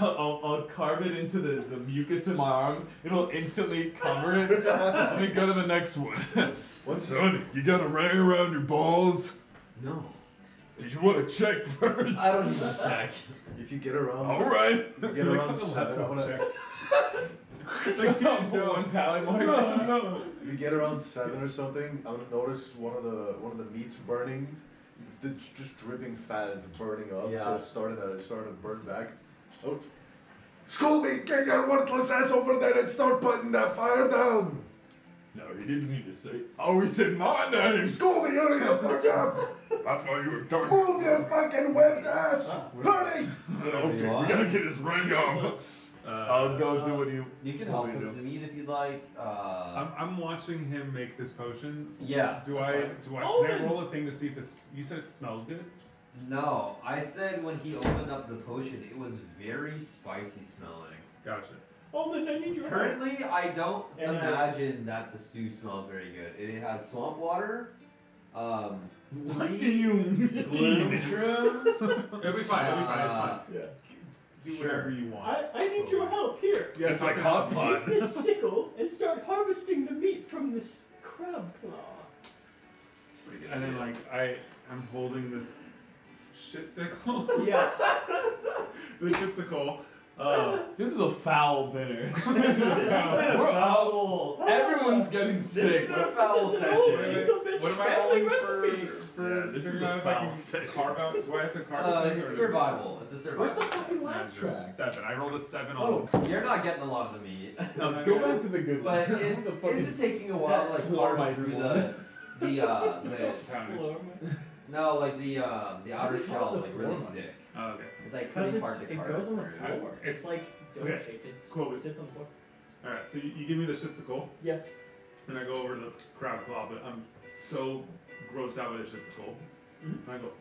I'll carve it into the mucus in my arm. It'll instantly cover it. Let me go to the next one. Son, you got a ring around your balls? No. Did you want to check first? I don't need to check. If you get around. Alright. If you get around seven. I'm gonna- Put one tally mark. If you get around 7 or something, I'm gonna notice one of the meats burning. It's just dripping fat. It's burning up. Yeah. So it's starting to burn back. Oh, Scooby, get your worthless ass over there and start putting that fire down. No, he didn't mean to say. Oh, he said my name. Scooby, hurry the fuck up. I thought you were dark. Move your fucking webbed ass. Hurry. Okay, we gotta get his ring off. I'll go do what you. You can told help me with to. the meat if you'd like. I'm watching him make this potion. Yeah. Do that's I fine. can I Almond. roll a thing to see if this? You said it smells good. No, I said when he opened up the potion, it was very spicy smelling. Gotcha. Oh, then I need your help. Currently, I don't And imagine that the stew smells very good. It has swamp water, What do 3 you gloom mean? shrooms. It'll be fine. It'll be fine. It's fine. Yeah. Do Sure. whatever you want. I need your help here. Yeah, It's like hot pot. Take this sickle and start harvesting the meat from this crab claw. And then like I'm holding this shit sickle. Yeah. The shit sickle. This is a foul dinner. We're foul. Everyone's getting This sick. is a foul This is an old session. Jingle Bitch What am I family rolling recipe. for Yeah, this figuring is a out if I foul can session. carve out? Do I have to carve this thing? It's or- survival. It's a survival. Where's the fucking laugh track? 7. I rolled a 7 Oh, on. You're not getting a lot of the meat. no, go back to the good But one. it, The fucking- it's just taking a while to like Floor carve mic through one. the Poundage. no like the outer it called shell the is like really floor mic? thick. Oh, okay. It's like Because pretty hard to it carve. goes on the I- floor. it's- It's like donut okay. shaped. It Cool. sits on the floor. Alright, so you give me the shit sickle, Yes. and I go over to the crab claw, but I'm so grossed out by the shit sickle. And I go,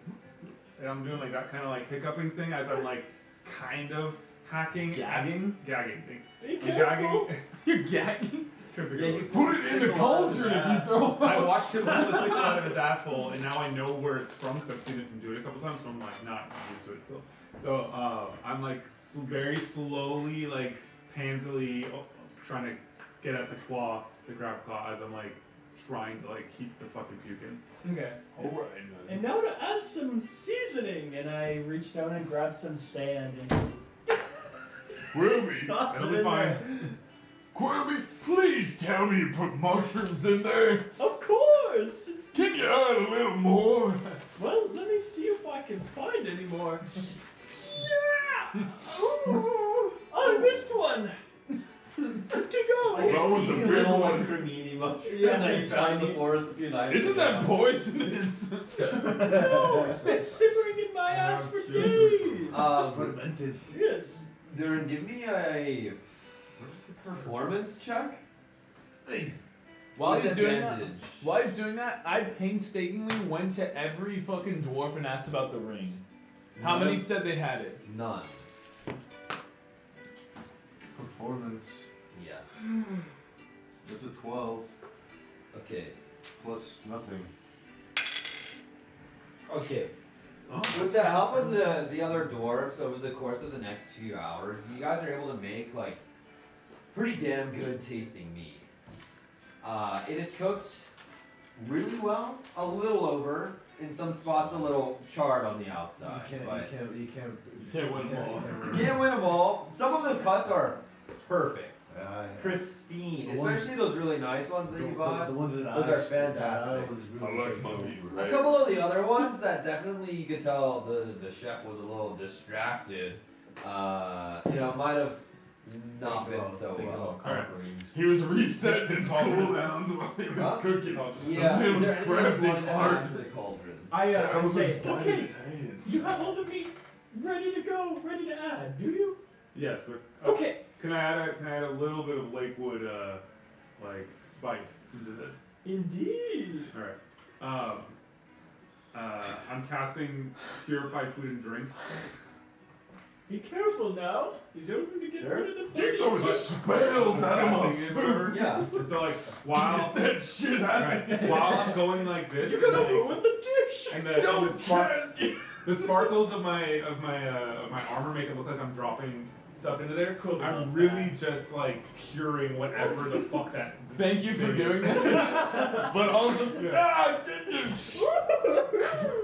and I'm doing like that kind of like hiccuping thing as I'm like kind of hacking. Gagging? Gagging. Thanks. Be I'm careful. gagging. You're gagging? Could be Yeah, good. you Put it in the cauldron if you throw I up. watched him pull the sickle out of his asshole, and now I know where it's from because I've seen him do it a couple times. So I'm like not used to it still. So I'm like very slowly, like pansily trying to get at the claw, the crab claw, as I'm like trying to like keep the fucking puke in. Okay. Alright, And now to add some seasoning, and I reach down and grab some sand and just Quilby, toss It'll it be in fine. there. Quilby, please tell me you put mushrooms in there. Of course. It's, Can you add a little more? well, let me see if I can find any more. Yeah. Ooh, I missed one. Good to go. That was a big little one. like cremini mushroom Yeah, that you found in the tiny. forest a few nights Isn't that ago. poisonous? No, it's been simmering in my ass for days. Fermented. Yes. Durin, give me a performance check. While With he's doing that, advantage. while he's doing that, I painstakingly went to every fucking dwarf and asked about the ring. How many said they had it? None. performance. Yes. That's a 12. Okay. plus nothing. Okay. Oh. With the help of the other dwarves over the course of the next few hours, you guys are able to make like pretty damn good tasting meat. It is cooked really well, a little over, in some spots a little charred on the outside. You Can't win them all. You can't win them all. Some of the cuts are perfect. Pristine, especially those really nice ones that you bought. The ones that Those are fantastic. I like my meat A rare. couple of the other ones that definitely you could tell the chef was a little distracted. Might have not been so well. Alright. He was resetting his cooldowns while he was Huh? cooking. Yeah, He was there is one crafting in art. to the cauldron. I would say, Biting okay, his hands. you have all the meat ready to go, ready to add, do you? Yes, but Okay. Can I add a little bit of Lakewood like spice into this? Indeed. All right. I'm casting Purified Food and Drink. Be careful now. You don't want to get Sure. rid of the Get bodies. those spells out of my Casting it, soup. whatever. Yeah. And so like while Get that shit out of right, while I'm going like this, You're gonna and, ruin the dish. and the Don't cast you. the sparkles of my armor make it look like I'm dropping stuff into there. Cool, I'm loves really that. just like curing whatever the fuck that. Thank you for thing doing is. that. But also, Yeah. get your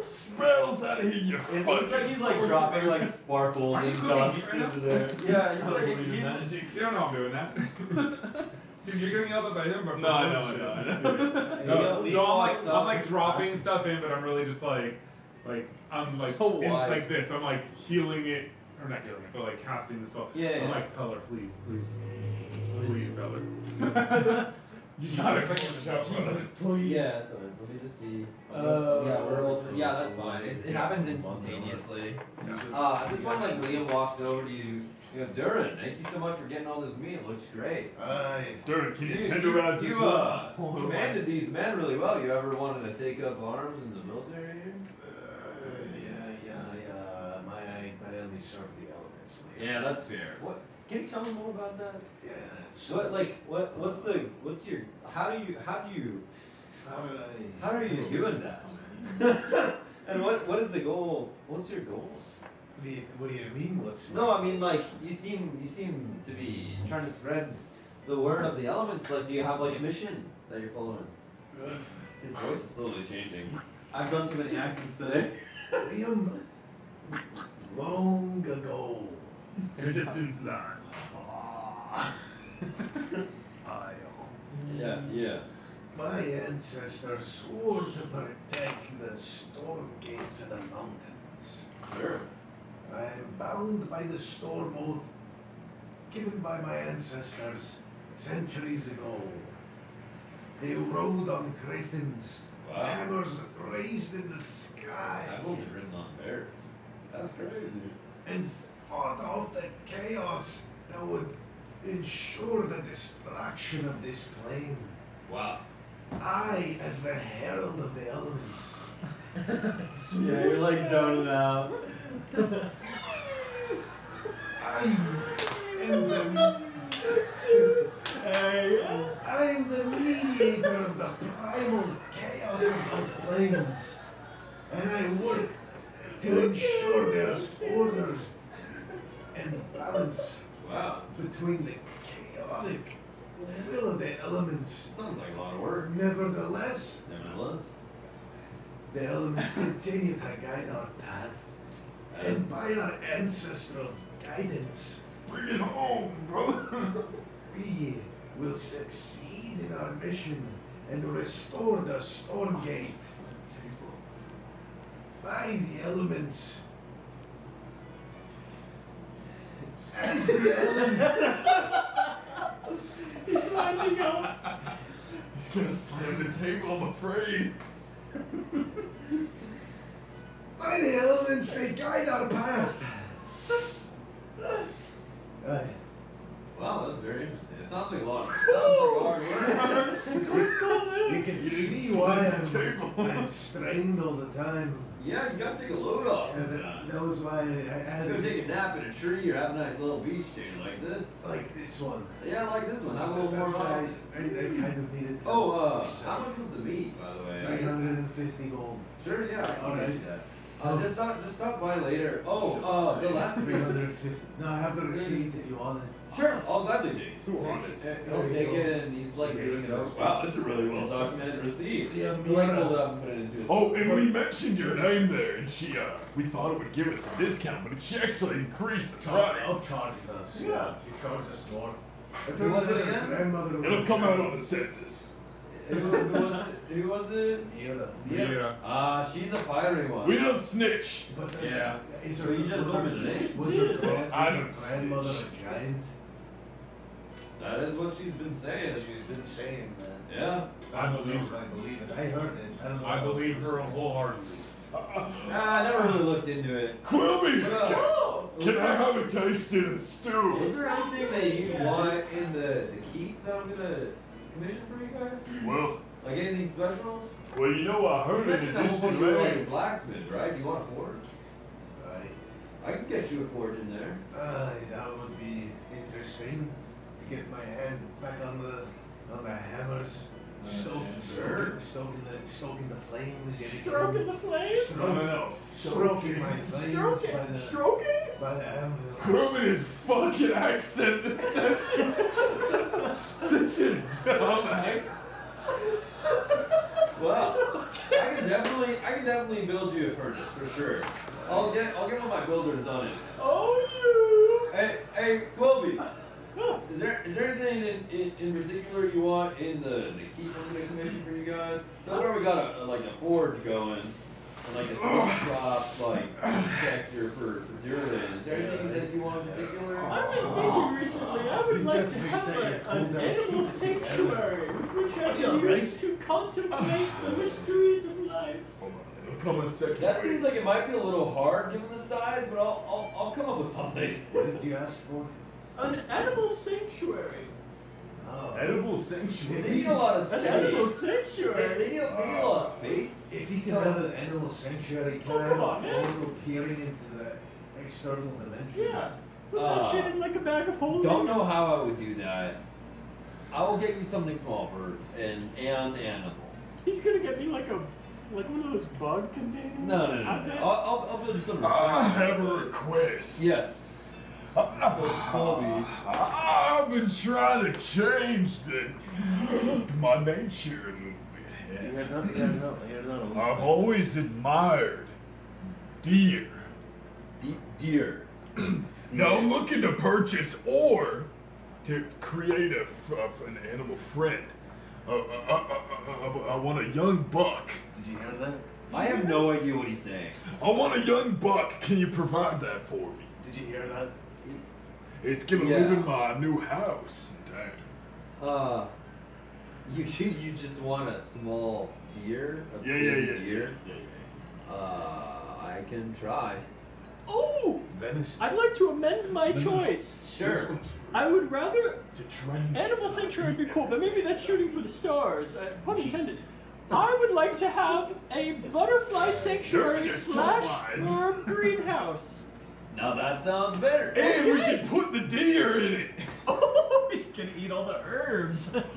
spells out of here, you It looks like he's like fucking dropping sorcerer. like sparkles Are you and cooking dust meat right into there. Yeah, he's I don't like believe in he's magic. You don't know I'm doing that. Dude, you're getting yelled at by him, but No, I know. No, so I'm like dropping stuff in, but I'm really just like I'm like So in, wise. like this. I'm like healing it, or not healing it, but like casting the spell. Yeah, I'm yeah. like Peller, please, Peller. You gotta catch up with us. Please. Yeah, that's fine. Let me just see. Yeah, that's fine. It happens instantaneously. Yeah. At this point, like Liam walks over to you. You know, Durin, thank you so much for getting all this meat. It looks great. Aye. Durin, can you You- tenderize you, this one? commanded these men really well. You ever wanted to take up arms in the military here? I only serve the elements. Yeah, that's fair. What? Can you tell me more about that? Yeah. What's your how do you How are you doing that? And what is the goal? What's your goal? What do you mean? No, I mean like you seem to be trying to spread the word of the elements. Like, do you have like a mission that you're following? His voice is slowly changing. I've done too many accents today. Liam, long ago. You're just into that. Yeah. My ancestors swore to protect the storm gates of the mountains. Sure. I am bound by the storm oath given by my ancestors centuries ago. They rode on griffins, Wow. hammers raised in the sky, I've only ridden on bear. That's crazy. and fought off the chaos that would ensure the destruction of this plane. Wow. I, as the herald of the elements, Yeah, you're like zoning out. I'm the mediator of the primal chaos of those planes, and I work to ensure there's order and balance Wow. between the chaotic will of the elements. Sounds like a lot of work. Nevertheless, Nevertheless. the elements continue to guide our path, and by our ancestors' guidance, Bring it home, brother. we will succeed in our mission and restore the storm gates. By the elements. As the elements. He's winding up. He's gonna slam the table, I'm afraid. By the elements, they guide our path. Wow, that's very interesting. It sounds like a lot. It sounds like hard work. You can see why I'm strained all the time. Yeah, you gotta take a load off And sometimes. that was why I had You go take a nap in a tree or have a nice little beach day like this. like this one. Yeah, I like this one. Have a little more That's why often. I kind of needed to. Oh, how much was the meat, by the way? 350 gold. Sure, yeah, I can Alright. manage that. Just stop by later. Oh, the last 350. No, I have the receipt if you want it. Sure, I'll gladly take it. Too honest. He'll take it and he's like reading it over. Wow, this is a really well documented receipt. Yeah, He'll like pull it up and put it into his. Oh, and we mentioned your name there, and we thought it would give us a discount, but she actually increased the I'll price. charge us. Yeah. You charge us more. Who was it again? Grandmother was It'll come out on the census. Who was it? Mira. She's a fiery one. We don't snitch. But Yeah. Is So you just told me the name. Was her I don't grandmother see. a giant? That is what she's been saying. She's been saying that. Yeah. I believe her. I believe it. I heard it. I don't know. I believe her wholeheartedly. I never really looked into it. Quilby, What can I have a taste of the Is stew? there anything that you want in the keep that I'm gonna commission for you guys? Well, Like anything special? I heard You in mentioned at one addition point you were like a to blacksmith, right? You want a forge? Right. I can get you a forge in there. That would be interesting to get my hand back on the hammers. Stoking the flames. Stroking the flames? Stroking my flames Stroking? by the hammer. Quilby, his fucking accent is such a dumb accent. Well, I can definitely build you a furnace for sure. I'll get one of my builders on it. Oh, Hey, Quilby. you! Is there anything in particular you want in the keep I'm gonna commission for you guys? So far we got a forge going and like a small shop sector for Brylon. Is there anything that you want in particular? I've been thinking recently I would like to have an animal sanctuary with which I can use to contemplate the mysteries of life. Come a second. That seems like it might be a little hard given the size, but I'll come up with something. What did you ask for? An animal sanctuary. Oh. Edible sanctuary. They need a lot of An space. animal sanctuary. They need a lot of space. If he can have an animal sanctuary, can Oh, I have come on, a man. portal peering into the external dimensions? Yeah. Put that shit in like a bag of holding. Don't know how I would do that. I will get you something small for an animal. He's gonna get me like one of those bug containers. No. I bet. I'll build you something. I have a request. Yes. I've been trying to change my nature a little bit. You're not I've always admired deer. Deer. Now I'm looking to purchase or to create an animal friend. I want a young buck. Did you hear that? I have no idea what he's saying. I want a young buck. Can you provide that for me? Did you hear that? It's gonna live in my new house in town. You just want a small deer? A Yeah. baby deer? I can try. Oh! Venice. I'd like to amend my choice. Sure. I would rather To train. animal sanctuary would be cool, but maybe that's shooting for the stars. Pun intended. I would like to have a butterfly sanctuary You're / so wise. herb greenhouse. Now that sounds better. And we can put the deer in it. Oh, he's gonna eat all the herbs. That's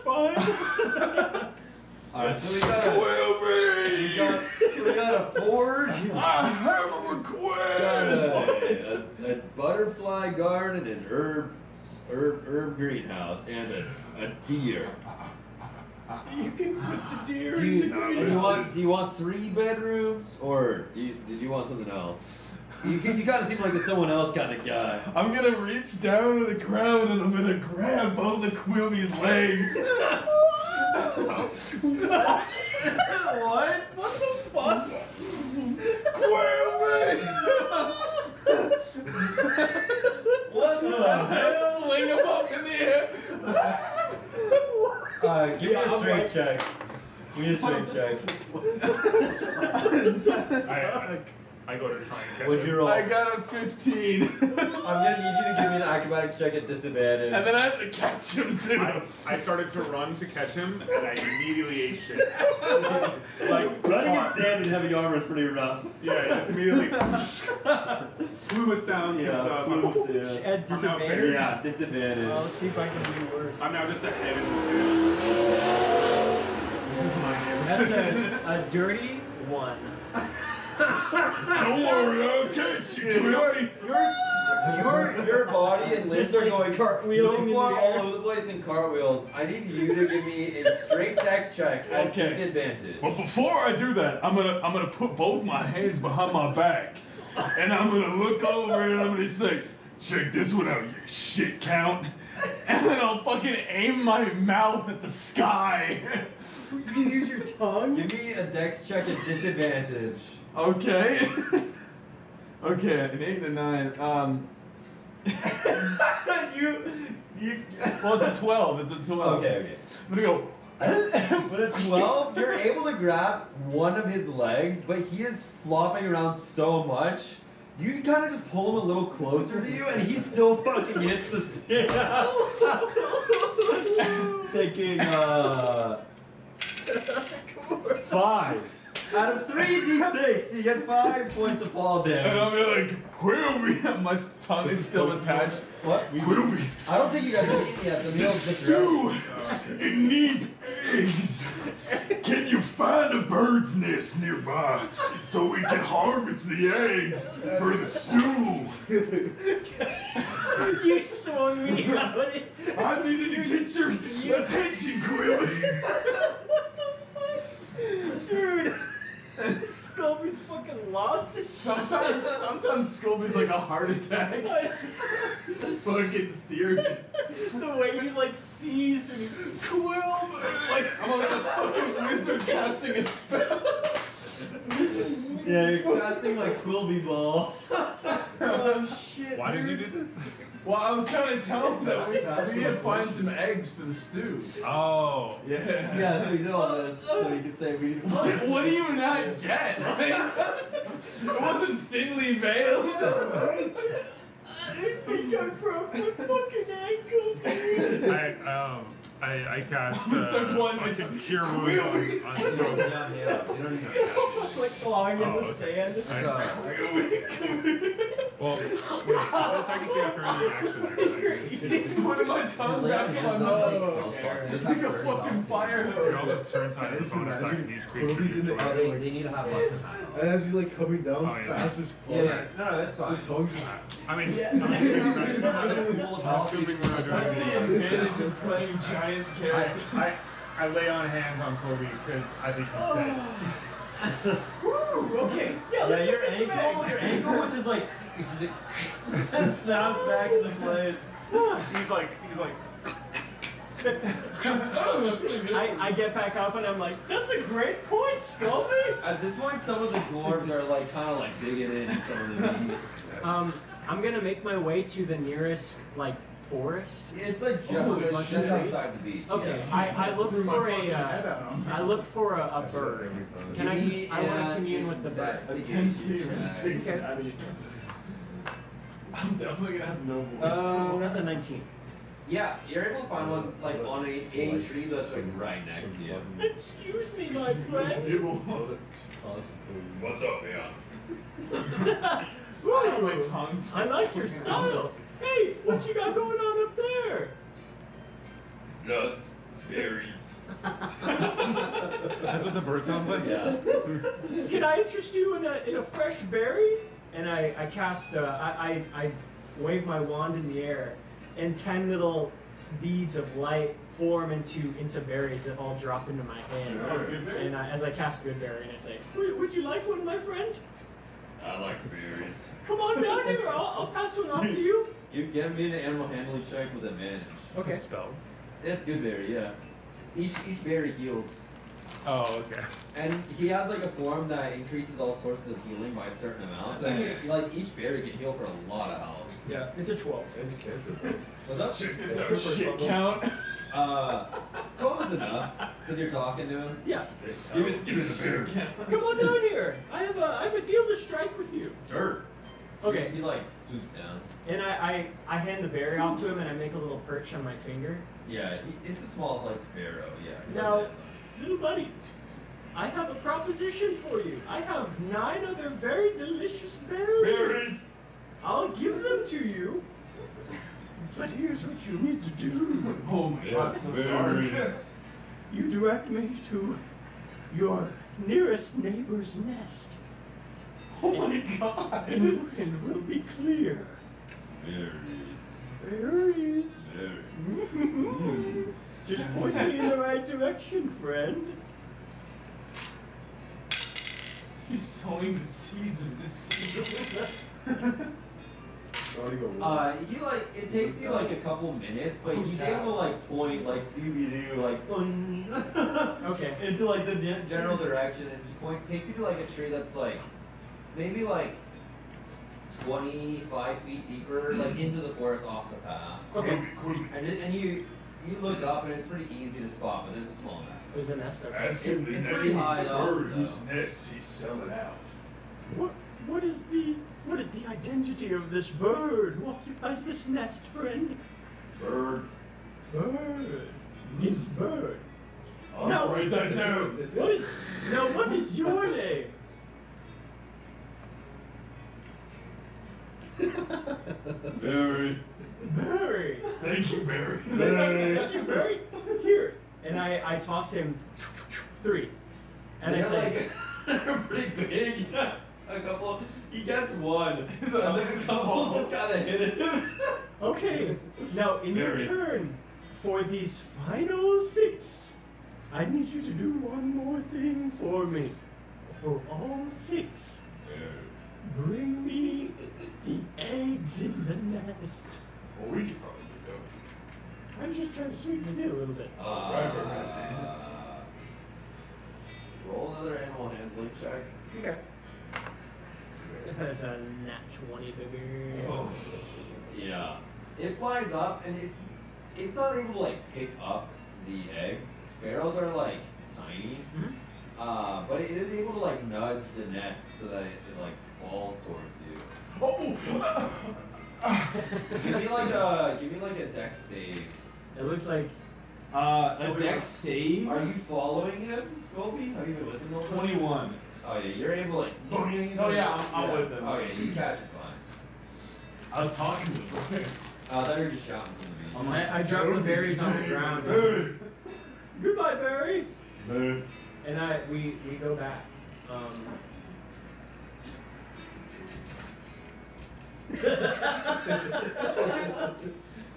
fine. Alright, so we got a forge. I have a request. A butterfly garden, an herb greenhouse, and a deer. You can put the deer Do in you, the greenhouse. do you want 3 bedrooms, or did you want something else? You kind of seem like a someone else kind of guy. I'm gonna reach down to the ground and I'm gonna grab both of Quilby's legs. What? What the fuck? Quilby! What the hell? Fling him up in the air. Give me a strength check. Give me a strength check. I I go to try and catch What'd him. you roll? I got a 15. I'm gonna need you to give me an acrobatics check at disadvantage. And then I have to catch him too. I started to run to catch him, and I immediately ate shit. Like Running in sand and heavy armor is pretty rough. Yeah, just immediately. Plume of sound Yeah, comes up. plumes, yeah. At I'm now disadvantage? Yeah, disadvantage. Let's see if I can do worse. I'm now just a head in the sand. This is my name. That's a dirty 1. Don't worry, I'll catch you. Your body and limbs Just are like going cartwheeling in so far the all air. over the place in cartwheels. I need you to give me a straight dex check at Okay. disadvantage. But before I do that, I'm gonna put both my hands behind my back, and I'm gonna look over and I'm gonna say, "Check this one out, you shit count," and then I'll fucking aim my mouth at the sky. You use your tongue? Give me a dex check at disadvantage. Okay. Okay, an 8 and a 9. Well, it's a 12. It's a 12. Okay. I'm gonna go. But at 12, you're able to grab one of his legs, but he is flopping around so much. You kind of just pull him a little closer to you, and he still fucking hits the sand. Taking 5 out of 3d6. You get 5 points of fall And I'll damage. be like, "Quilby, My tongue is still attached. What? Quilby, I don't think you guys have eaten yet. The the meal's just stew, it needs eggs. Can you find a bird's nest nearby so we can harvest the eggs for the stew?" You swung me out of it. I needed to get your attention, Quilly. Dude. Scobie's fucking lost his Sometimes Scobie's like a heart attack. He's fucking serious. The way you like seized and you Like I'm like a fucking wizard casting a spell. Yeah, you're casting like Quilby Ball. Oh shit. Why did you do this? Well, I was trying to tell him that we had to find some eggs for the stew. Oh. Yeah. Yeah, so he did all this so he could say we. What do you not get? Like, it wasn't thinly veiled. I think I broke my fucking ankle, dude. I cast I'm gonna start pulling my fucking tongue. cure wounds on You don't need to Just like clawing in the okay. sand. Well, wait, the second thing after any action Putting my tongue back in my mouth. Like a fucking fire you're hose. almost turn side for Just bonus action imagine each creature. Quilby's in the you air, control. like, need to have less than half. and as he's like coming down Oh, yeah. fast as fuck. No, that's The fine. tongue I mean, Yeah. I'm assuming we're not doing That's the anything. advantage of playing giant characters. I lay on hands on Kobe because I think he's dead. Woo, okay. Yeah, Yeah, let's your get some eggs. ankle, which is like, and snaps back into place. He's like. I get back up and I'm like, that's a great point, Scobie. At this point, some of the dwarves are like kind of like digging in some of the meat. I'm gonna make my way to the nearest like forest. It's like just, Oh, just outside the beach. Okay, yeah. I look for a bird. Can Give me I want to an commune with the bird. Intensity when it check. takes it out of you. I'm definitely gonna have no voice. That's a 19. Yeah, you're able to find one like on a tree that's like right next to you. Excuse me, my friend. What's up, man? Ooh, My tongue's I like your style. Hey, what you got going on up there? Nuts, berries. That's what the bird sounds like? Yeah. Can I interest you in a fresh berry? And I cast I wave my wand in the air, and 10 little beads of light form into berries that all drop into my hand. And as I cast good berry, and I say, would you like one, my friend? I like berries. Come on down here. I'll pass one off to you. You get me an animal handling check with advantage. Okay. It's a spell. It's good berry, yeah. Each berry heals. Oh, okay. And he has like a form that increases all sorts of healing by a certain amount. So like each berry can heal for a lot of health. Yeah, it's a 12. What's up? Check this out, shit count. Close enough, because you're talking to him. Yeah. Give me the berry. Come on down here. I have a deal to strike with you. Okay. He like swoops down. And I hand the berry off to him, and I make a little perch on my finger. Yeah, it's a small like sparrow. Yeah. he Now, does that. little buddy, I have a proposition for you. I have 9 other very delicious berries. Berries. I'll give them to you. But here's what you need to do. Oh my god, so dark. You direct me to your nearest neighbor's nest. Oh my god. And we'll be clear. Berries. Just point me in the right direction, friend. He's sowing the seeds of deceit. He like it takes you like a couple minutes, but he's able to like point like Scooby Doo like boing, Okay. into like the general direction, and he takes you to like a tree that's like maybe like 25 feet deeper, like into the forest off the path. Okay. And you look up and it's pretty easy to spot, but there's a small nest. There's a nest. Okay. Ask him the It's name pretty of high the up, bird though. whose nest he's selling out. What is the identity of this bird who occupies this nest, friend? Bird. Bird. It's bird. I'll Now- write that down. What is your name? Barry. Barry. Thank you, Barry. Thank you, Barry. Here. And I toss him 3. And I They're say, like they're pretty big. A couple. He gets one. A couple just gotta hit him. okay, now in Barry. return for these final 6, I need you to do one more thing for me. For all 6, bring me the eggs in the nest. Well, we could probably do those. I'm just trying to sweeten the deal a little bit. Roll another animal handling check. Okay. That's a nat 20, baby. Oh. Yeah. It flies up and it's not able to like pick up the eggs. Sparrows are like tiny. Mhm. But it is able to like nudge the nest so that it like falls towards you. Give me like a dex save. It looks like A dex save? Are you following him, Scobie? Have you been with him all the time? 21. Oh yeah, you're able to like boing. Oh yeah, I'm with him. Oh yeah, you catch it fine. I was talking to him. I thought you were just shouting from the beach. I drop the berries on the ground. Hey. Goodbye, Barry. Hey. And we go back.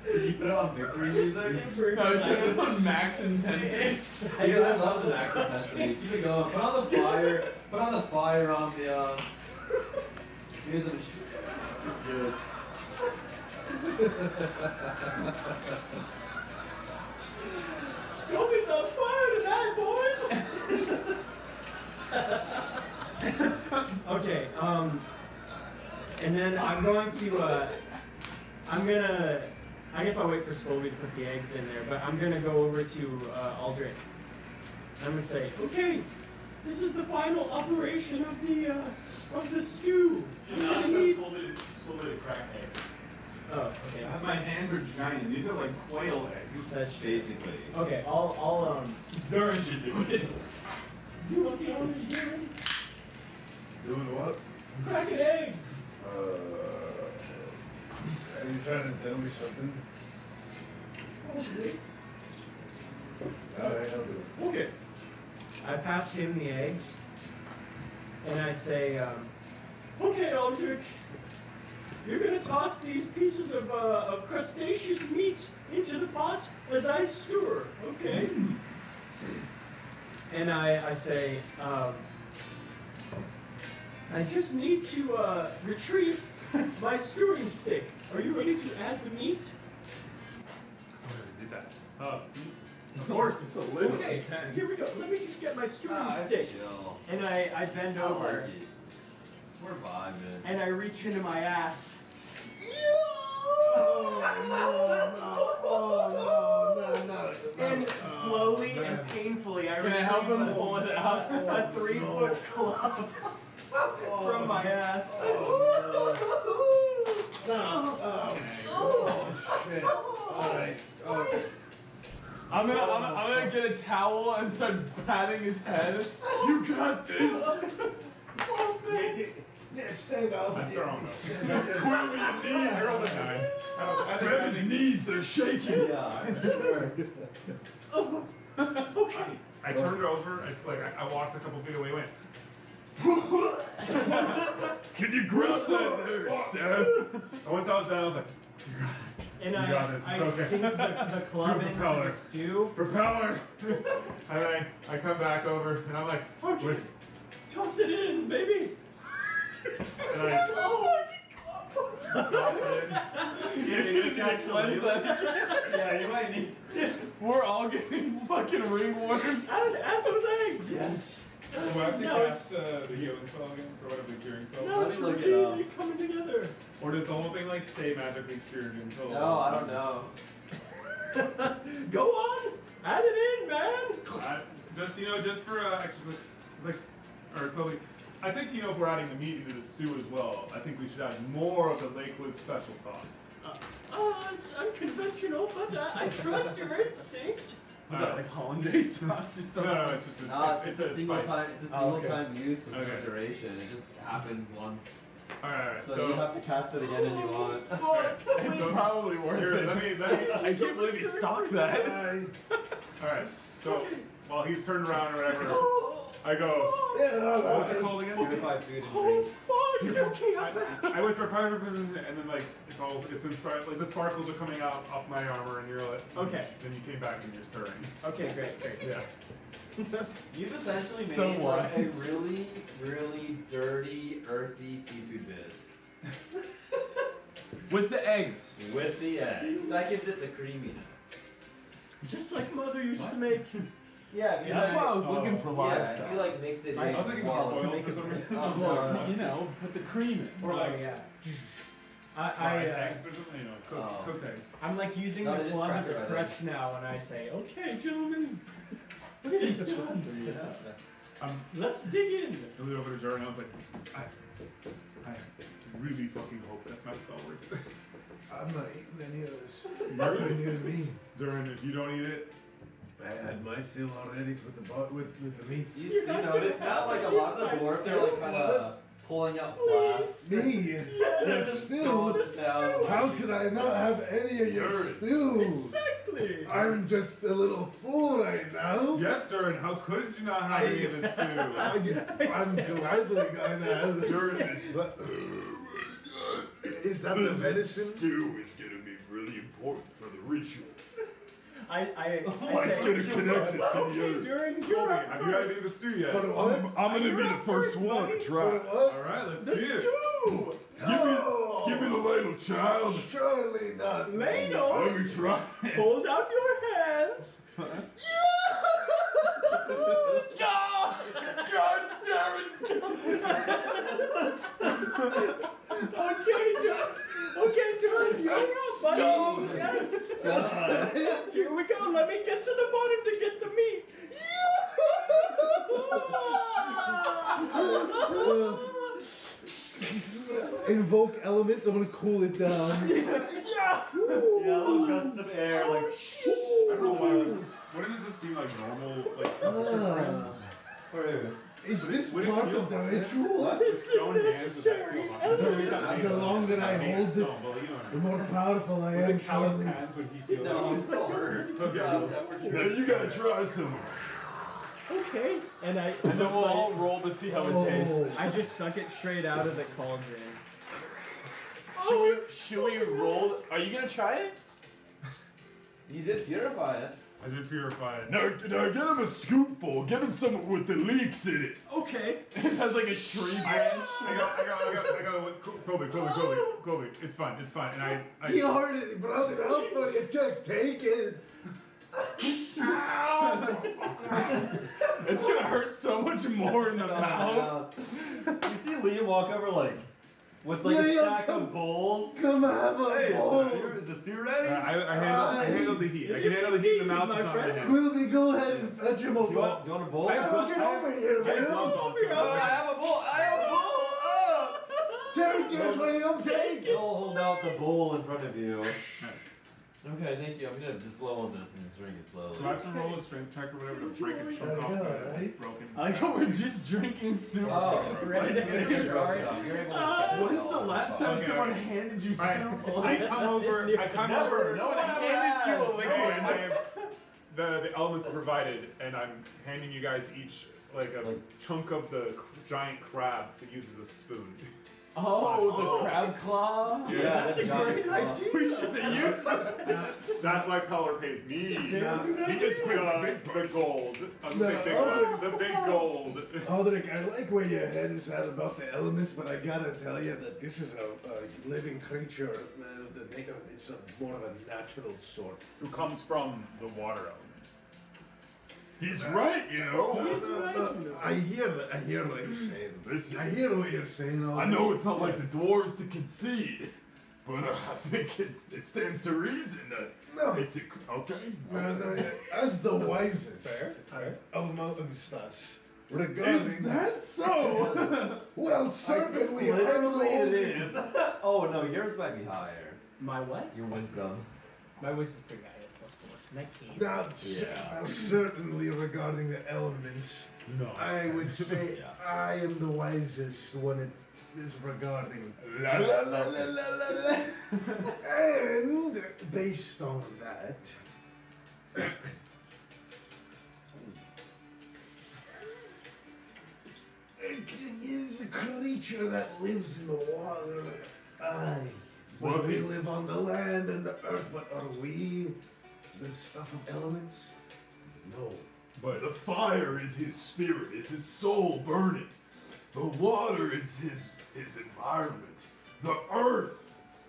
Did you put it on victory music? Super No, it's excited. on max intensity. Yeah, I love the max intensity. Keep it going. Put on the fire. Put on the fire ambiance. Here's a. It's good. Scobie's on fire tonight, boys! Okay, and then I'm going to, I guess I'll wait for Scobie to put the eggs in there, but I'm gonna go over to Aldrich. I'm gonna say, okay, this is the final operation of the stew. You're gonna need- Still to crack eggs. Oh, okay. My hands are giant. These are like quail eggs. That's Basically. okay. I'll Darn should do it. do what the owner's doing. Doing what? Cracking eggs. Are you trying to tell me something? Alright, I'll do it. Okay. I pass him the eggs, and I say, okay, Aldrich, you're gonna toss these pieces of crustaceous meat into the pot as I stir, okay? And I say, I just need to retrieve my stewing stick. Are you ready to add the meat? Did that. Of course. It's a little Okay, intense. here we go. Let me just get my stewing That's stick. chill. And I bend I over. like it. We're vibing. And I reach into my ass. And slowly and painfully, I Can I help retrieve him pull it out? a 3-foot club from my ass. Stop. Oh, shit. Alright. I'm gonna get a towel and start patting his head. You got this. Yeah, stay now. I'm throwing Quill your knees. I rolled a 9. Grab his knees, they're shaking. Okay. I turned over, I walked a couple feet away, went, Can you grab that there, Steph? and once I was done, I was like, And You got this, I it's okay. sink the club To into propeller. the stew. propeller! And then I come back over, and I'm like, Okay. wait. Toss it in, baby. And I dropped it in. You're gonna catch Yeah, you might need. We're all getting fucking ringworms. Add those eggs. Yes. Do I have to No, cast the healing spell again? Or whatever the curing spell? No, Let it's me look it really coming together. Or does the whole thing like stay magically cured until... No, I don't know. Go on. Add it in, man. Just, just for actually, it's like, or Chloe, I think, if we're adding the meat into the stew as well, I think we should add more of the Lakewood special sauce. It's unconventional, but I trust your instinct. Was that like hollandaise sauce or No, something? no, it's just a, No, it's just a single spice. time. It's a Oh, single okay. time use with no Okay. duration. It just happens once. Alright, So you have to cast it again if you want. It's probably worth Here, it. let me I can't believe he stocked that. Alright, so while he's turned around or whatever, I go, Yeah, what's it called again? Purified food and Oh, drink. fuck. Okay, I whisper fire, and then like it's been like the sparkles are coming out off my armor, and you're like, Okay. Then you came back and you're stirring. Okay, great. Yeah. You've essentially made So like a wise. really, really dirty, earthy seafood biz. With the eggs. With the eggs. That gives it the creaminess. Just like Mother used to make. Yeah, if you That's like, why I was looking for live yeah, stuff. if you like mix it in. I was thinking more while oil it's- for some reason. Oh, Well, no. you know, put the cream in. Or like yeah. fried eggs or something, Oh. cooked eggs. I'm like using No, the they just club press as a it right crutch now, and I say, okay, gentlemen, what are you doing? Yeah. Let's dig in. I leaned over to Jordan and I was like, I really fucking hope that mouth all works. I'm not eating any of this. Between you and me. Jordan, if you don't eat it, I had my fill already for with the meats. You notice now, like a lot of the dwarves are like kind of pulling out flasks. Me? Yes. Stew? Down. How could I not have any of your stew? Exactly. I'm just a little full right now. yes, Jordan, how could you not have any of this stew? I'm gladly going to have this. During this, Is that the this medicine? stew is gonna be really important for the ritual. I It's say, gonna connect us to okay, the earth. during Have your you guys eaten the stew yet? For what? I'm gonna be the first one to For try. what? Alright, let's the see it. stew. Give me the ladle, child. Surely not. Ladle. Let me try. Hold out your hands. God damn it! Okay, Jordan, you're up, buddy. Yes. Here we go. Let me get to the bottom to get the meat. Invoke elements. I'm gonna cool it down. Yeah. Yeah, little gusts of air, like. I don't know why. Wouldn't it just be like normal, like Ah. For who? Is this Would it part feel- of the ritual? It's stone hands? necessary. The longer I hold it, the more powerful I With am. the cow's Surely. hands when he feels No, it. it still hurts. So good. Now you gotta try some. Okay. And And then we'll all roll to see how it tastes. I just suck it straight out of the cauldron. Should we roll? Are you gonna try it? You did purify it. I did purify it. Now get him a scoopful. Get him some with the leeks in it. Okay. It has like a tree branch. I got Kobe, it's fine, and He already brought it out for you. Just take it. It's gonna hurt so much more in the mouth. You see Liam walk over like with like a Liam, stack come- of bowls. Come have a Hey, bowl. is the stew ready? I handled the heat. I can handle the heat in the mouth. My It's not friend. right now. Quilby, go ahead and fetch him a Do you want bowl. a bowl? I have Oh, get over here, I have man. gloves on, so I have a bowl. I have a bowl. Oh. Take it, Liam, take it! He'll hold out the bowl in front of you. Okay, thank you. I'm gonna just blow on this and drink it slowly. Do I have to roll a strength check or whatever to break a chunk off the right? broken? I like how we're just drinking soup. Oh, Ready to you're get started. You're able to When's the last time Okay, someone okay. handed you soup? I come over. I come over. No one handed you a No, liquid. and I have the elements provided, and I'm handing you guys each like a chunk of the giant crab to use as a spoon. Oh, the crab claw? Yeah, That's a giant great claw. idea. We should have used that. That's why Peller pays me. He Damn good gets the gold. I'm No, thinking the big gold. Aldrich, I like where your head is at about the elements, but I gotta tell you that this is a living creature. It's more of a natural sort. Who comes from the water element. He's right, you know. I hear what you're saying. Listen, I hear what you're saying. I know it's not like the dwarves to concede, but I think it stands to reason that No. it's okay. As the wisest Fair. amongst us, regarding Is that so? well, certainly, Literally it only- is. Oh no, yours might be higher. My what? Your wisdom. My wisdom pretty high at +4. 19. Now, Yeah. certainly regarding the elements, No. I would say Yeah. I am the wisest when it is regarding. La la la la la la la. And based on that, it is a creature that lives in the water. Aye. Well, we he's- live on the land and the earth, but are we the stuff of elements? No. But the fire is his spirit, is his soul burning. The water is his environment. The earth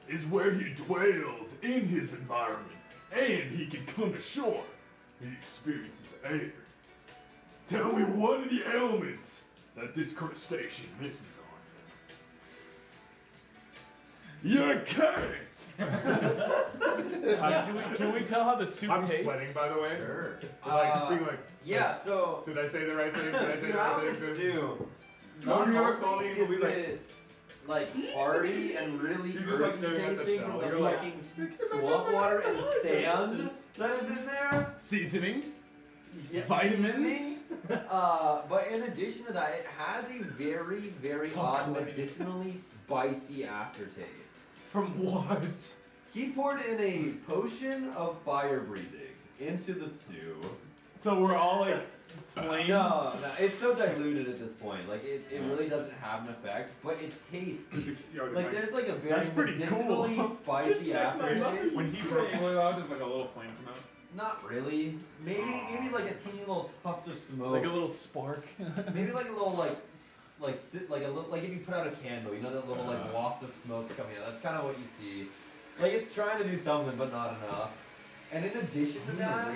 is where he dwells in his environment. And he can come ashore. He experiences air. Tell me one of the elements that this crustacean misses on. You can't! Can we tell how the soup I'm tastes? sweating, by the way. Sure. Just being like, Yeah, so did I say the right thing? Did I say the throughout right the thing? stew, No, not New York only Colleen will is be like- it like hearty and really You're just, like, earthy staring at the tasting shell. from the You're like- fucking swamp water and sand that is in there. Seasoning? Yeah, Vitamins? seasoning. But in addition to that, it has a very, very odd medicinally spicy aftertaste. From what? He poured in a potion of fire breathing into the stew. So we're all like flames? No, it's so diluted at this point. Like it really doesn't have an effect, but it tastes like there's like a very That's pretty medicinally cool. spicy Just like my mother's- aftertaste. When he broke really loud, does like a little flame come out? Not really. Maybe like a teeny little tuft of smoke. Like a little spark. Maybe like a little like a little like if you put out a candle, you know that little like waft of smoke coming out. That's kind of what you see. Like it's trying to do something, but not enough. And in addition to that,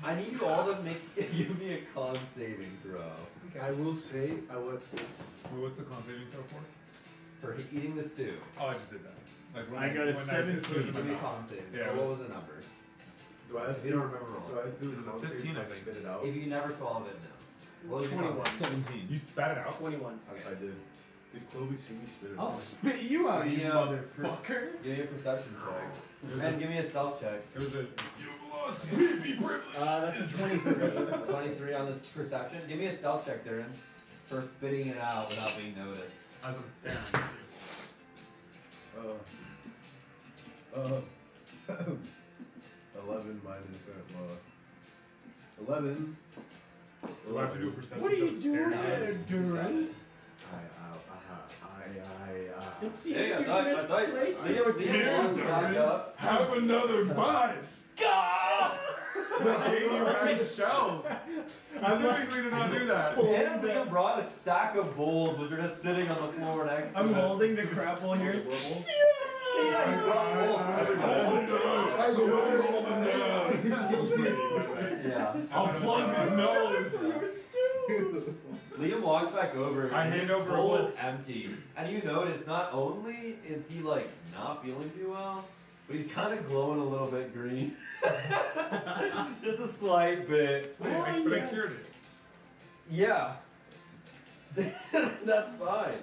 I need you all to give me a con saving throw I will say I would. Wait, what's the con saving throw for? for eating the stew. Oh, I just did that. Like when I got a when 17. put it in my Give me a mouth. con saving. Yeah, Or it what was- was the number? Do I have If you to? don't remember Do wrong. I have to? It was a con save 15, if I I think. spit it out. If you never swallowed it, no. What was your con 21. saving? 17. You spat it out? 21. Okay. I did. Did Chloe see me spit it I'll out? spit you out, you Yeah. motherfucker. Give me a perception check. And give me a stealth check. It was a. You've lost baby privilege. That's a 23. 23 on this perception. Give me a stealth check, Darren, for spitting it out without being noticed. As I'm staring at you. 11 minus 11. Do I have to do a perception? What are you check staring doing at there, you? Duran? It seems Hey, you I thought misplaced you it. were seeing Here, ones back Darren. up. Have another bite. Hey, you had shells. Specifically to not do that. And Liam brought a stack of bowls which are just sitting on the floor next to I'm him. holding the crap bowl here. Yeah, he brought bowls for everybody. Yeah. I'll plug his nose. Liam walks back over I and hand his over a bowl bowl. is empty. And you notice not only is he like not feeling too well, but he's kind of glowing a little bit green. Just a slight bit. But I cured it. Yeah. That's fine.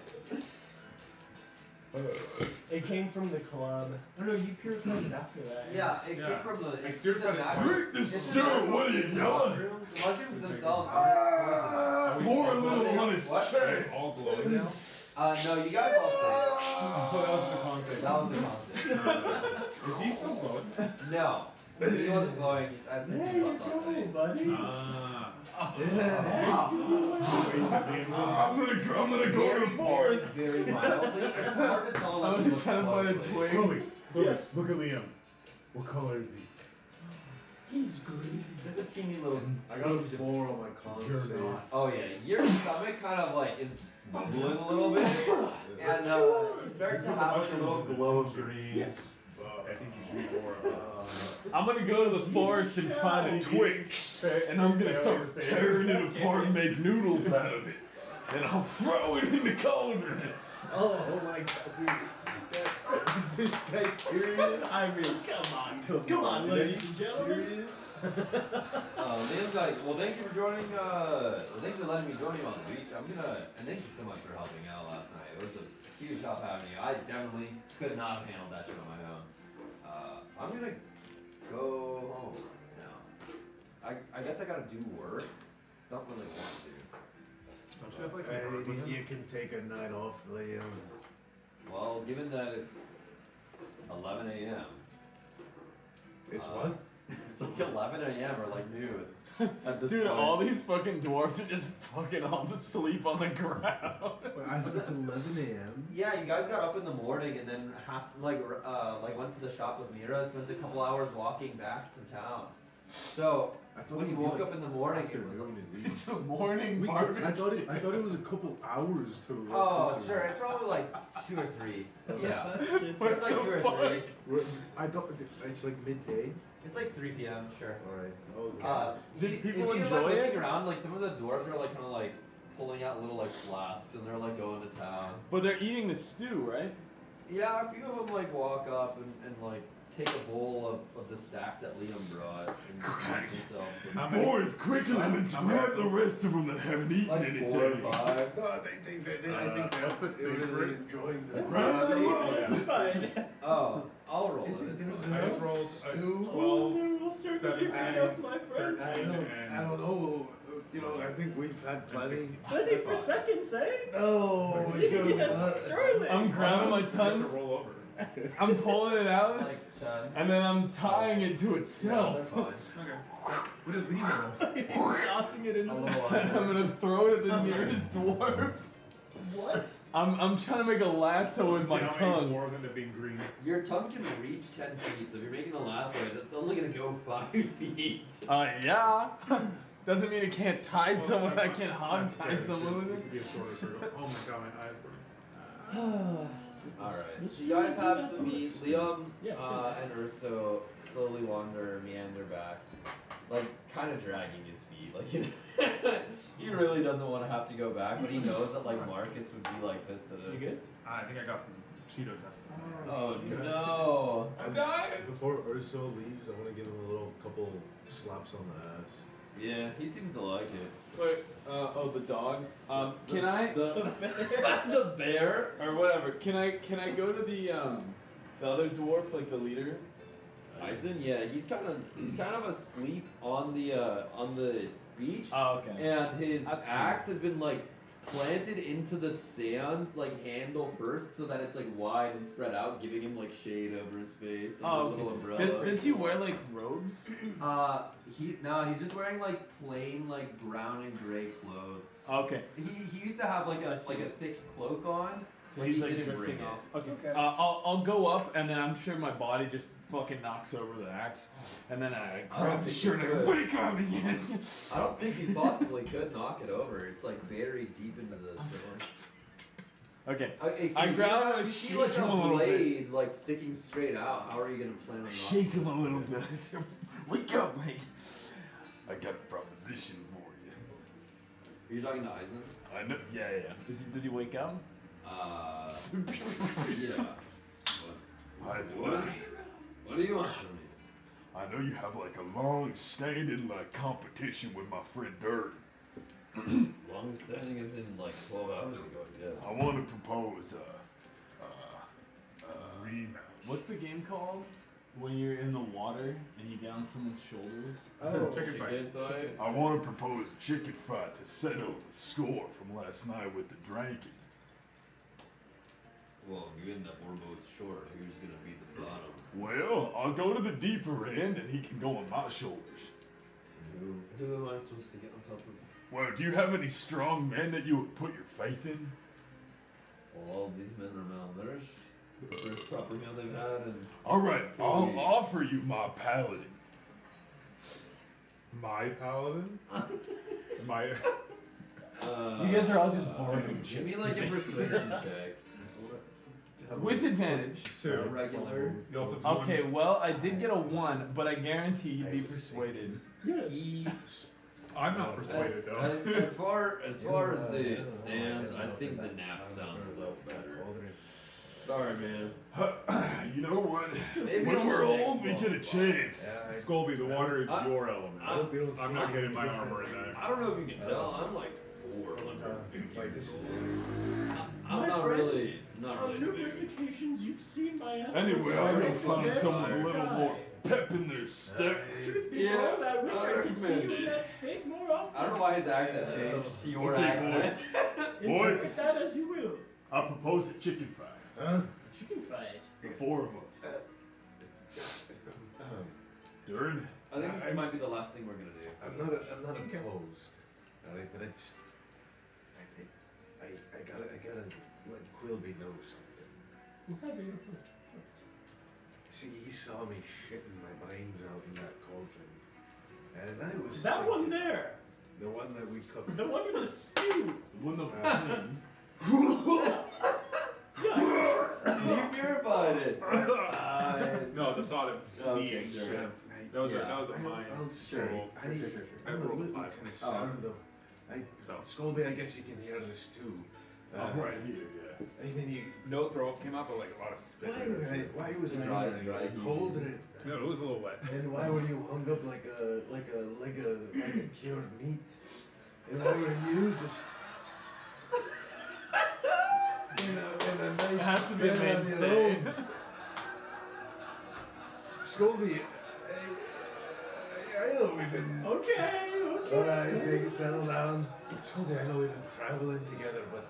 It came from the club. Oh no, you purified it after that. Yeah, it came from the. It's just a Drink the stew, what are you yelling? Mushrooms themselves. Pour a little on his What? chest. All glowing now? No, you guys all say. Oh, that was the concept. That was the concept. Is he still glowing? No. He wasn't glowing since There he you slept last go, night. buddy. Ah. I'm gonna go to the forest. Very mildly. It's hard to tell unless I'm you look trying to find a closely. twig. Chloe, Yes. look at Liam. What color is he? He's green. Just a teeny little. I got a 4 on my con You're save. not. Oh yeah, your stomach kind of like is bubbling a little bit, and you start to have like a little glow of green. Yes. I think you should be more I'm gonna go to the forest and find a twig, and I'm gonna start tearing it apart and make noodles out of it, and I'll throw it in the cauldron. Oh my god, dude. Is this guy serious? I mean, come on, ladies and gentlemen. Serious? Liam's like, well, thank you for joining. Thanks for letting me join you on the beach. And thank you so much for helping out last night. It was a huge help having you. I definitely could not have handled that shit on my own. I'm gonna go home now. I guess I gotta do work. Don't really want to. Don't you have like a Hey, bird with him? you can take a night off, Liam. Well, given that it's 11 a.m. It's what? It's like 11 a.m. or like noon at this Dude, point. all these fucking dwarves are just fucking all asleep on the ground. Wait, I thought it's 11 a.m. Yeah, you guys got up in the morning and then went to the shop with Mira, spent a couple hours walking back to town. So I thought when you it'd be woke like up in the morning, it was afternoon at least. It's a morning Wait, barbecue. I thought it was a couple hours to. oh sure, it's probably like 2 or 3. Yeah, it's like 2 or 3. I thought it's like midday. It's like 3 p.m. Sure. Alright, that was Did if people you're, enjoy like, it? looking around, like some of the dwarves are like kind of like pulling out little like flasks and they're like going to town. But they're eating the stew, right? Yeah, a few of them like walk up and like take a bowl of the stack that Liam brought and make themselves some, How many? Boys, quickly, let's grab the rest of them that haven't eaten like 4 or anything. 5. No, I think I think let's put they're safe for really it. enjoying the It's fine. Oh, I'll roll it. It's fine. I just rolled a Stew? 12, We'll certainly 17, pay off my friend. 13, I don't know. You know, I think we've had plenty. Plenty for seconds, eh? No, Yes, surely. I'm grabbing my You have to tongue, roll over. I'm pulling it out, Like 10. and then I'm tying it to No, they're itself. fine. Okay. What did Liam know? He's tossing it into A the little And I'm gonna throw it at the nearest dwarf. What? I'm trying to make a lasso with See my how many tongue. dwarves end up being green. Your tongue can reach 10 feet, so if you're making a lasso, it's only gonna go 5 feet. Yeah. Doesn't mean it can't tie Well, someone. I that's can't fine. hog That's tie fair. someone with It it. could be a shorter turtle. Oh my god, my eyes were. Alright, This so you guys is have nice. to meet Liam Yes, and Urso slowly meander back. Like, kind of dragging his feet. Like, he really doesn't want to have to go back, but he knows that, like, Marcus would be, like, pissed at him. You good? I think I got some Cheeto dust. Oh, no. I'm dying! Before Urso leaves, I want to give him a little couple slaps on the ass. Yeah, he seems to like it. Wait. Oh, the dog. Can I? The bear? Or whatever. Can I go to the other dwarf, like the leader? Eisen, yeah, he's kind of asleep on the beach, Oh, okay. and his That's axe has been like planted into the sand, like handle first, so that it's like wide and spread out, giving him like shade over his face. Like Oh, his little okay. umbrella. Does he wear like robes? He's just wearing like plain like brown and gray clothes. Okay. He used to have like a thick cloak on. So but he's he like didn't bring drifting it. off. Okay. Okay. I'll go up and then I'm sure my body just fucking knocks over the axe, and then I grab the shirt and I wake up again. I don't think he possibly could knock it over. It's like buried deep into the sword. Okay. I I grab him and you see shake like him a a little bit. blade like sticking straight out. How are you gonna plan on knocking Shake him a little bit. I said, wake up, Mike. I got a proposition for you. Are you talking to Eisen? I know. Yeah. Does he wake up? Yeah. I said, listen. What do you want from me? I know you have like a long-standing like competition with my friend Dirt. Long standing is in like 12 hours ago, I guess. I want to propose Remount. What's the game called? When you're in the water and you get on someone's shoulders? Oh, chicken fight. I want to propose a chicken fight to settle the score from last night with the drinking. Well, given that we're both short, who's gonna be the bottom? Well, I'll go to the deeper end and he can go on my shoulders. Who am I supposed to get on top of? Well, do you have any strong men that you would put your faith in? Well, all these men are malnourished. It's the first proper meal they've had, and Alright, I'll offer you my paladin. My paladin? My. You guys are all just boring. Give me like a persuasion check. With advantage. Two. Regular. You also do Okay, one- well, I did get a 1, but I guarantee you'd be persuaded. He, I'm not persuaded though. as far as it stands, I think the nap sounds a little better. Sorry, man. You know what? Maybe When on we're the next old, we one. get a chance. Scolby, the water is your element. I- I'm not getting my armor in there. I don't know if you can tell. I'm like 4 under. Like this. I'm My not friend, really, On numerous occasions, you've seen my ass. Anyway, I'm gonna find fucking someone a tired. little more pep in their step. Truth be Yeah, told, I wish I I could see recommend you in it. that state more often. I don't know why his accent changed to your Okay, accent. Interpret Boys. that as you will. I propose a chicken fight. Huh? Chicken fight. The 4 of us. Durin? I think this might be the last thing we're gonna do. I'm not opposed. Alright, but I gotta let Quilby know something. See, he saw me shitting my brains out in that cauldron. And I was That thinking- one there. The one that we cooked. The one with the stew. The one that You purified it. No, the thought of Okay, being sure. shit. That was Yeah. a mind. I'll say, I'm a rolled a little 5. concerned of. Scobie, I guess you can hear this too. I'm right here, yeah. I mean, you. No throw up came out, but like a lot of spit. Why was I Dry heat. cold and No, it was a little wet. and why were you hung up like a cured meat? And why were you just in a nice It has to be a bed on your mainstay. own? Scobie, I know we've been. Okay. Alright, things settle down. Scobie, I know we've been traveling together, but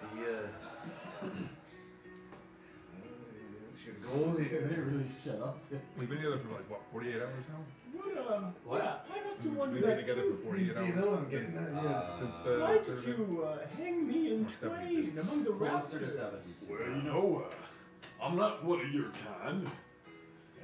it's your goal They here. really shut up. We've been together for like what, 48 hours now? What? Yeah, I have to wonder We've been that together too. for 48 hours. You know I'm getting since, that, yeah. since the Why sort did of- you hang me in Or 72. twain among the Closer to rafters? 70. Well, you know, I'm not one of your kind.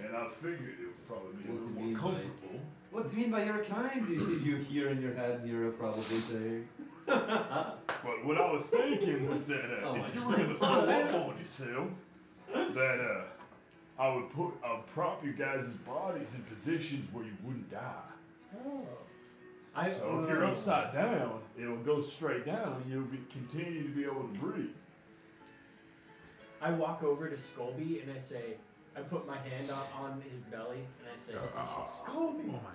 And I figured it would probably be a What's little it more mean by- comfortable. What do you mean by your kind? You hear in your head, you're probably saying. But what I was thinking was that Oh my if you were gonna throw up on yourself, that I'll prop your guys' bodies in positions where you wouldn't die. Oh. So if you're upside down, it'll go straight down and you'll continue to be able to breathe. I walk over to Scobie and I say, I put my hand on his belly and I say, Scobie, Oh my god.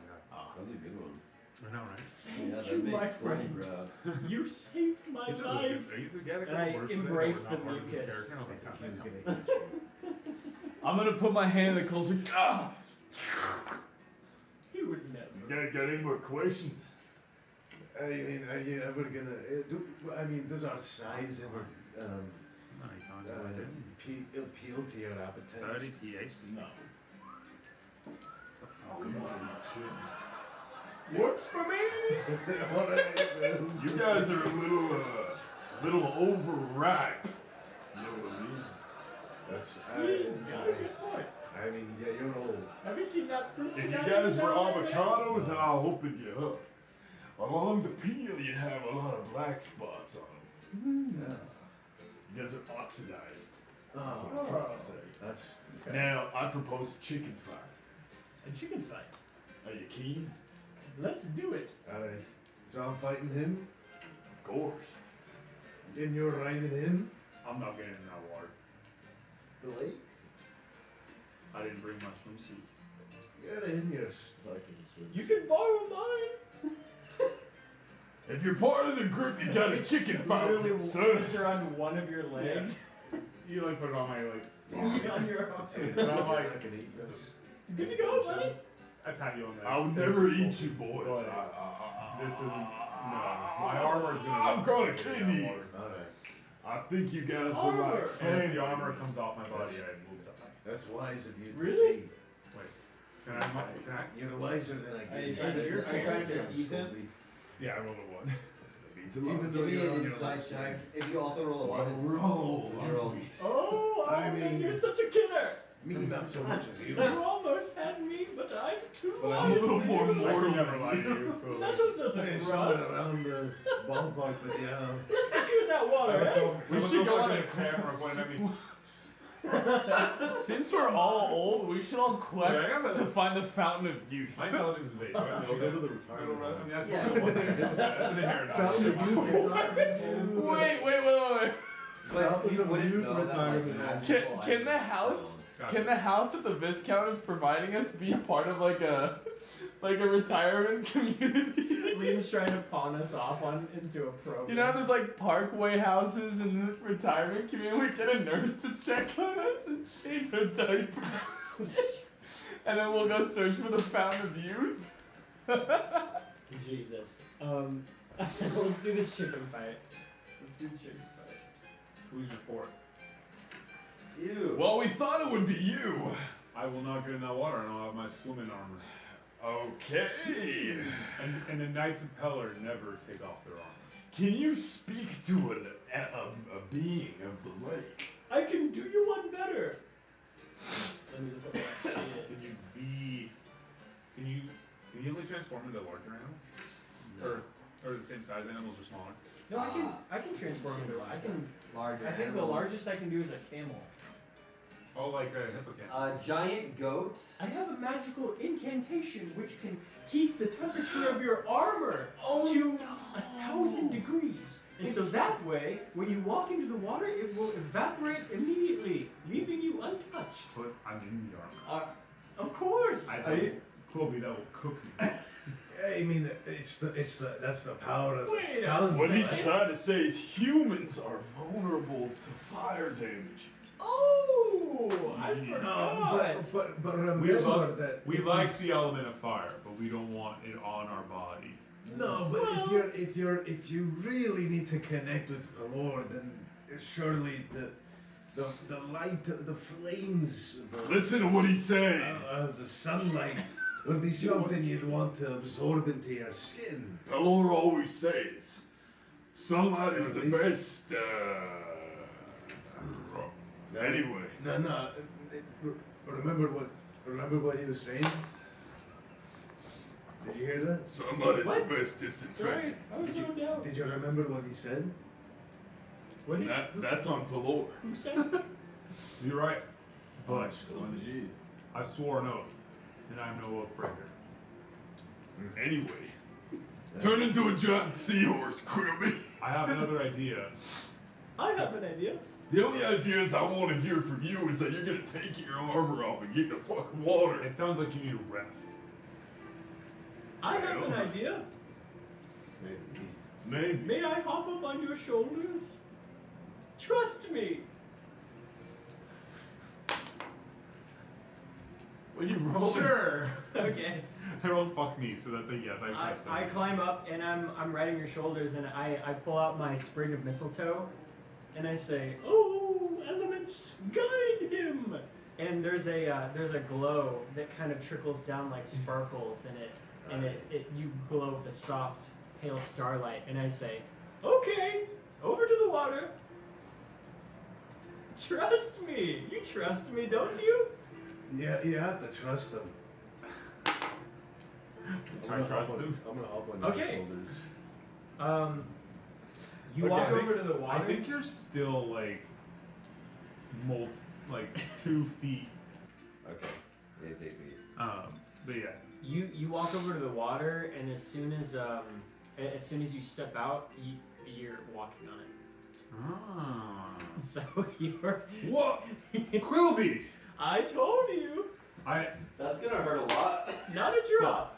That was a good one. I know, right? Yeah, thank that you, my makes Glenn friend. proud. You saved my He's a really life. good. He's a guy that And I got worse than embrace that, but the not part of his mucus. character. And I was like, He God, was no. gonna get you. I'm gonna put my hand in the cauldron. Ah! He would never. You got any more questions? I mean, are you ever gonna? Does our size ever No, he's not doing it. appeal to your appetite? 30 pH. No. Works for me. You guys are a little overripe. You know what I mean? That's He's got a good point. I mean, yeah, you're old. Have you seen that fruit? If you guy guys were down there? avocados, then I'll open you up. Along the peel, you have a lot of black spots on them. Yeah. You guys are oxidized. Oh, I'm trying to say. that's Now, I propose a chicken fight. A chicken fight. Are you keen? Let's do it. all right. So I'm fighting him, Of course. and you're riding him. I'm not getting in that water. The lake. I didn't bring my swimsuit. Get in your fucking swim. You can borrow mine. If you're part of the group, you got a chicken fight Literally with it, son. it's around one of your legs. You like put it on my like. On your arm. And I'm like, I can eat this. Good to go, buddy. I pat you on the. I'll never eat you boys. Go ahead. This isn't. No, my armor's gonna. I'm gonna kill you. Alright. I think you guys are Armor. like And if friends. the armor comes off my body, I will die. That's wise of you to Really? say. Wait. Can I? You're wiser than I Are you get. trying to deceive him? Yeah, I rolled a 1. Even though Give me you're an on your inside left check. side. If you also roll a 1, it's Roll. you roll. Oh, I man, mean- you're such a killer. Me, not so much as you. You almost had me, but I'm too But wise. I'm a little more for you. mortal. Never lie to you. Metal doesn't Hey, somewhere rust. around the ballpark, but yeah. Let's get you in that water, eh? We should go on a camera pointing at me. Since we're all old, we should all quest Yeah, I got to the- find the fountain of youth. My intelligence is 8. Right? I'll go to the I retirement. mean, that's Yeah. that's an inherent. Fountain of youth is not you. Wait. But you Fountain of wouldn't youth know that, like, retirement. magical Can the items house don't. can the house that the Viscount is providing us be part of like a retirement community? Liam's trying to pawn us off into a program. You know, there's like Parkway houses in the retirement community. We get a nurse to check on us and change our diapers, and then we'll go search for the fountain of youth. Jesus. Let's do this chicken fight. Let's do chicken fight. Who's your fourth? Ew. Well, we thought it would be you. I will not get in that water, and I'll have my swimming armor. Okay. And the Knights of Pellar never take off their armor. Can you speak to a being of the lake? I can do you one better. Let me look up my shit. Can you be? Can you only transform into larger animals? Or the same size animals or smaller? No, I can transform into. I can. Larger I think the animals. largest I can do is a camel. Oh, like a hippocamp. A giant goat. I have a magical incantation which can keep the temperature of your armor to 1,000 degrees. And so that way, when you walk into the water, it will evaporate immediately, leaving you untouched. But I'm in the armor. Of course! Chloe, that will cook me. I mean, that's the power of the Wait a sun. What he's trying to say is humans are vulnerable to fire damage. Oh! I No, forgot! but We remember love, that we like the element of fire, but we don't want it on our body. No, but if you really need to connect with Pelor, then surely the light, the flames, Listen to what he's saying. the sunlight would be something you'd want to absorb into your skin. Pelor always says, sunlight is the Really? best. Anyway, No. Remember what he was saying? Did you hear that? sunlight is What? the best Sorry, disinfectant. I was zoned out. Did you remember what he said? What did That's on Pelor. who said that? You're right. But OMG. I swore an oath, and I'm no oath breaker. Anyway, turn into a giant seahorse, Quilby. I have another idea. I have an idea. The only ideas I want to hear from you is that you're gonna take your armor off and get in the fucking water. It sounds like you need a ref. I have an idea. Maybe. May I hop up on your shoulders? Trust me. What are you rolling? Sure. Okay. I rolled fuck me, so that's a yes. I trust I him. climb up and I'm riding your shoulders and I pull out my sprig of mistletoe and I say, "Oh, elements, guide him!" And there's a glow that kind of trickles down like sparkles and you glow with a soft pale starlight and I say, "Okay, over to the water." Trust me. You trust me, don't you? Yeah, you have to trust him. I trust him. I'm gonna hop on your Okay. shoulders. You Okay, walk I think- over to the water. I think you're still like 2 feet. Okay. It is 8 feet. But yeah. You walk over to the water, and as soon as you step out, you're walking on it. Ah. So you're. What? Quilby! I told you, That's gonna hurt a lot. not a drop.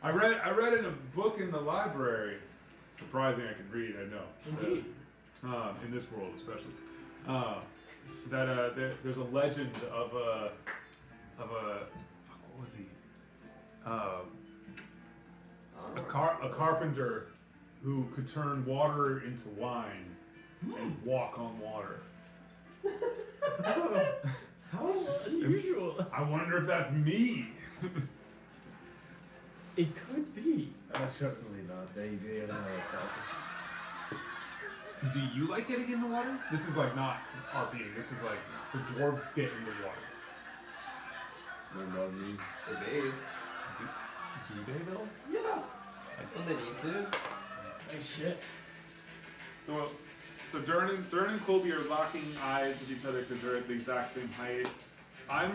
I read in a book in the library. Surprising I could read, I know. Indeed. In this world especially. that there's a legend of a fuck, what was he? A carpenter who could turn water into wine and walk on water. How unusual. I wonder if that's me. It could be. Certainly not. They are not Do you like getting in the water? This is like not RPing. This is like the dwarves get in the water. They bathe. Do they though? Yeah. When they need to. Oh shit. So Dern and Colby are locking eyes with each other because they're at the exact same height. I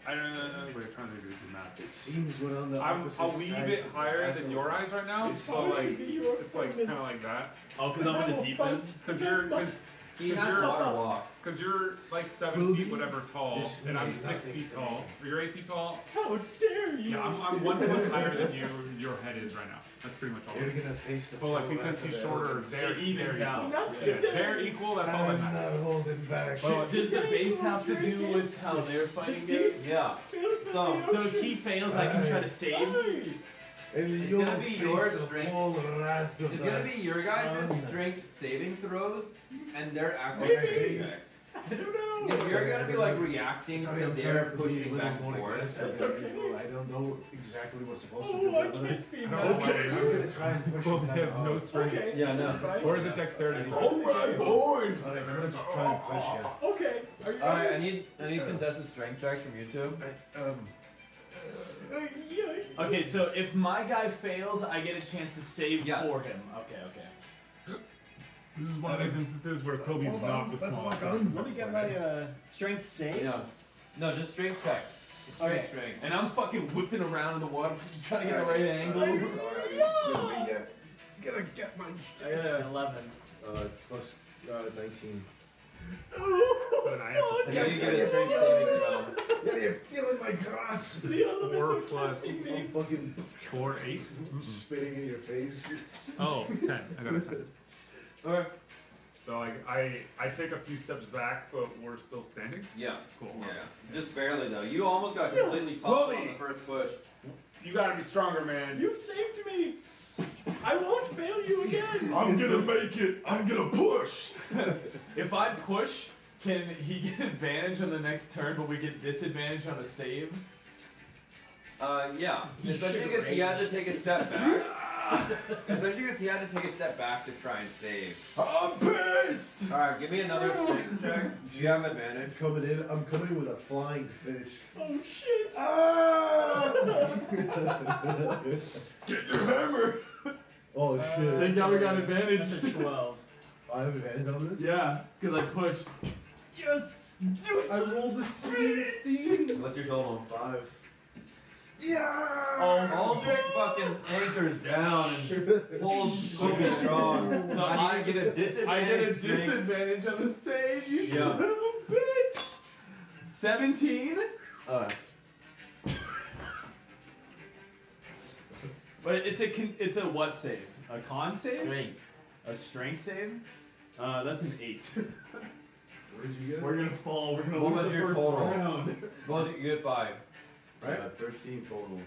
don't know. We're trying to do the math. It seems we're on the opposite I'll leave sides it of the higher battle. than your eyes right now. It's So hard to like be your it's like kind of opponent. like that. Oh, because I'm in the deep end? He has water walk. Because you're like 7 feet whatever tall, and I'm 6 feet tall. You're 8 feet tall. How dare you? Yeah, I'm 1 foot higher than your head is right now. That's pretty much all. You're gonna face the Well, like full because wrath he's of shorter, elements. they're It evens equal. out. Not Yeah, today. they're equal. That's all that I'm matters. not holding back. Well, does the base have to do with how their fighting goes? Yeah. So So if he fails, I can try to save. And It's you'll gonna be face your the strength. full wrath of It's gonna that be your guys' sun. strength saving throws and their Maybe. acrobatics checks. I don't know. Because you're gonna be like reacting Sorry, to I'm their trying to be a pushing little back and more forth. aggressive. That's okay. I don't know exactly what's supposed to do. Oh, I but can't see I that. don't know why Okay. we're I'm doing gonna this. try and push Well, it he has down. no strength. Okay. Yeah, no. Right. Or is it dexterity? Alright, boys! Alright, I'm gonna just try and push you. Okay. Are you Alright, I ready? need contested strength checks from you two. Yeah. Okay, so if my guy fails, I get a chance to save Yes. for him. Okay. This is one of those instances where Kobe's Hold not on, the let's smallest. lock on. Let me get my strength saves. Yeah. No, just strength check. Straight Okay. strength. And I'm fucking whipping around in the water, trying to get the right angle. You gotta get my I got an 11. Plus 19. So then I have to So say you get a strength saving throw. Yeah, you're feeling my grasp. The elements 4 are plus testing me. I'm fucking 4, 8. spitting in your face. Oh, 10. I got a 10. Okay. So like I take a few steps back, but we're still standing. Yeah. Cool. Yeah. Just barely though. You almost got completely toppled on Chloe! the first push. You gotta be stronger, man. You saved me. I won't fail you again. I'm gonna make it. I'm gonna push. If I push, can he get advantage on the next turn, but we get disadvantage on a save? Yeah. He Especially should because he had to rage. take a step back. Especially because he had to take a step back to try and save. I'm pissed. Alright, give me another strength check. You have advantage. Coming in, I'm coming with a flying fist. Oh shit. Get your hammer. Oh shit. Thank God we got advantage. That's a 12. I have advantage on this? Yeah, because I pushed. Yes. I rolled the 16. What's your total? 5. Yeah. Aldrich fucking anchors down and pulls Kobe strong. So I need to get a disadvantage. I get a strength. disadvantage on the save, you Yeah. son of a bitch! 17? But it's a what save? A con save? Strength. A strength save? That's an 8. Where did you get it? We're gonna fall. We're gonna What lose was the your first total? round. Well, you get 5. Right? 13 total.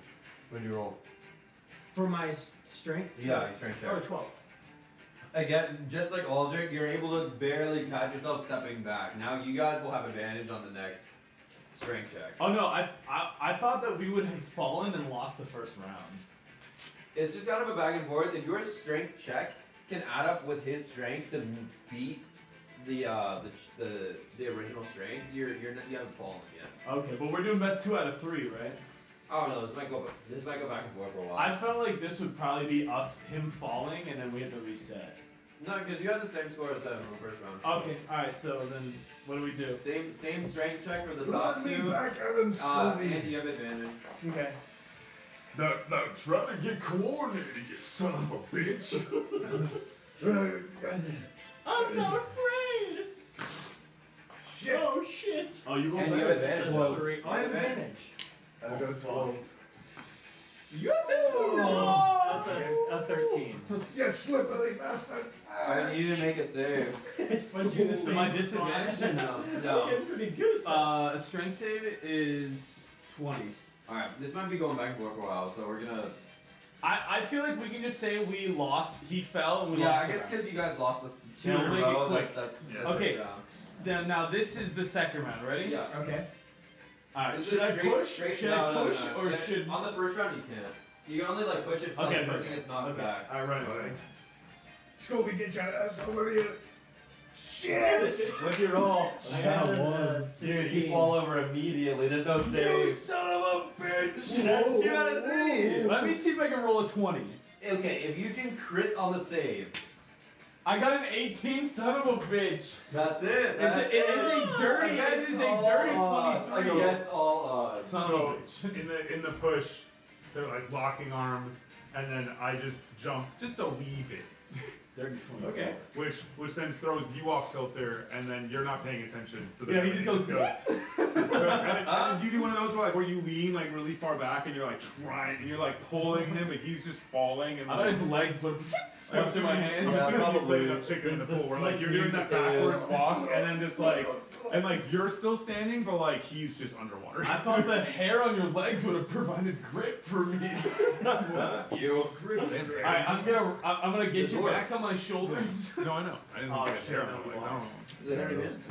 When you roll. For my strength? Yeah, your strength check. Oh, 12. Again, just like Aldrich, you're able to barely catch yourself stepping back. Now you guys will have advantage on the next strength check. Oh no, I thought that we would have fallen and lost the first round. It's just kind of a back and forth. If your strength check can add up with his strength to beat the original strength, you haven't fallen yet. Okay, but we're doing best 2 out of 3, right? Oh no, this might go back and forth for a while. I felt like this would probably be him falling, and then we had to reset. No, because you had the same score as him in the first round. Okay, alright, so then what do we do? Same strength check for the top Run me 2. back, Adam And Slowly. you have advantage. Okay. Now try to get coordinated, you son of a bitch. I'm not afraid. Shit. Oh shit. Oh, you rolled And you have better. advantage. Oh, I have advantage. I've got a 12. You have advantage. Oh, No. That's a 13. You slippery bastard. I need you to make a save. What'd you say? My disadvantage? No. You're getting pretty good. A strength save is 20. Alright, this might be going back and forth for a while, so we're gonna. I feel like we can just say we lost. He fell and we Yeah, lost. I guess because you guys lost the two Yeah, in a we'll make it row. quick. That's Yeah. Okay. Yeah. Then now this is the second round. Ready? Yeah. Okay. Alright. Is Should this I straight- push? straight- Should no, I no, push no, no. or Yeah, should? on the first round you can't. You can only like push it. Okay, the person perfect. gets knocked back. I run it. Alright. Scooby, get your ass over here. Shit! What's your roll? I got a Dude, you 16. fall over immediately. There's no You save. son of a bitch! That's 2 out of 3. Let me see if I can roll a 20. Okay, if you can crit on the save, I got an 18, son of a bitch. that's it. It is a dirty. It is a dirty 23. Against all odds. Son of So a bitch. in the push, they're like locking arms, and then I just jump just a wee bit, Dirty 20. Okay. which then throws you off kilter, and then you're not paying attention. So Yeah, he just goes. and then you do one of those where you lean like really far back, and you're like trying, and you're like pulling him, but he's just falling. And I thought his legs would slipped in my hand. I'm Yeah, assuming you played probably. that chicken in the The pool where like you're slick doing that knee backwards save. walk, and then just like, and like you're still standing, but like he's just underwater. I thought the hair on your legs would have provided grip for me. You. Alright, I'm gonna get you back on my shoulders. No, I know. I didn't Oh, get shit, hair on no, my we leg. lost.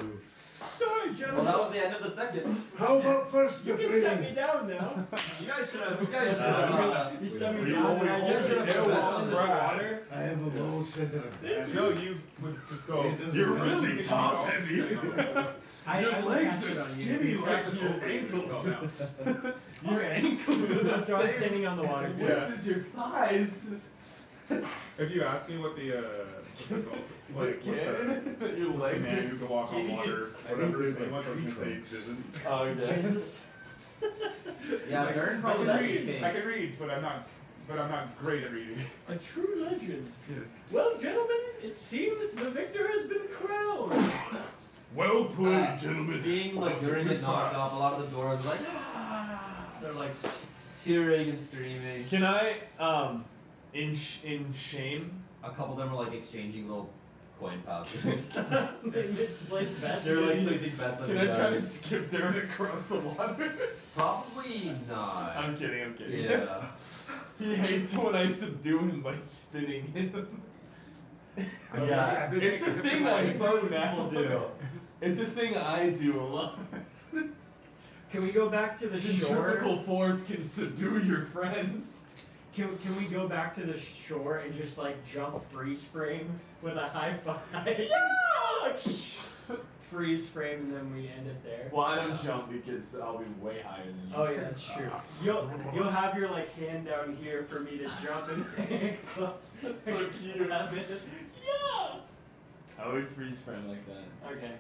Sorry, Well, gentlemen. that was the end of the second. How about first You the can set training? me down now. You guys should have. You guys should have. You set we me down and I always just hold sit it there down. in the water. I have a low center of gravity. No, you would just go. It doesn't You're matter. really top heavy. Your legs are skinny like your ankles. Your ankles are the So I'm same. standing on the water too. Yeah. What is your thighs? If you ask me what the what's it called? Is Like, it canon that your what the legs man are who can walk on skinny water, as- whatever his like name was, I was tree gonna say trunks. Jesus. Oh, okay. Jesus. Yeah, Baron I probably can does read. king. I can read, but I'm not great at reading. A true legend. Yeah. Well, gentlemen, it seems the victor has been crowned. Well played, gentlemen. Seeing like That was a during good the knocked fight. off, a lot of the doors are like, ah! They're like cheering and screaming. Can I, in shame, A couple of them are like exchanging little coin pouches. They get to place bets. They're like placing bets on can you I try to guys. skip Darren across the water? Probably not. I'm kidding. Yeah. He hates when I subdue him by spinning him. Yeah. It's a thing I do Most now. people do. It's a thing I do a lot. Can we go back to the shore? Centrifugal force can subdue your friends. Can we go back to the shore and just like jump freeze frame with a high five? Yeah! Freeze frame and then we end it there. Well, I don't jump because I'll be way higher than you. Oh yeah, that's true. You'll have your like hand down here for me to jump and That's so cute. Grab it. Yeah. I would freeze frame like that. Okay.